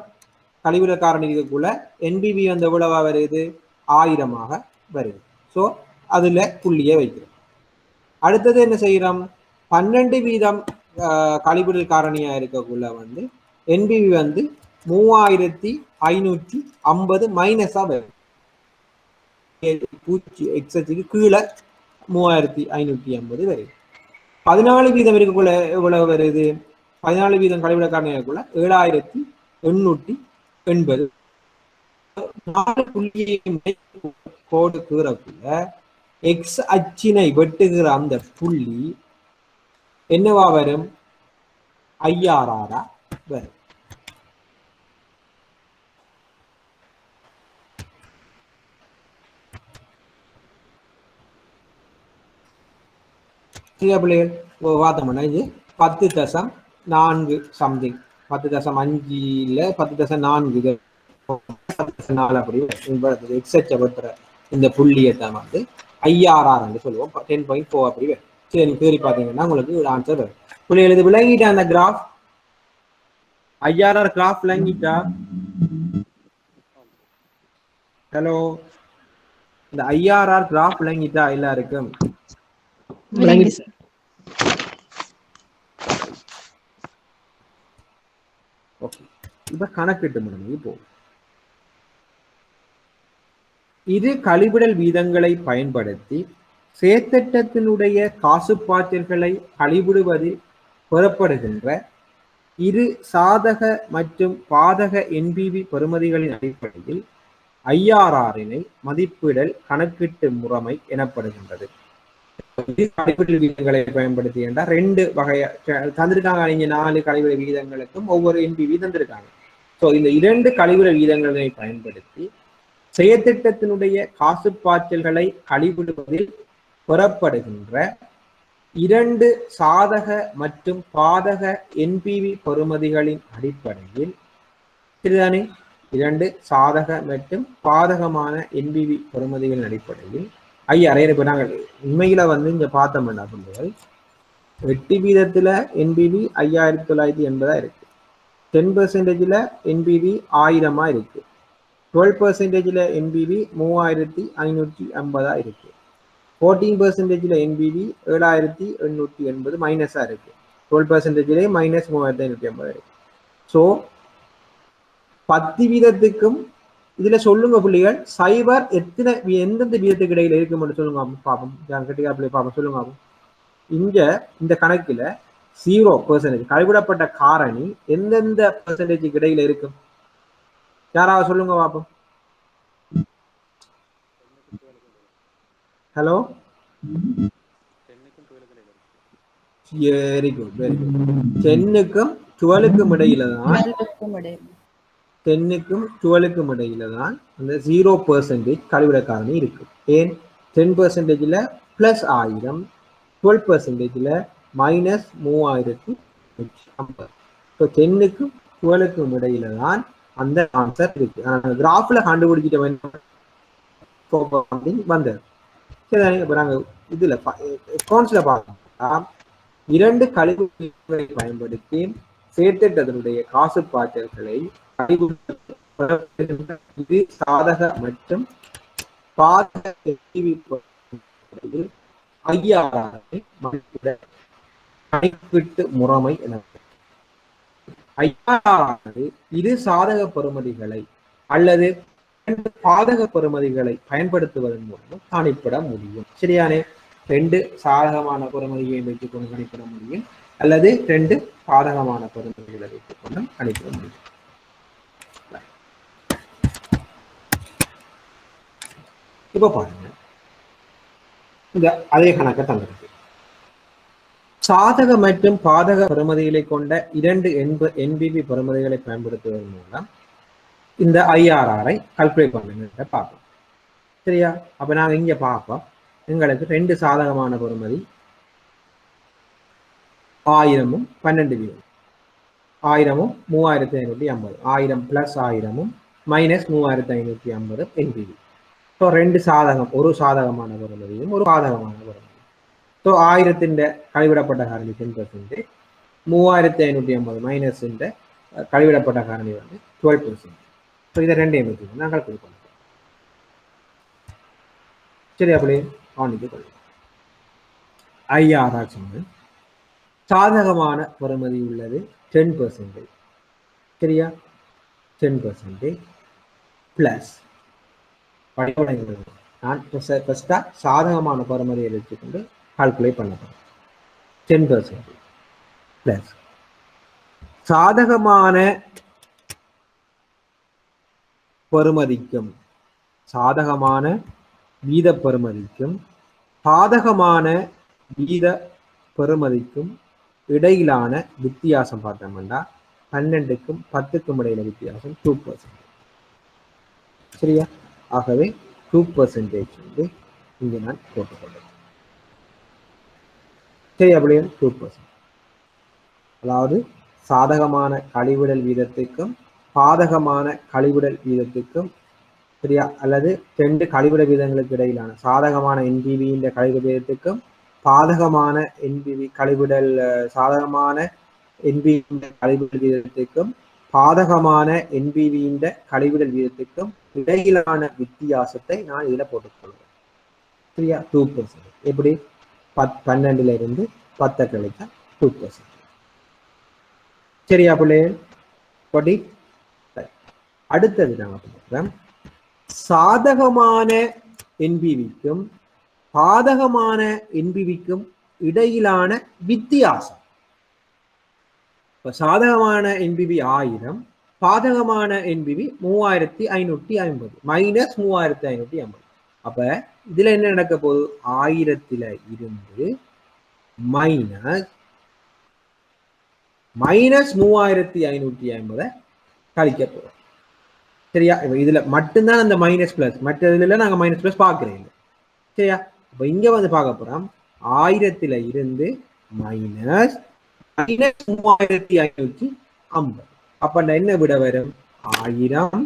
கழிவிட காரணி இருக்கக்குள்ள NPV வந்து எவ்வளவா வருது? 1000 வருது. ஸோ அதுல புள்ளிய வைக்கிறோம். அடுத்தது என்ன செய்யறோம்? 12% கழிவிடல் காரணியா இருக்கக்குள்ள வந்து NPV வந்து 3550 மைனஸா வருது. எக்ஸுக்கு கீழே 3550 வருது. 14% இருக்கக்குள்ள எவ்வளவு வருது? 14% கழிவிட காரணியாக்குள்ள 7880. 4 புள்ளியை கோடு கீறக்குள்ள எக்ஸ் அச்சினை வெட்டுகிற அந்த புள்ளி என்னவா வரும்? ஐஆர்ஆரா வரும். பிள்ளைகள் பார்த்தோம்னா இது 10.4 சம்திங், 10.5 10.4 4 அப்படி எக்ஸச்ச வெட்டுற இந்த புள்ளியை தான் வந்து ஐஆர்ஆர் என்று சொல்லுவோம். 10.4 அப்படி வரும். சரி, தேடி பார்த்தீங்கன்னா உங்களுக்கு ஒரு ஆன்சர் வரும். பிள்ளைகள் இது விளங்கிட்டா? அந்த கிராஃப் ஐஆர்ஆர் கிராஃப் விளங்கிட்டா? ஹலோ, இந்த ஐஆர்ஆர் கிராஃப் விளங்கிட்டா எல்லாருக்கும்? ஓகே, இப்ப கணக்கிட்டு முடியும். இப்போ இது கழிவிடல் வீதங்களை பயன்படுத்தி செயற்திட்டத்தினுடைய காசுப்பாய்ச்சல்களை கழிவிடுவதில் பெறப்படுகின்ற இரு சாதக மற்றும் பாதக என்பிவி பெறுமதிகளின் அடிப்படையில் ஐஆர்ஆரினை மதிப்பிடல் கணக்கீட்டு முறைமை எனப்படுகின்றது. கழிவிடல் விகிதங்களை பயன்படுத்தி என்றால் 2 வகையா தந்திருக்காங்க. நீங்க 4 கழிவிடல் விகிதங்களுக்கும் ஒவ்வொரு என்பிவி தந்திருக்காங்க. ஸோ இந்த 2 கழிவிடல் விகிதங்களை பயன்படுத்தி செயற்திட்டத்தினுடைய காசுப்பாய்ச்சல்களை கழிவிடுவதில் பெறப்படுகின்ற 2 சாதக மற்றும் பாதக என்பிவி பெறுமதிகளின் அடிப்படையில் சரிதானே, 2 சாதக மற்றும் பாதகமான என்பிவி பெறுமதிகளின் அடிப்படையில் ஐஆர்ஆர். இப்ப நாங்கள் உண்மையில வந்து இங்க பார்த்தோம்னா சொல்லுங்கள், 8 வீதத்துல என்பிவி 5980 இருக்கு, 10% என்பிவி 1000 இருக்கு, 12% என்பிவி 3550 இருக்கு, 14% என்பிவி 7880 மைனஸா இருக்கு, 12% மைனஸ் 3550 இருக்கு. ஸோ 10 வீதத்துக்கும் இதுல சொல்லுங்க புள்ளிகள், சைபர் எத்தனை எந்தெந்த வீதத்துக்கு இடையில இருக்கும்னு சொல்லுங்க பாப்போம். பாப்போம் சொல்லுங்க. இங்க இந்த கணக்குல 0% கழிவிடப்பட்ட காரணி எந்தெந்த பெர்சன்டேஜுக்கு இடையில இருக்கும்? யாராவது சொல்லுங்க பாப்போம். Hello, very good very good. 10க்கும் 12க்கும் இடையில தான் 10க்கும் 12க்கும் இடையில தான் அந்த 0% கழிவிட காரணி இருக்கு. ஏன்? 10%ல பிளஸ் 1000, 12%ல மைனஸ் 3550. ஸோ 10க்கும் 12க்கும் இடையில தான் அந்த ஆன்சர் இருக்கு. கிராஃப்ல கண்டுபிடிச்சிட்டு வந்தது. சரி, இப்ப நாங்க இதுல அக்கௌண்ட்ஸ்ல பார்த்தோம்னா 2 கழிவுகளை பயன்படுத்தி சேர்த்திட்டதனுடைய காசுப்பாய்ச்சல்களை இது சாதக மற்றும் பாதக ஐஆர்ஆரை கணக்கீட்டு முறைமை என ஐஆர்ஆர் இரு சாதக பெறுமதிகளை அல்லது பாதக பெறுமதிகளை பயன்படுத்துவதன் மூலம் கணிப்பிட முடியும். சரியானே, 2 சாதகமான பெறுமதியை வைத்துக் கொண்டு கணிப்பிட முடியும் அல்லது 2 பாதகமான பெறுமதிகளை வைத்துக் கொண்டு கணிப்பிட முடியும். இப்ப பாருங்க, இந்த அதே கணக்கை தந்திருக்கு. சாதக மற்றும் பாதக பெறுமதிகளை கொண்ட 2 என்பிவி பெறுமதிகளை பயன்படுத்துவதன் மூலம் இந்த ஐஆர்ஆரை கால்குலேட் பண்ணுங்க பார்ப்போம். சரியா, அப்ப நாங்க இங்க பார்ப்போம். எங்களுக்கு 2 சாதகமான பெறுமதி 1000ம் 12 வீதம், 1000ம் 3550, 1000 பிளஸ் 1000ம் மைனஸ் 3550 என்பிவி. ஸோ 2 சாதகம், ஒரு சாதகமான பெறுமதியும் ஒரு பாதகமான பெறுமதி. ஸோ 1000 கழிவிடப்பட்ட காரணி 10%, 3550 மைனஸ் கழிவிடப்பட்ட காரணி வந்து 12%. ஸோ இதை 2ஐயும் வச்சு நாங்கள் கால்குலேட் பண்ணுறோம். சரி, அப்படியே கவனித்துக் கொள்ளும். ஐஆர்ஆர் சொன்ன சாதகமான பெறுமதி உள்ளது 10%. சரியா, 10% பிளஸ் நான் ஃபர்ஸ்டா சாதகமான பெறுமதியை வச்சுக்கொண்டு கால்குலேட் பண்ண போறேன். 10% பிளஸ் சாதகமான பெறுமதிக்கும் சாதகமான வீத பெறுமதிக்கும் பாதகமான வீத பெறுமதிக்கும் இடையிலான வித்தியாசம் பார்த்தோம்னா 12க்கும் 10க்கும் இடையில வித்தியாசம் 2%. சரியா? ஆகவே 2% வந்து இங்க நான் போட்டுக்கொள்றேன். சரியா பிள்ளைங்க? 2%. அதாவது சாதகமான கழிவிடல் வீதத்துக்கும் பாதகமான கழிவிடல் வீதத்துக்கும் சரியா, அல்லது 2 கழிவிடல் வீதங்களுக்கு இடையிலான சாதகமான என்பிவி இந்த கழிவிடல் வீதத்துக்கும் பாதகமான என்பிவி கழிவிடல் சாதகமான என்பிவி கழிவிடல் வீதத்துக்கும் பாதகமான என்பிவி இந்த கழிவிடல் வீதத்துக்கும் இடையிலான வித்தியாசத்தை நான் இதுல போட்டுக்கொள்வேன். சரியா? 2%. எப்படி? 12ல இருந்து 10 கழிச்சா 2%. சரியா பிள்ளைகள்? படி அடுத்தது நாம பார்க்கிறோம் சாதகமான என்பிவிக்கும் பாதகமான என்பிவிக்கும் இடையிலான வித்தியாசம். இப்ப சாதகமான என்பிவி 1000, பாதகமான என்பிவி 3550 மைனஸ் 3550. அப்ப இதுல என்ன நடக்க போகுது? 1000ல இருந்து மைனஸ் 3550 கழிக்க போறோம். சரியா? இதுல மட்டும்தான் அந்த மைனஸ் பிளஸ், மற்றதுல நாங்க மைனஸ் பிளஸ் பாக்குறேன். சரியா? அப்ப இங்க வந்து பார்க்க போறோம் 1000ல இருந்து மைனஸ் 3550. அப்ப என்ன விட வரும்? 1000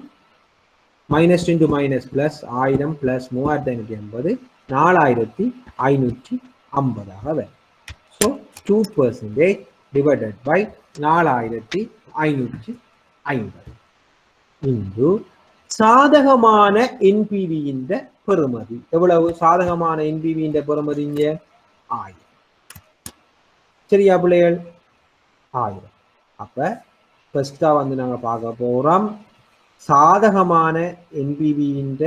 minus into minus plus 1000 plus 3550 4550 வரும். ஸோ 2% divided by 4550 இன்று சாதகமான என்பிவி இந்த பெறுமதி எவ்வளவு? சாதகமான என்பிவி இந்த பெறுமதி இங்க 1000. சரியா பிள்ளைகள்? 1000. அப்ப ஃபர்ஸ்டா வந்து நாங்க பார்க்க போறோம் சாதகமான என்பிவி இந்த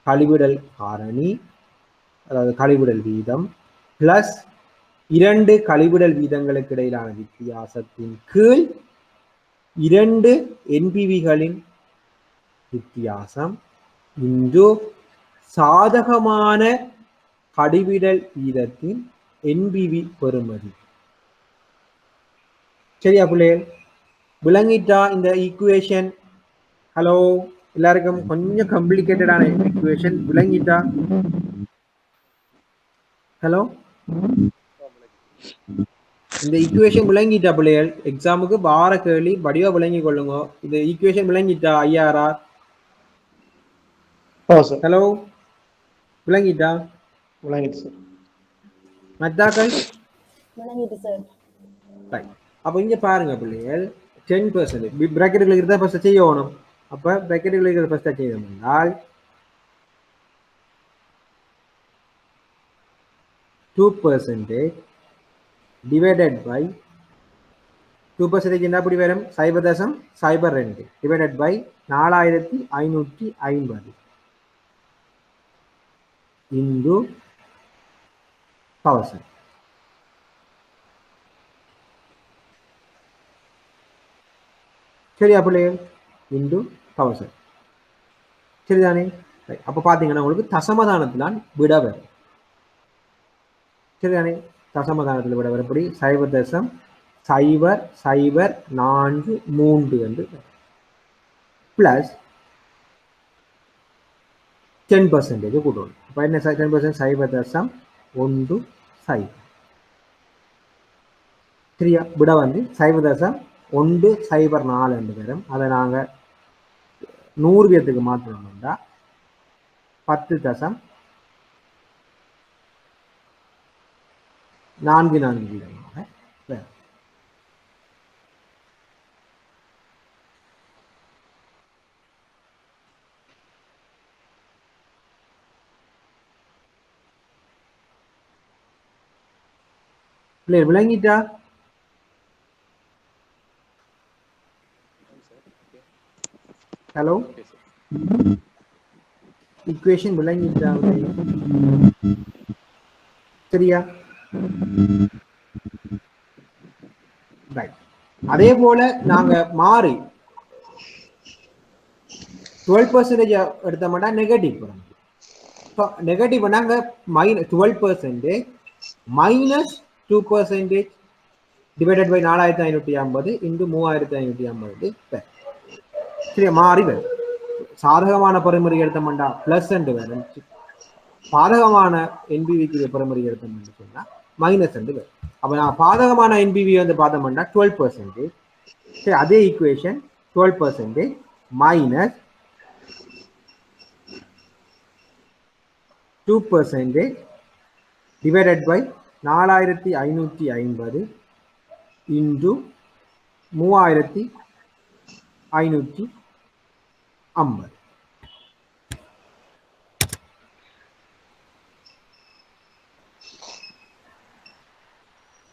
கழிவிடல் காரணி, அதாவது கழிவிடல் வீதம் பிளஸ் 2 கழிவிடல் வீதங்களுக்கு இடையிலான வித்தியாசத்தின் கீழ் 2 என்பிவிகளின் வித்தியாசம் இன்று சாதகமான கழிவிடல் வீதத்தின் என்பிவி பெறுமதி. சரியா பிள்ளைகள்? விளங்கிட்டா இந்த ஈக்குவேஷன்? ஹலோ எல்லாருக்கும் கொஞ்சம் காம்ப்ளிகேட்டடான ஈக்குவேஷன் விளங்கிட்டா? ஹலோ இந்த ஈக்குவேஷன் விளங்கிட்டா பிள்ளைகள்? எக்ஸாமுக்கு வார கேள்வி வடிவா விளங்கி கொள்ளுங்க. இந்த ஈக்குவேஷன் விளங்கிட்டா ஐயாரா? ஹலோ விளங்கிட்டா? விளங்கிட்டு சார். மத்தாக்கள் விளங்கிட்டு சார். அப்ப இங்க பாருங்க பிள்ளைகள் 10% பிராக்கெட்டுக்குள்ள இருந்தா ஃபர்ஸ்ட் செய்யணும். அப்ப பிராக்கெட்டுக்குள்ள இருக்கிறத ஃபர்ஸ்ட் செய்யணும் என்றால் 2% divided by 2% என்ன அப்படி வரும்? 0.02 divided by 4550 into 1000. சரியா பிள்ளைகள்? இன்டு 1000. சரிதானே? அப்ப பாத்தீங்கன்னா உங்களுக்கு தசமதானத்திலான் விட வரும். சரிதானே? தசமதானத்தில் விட வரப்படி 0.0043 என்று பிளஸ் 10% கூட்டணும். அப்ப என்ன 10% 0.10. சரியா? விட வந்து 0.104 என்று வரும். அதை நாங்க 100 வீதத்துக்கு மாற்றணும்னா 10.44 வீதமாக வரும். விளங்கிட்டா? ஹலோ ஈக்குவேஷன் விளங்கிட்டா? சரியா? அதே போல நாங்க மாறி 12% எடுத்த மாட்டா நெகட்டிவ் வரும். நெகட்டிவ் நாங்க -12% -2% டிவைடட் பை 4550 இன்டு 3550 சரி மாறி வரும். சாதகமான பரிமுறை எடுத்தோம்னா பிளஸ் வரும், பாதகமான என்பிவிக்கு பரிமுறை எடுத்தோம்னு சொன்னா மைனஸ் வரும். அப்ப நான் பாதகமான என்பிவி வந்து பார்த்தோம்னா 12%. சரி அதே equation 12% minus 2% divided by 4550 into 3550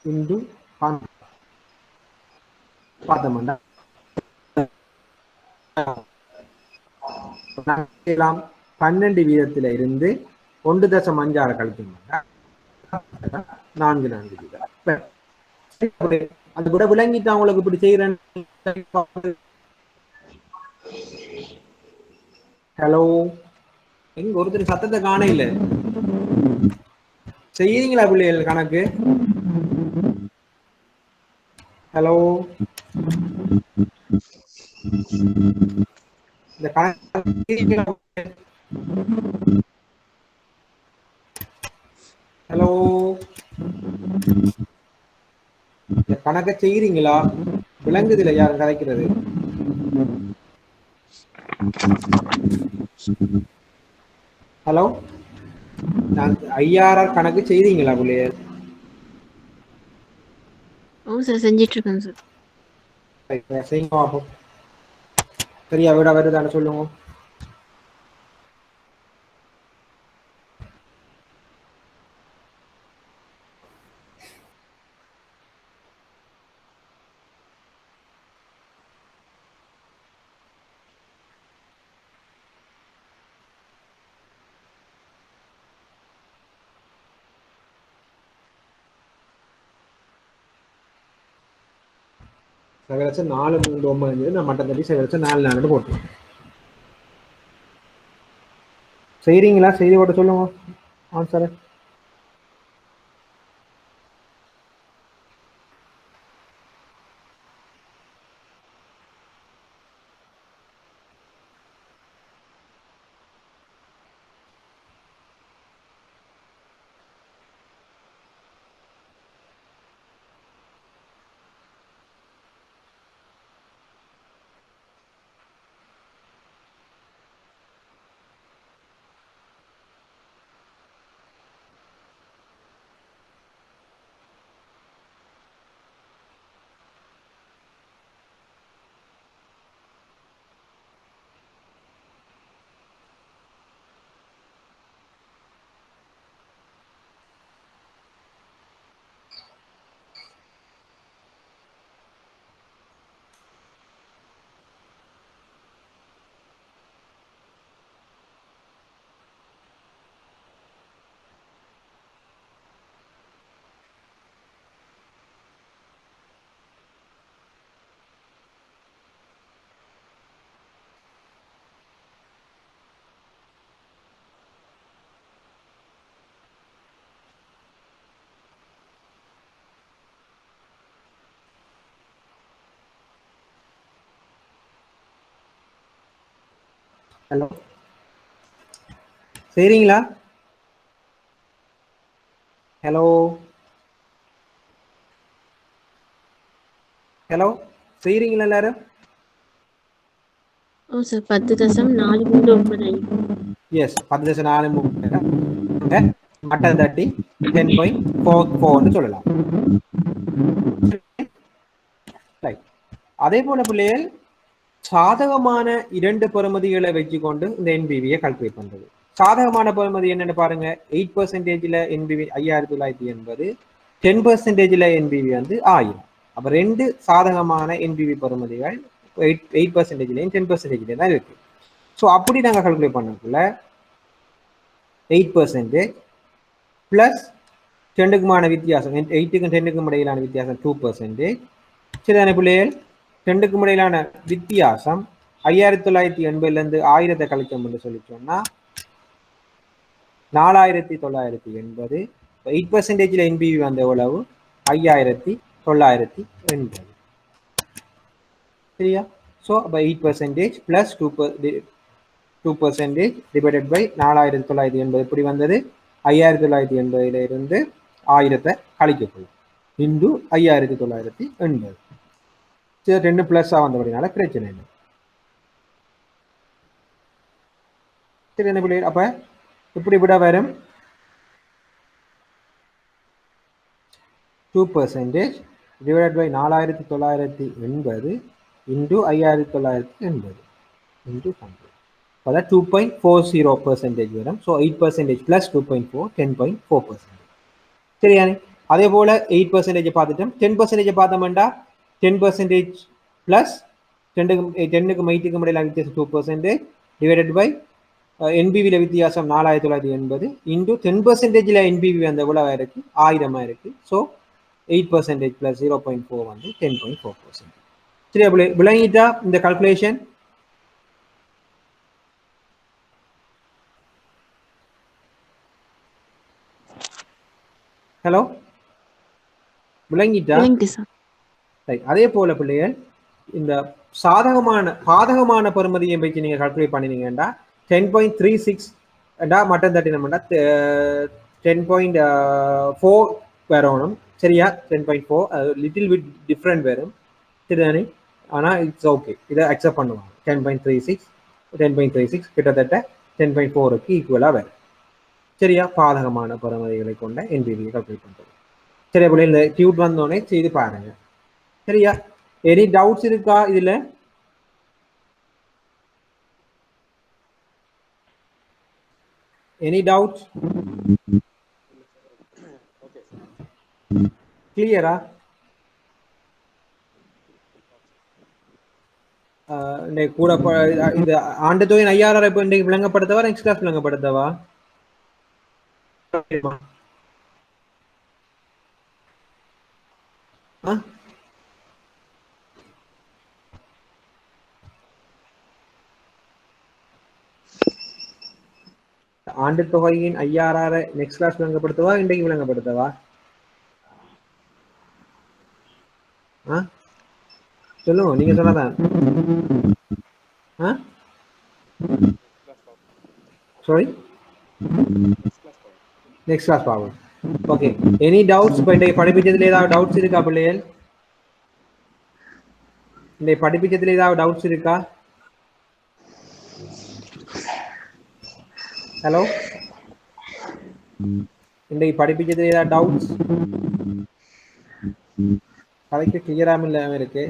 into பார்த்தோம்னா 12 வீதத்தில இருந்து 1.5 கழிச்சோம்னா 4 வீதம். அது கூட விளங்கிட்டு அவங்களுக்கு இப்படி செய்யறேன். ஹலோ, எங்க ஒருத்தர் சத்தத்தை காண இல்ல, செய்யறீங்களா பிள்ளைகள் கணக்கு? ஹலோ, இந்த கணக்கு ஹலோ இந்த கணக்கை செய்யறீங்களா? விளங்குதில்ல யாரும் கதைக்கிறது. ஹலோ, நான் ஐஆர்ஆர் கணக்கு செய்றீங்களா பிள்ளையர்? சார் செஞ்சிட்டு இருக்கேன் சார். செய்யுங்க பாப்போம். சரியா விட வருதான்னு சொல்லுங்க. சகலட்சம் 4 3 9 நான் மட்டம் தட்டி சகலட்சம் 4 4 போட்டேன். செய்றீங்களா? செய்தி போட்டு சொல்லுங்க ஆன்சர். ஹலோ, செய்றீங்களா? ஹலோ ஹலோ, செய்றீங்களா எல்லாரும்? சார் 10.439. எஸ், 10.4 மட்டம் தட்டி 10.44 சொல்லலாம். அதே போல பிள்ளைகள் சாதகமான 2 பெறுமதிகளை வச்சுக்கொண்டு இந்த என்பிவியை கால்குலேட் பண்றது. சாதகமான பெறுமதி என்னன்னு பாருங்க. 8%ல என்பிவி 5980, 10%ல என்பிவி வந்து 1000. அப்ப 2 சாதகமான என்பிவி பெறுமதிகள் 8%லையும் 10%லையும் தான் இருக்கு. ஸோ அப்படி நாங்கள் கால்குலேட் பண்ணக்குள்ள 8% பிளஸ் 2க்குமான வித்தியாசம், 8க்கும் 10க்கும் இடையிலான வித்தியாசம் 2%. சரிதானே பிள்ளைகள்? 2க்கும் இடையிலான வித்தியாசம் 5980 1000 கழிச்சோம் என்று சொல்லி சொன்னா 4980. 8% என்பிவி வந்த எவ்வளவு? 5980. சரியா? ஸோ அப்போ 8% ப்ளஸ் 2% டிவைடட் பை 4980 எப்படி வந்தது? 5980 இருந்து 1000 கழிக்கப்படும் இன்டு 5980. சரி, 2 பிளஸ்ஸாக வந்தபடினால பிரச்சனை இல்லை. சரி, என்ன பிள்ளை? அப்போ இப்படி விட வரும் 2% டிவைடட் பை 4980 இன்டு 5980 இன்டு 100. அதான் 2.40% வரும். So 8% plus 2.4 10.4%. சரியானே? அதே போல 8% பார்த்துட்டோம். 10% பார்த்தோம்னா 10% ப்ளஸ் 10க்கும் 8க்கும் இடையில வித்தியாசம் 2% டிவைடட் பை என்பிவியில் வித்தியாசம் 4980 இன்டு 10%ல என்பிவி அந்த எவ்வளோ இருக்கு? 1000 இருக்கு. ஸோ 8% ப்ளஸ் 0.4 வந்து 10.4%. சரி, அப்படி விளங்கிட்டா இந்த கால்குலேஷன்? ஹலோ, விளங்கிட்டா? அதே போல பிள்ளைகள் இந்த பாதகமான பெறுமதியை வச்சு நீங்க கால்குலேட் பண்ணினீங்கன்னா 10.36 மட்டன் தட்டினோம்னா 10.4 வரணும். சரியா? 10.4 லிட்டில் பிட் டிஃப்ரெண்ட் வரும். சரிதானே? ஆனால் இட்ஸ் ஓகே, இதை அக்செப்ட் பண்ணுவாங்க. 10.36 கிட்டத்தட்ட 10.4க்கு ஈக்குவலாக வரும். சரியா? பாதகமான பெறுமதிகளை கொண்ட என்பிவியை கால்குலேட் பண்ணுறது. சரி, அப்படி இந்த டியூட் வந்தோடனே செய்து பாருங்க. சரியா? எனி டவுட்ஸ் இருக்கா இதுல? Any doubts? கிளியரா? கூட இந்த ஆண்டு தொகை 5000 இப்போ இன்றைக்கு விளங்கப்படுத்தவா, நெக்ஸ்ட் கிளாஸ் விளங்கப்படுத்தவா? ஆண்டு தொகையின் 5000 நெக்ஸ்ட் கிளாஸ் விளங்கப்படுத்தவா, இன்றைக்கு விளங்கப்படுத்தவா? சொல்லுங்க, நீங்க சொன்னதான். சாரி, நெக்ஸ்ட் கிளாஸ் பார்ப்போம். Okay, any doubts? இப்போ இன்றைக்கு படிப்பிச்சதுல ஏதாவது டவுட்ஸ் இருக்கா பிள்ளைகள்? இன்றைக்கு படிப்பிச்சதுல ஏதாவது டவுட்ஸ் இருக்கா? ஹலோ, இன்றைக்கு படிப்பிச்சதுல ஏதாவது டவுட்ஸ்? கதைக்கு கிளியராக இல்லாமல் இருக்கு.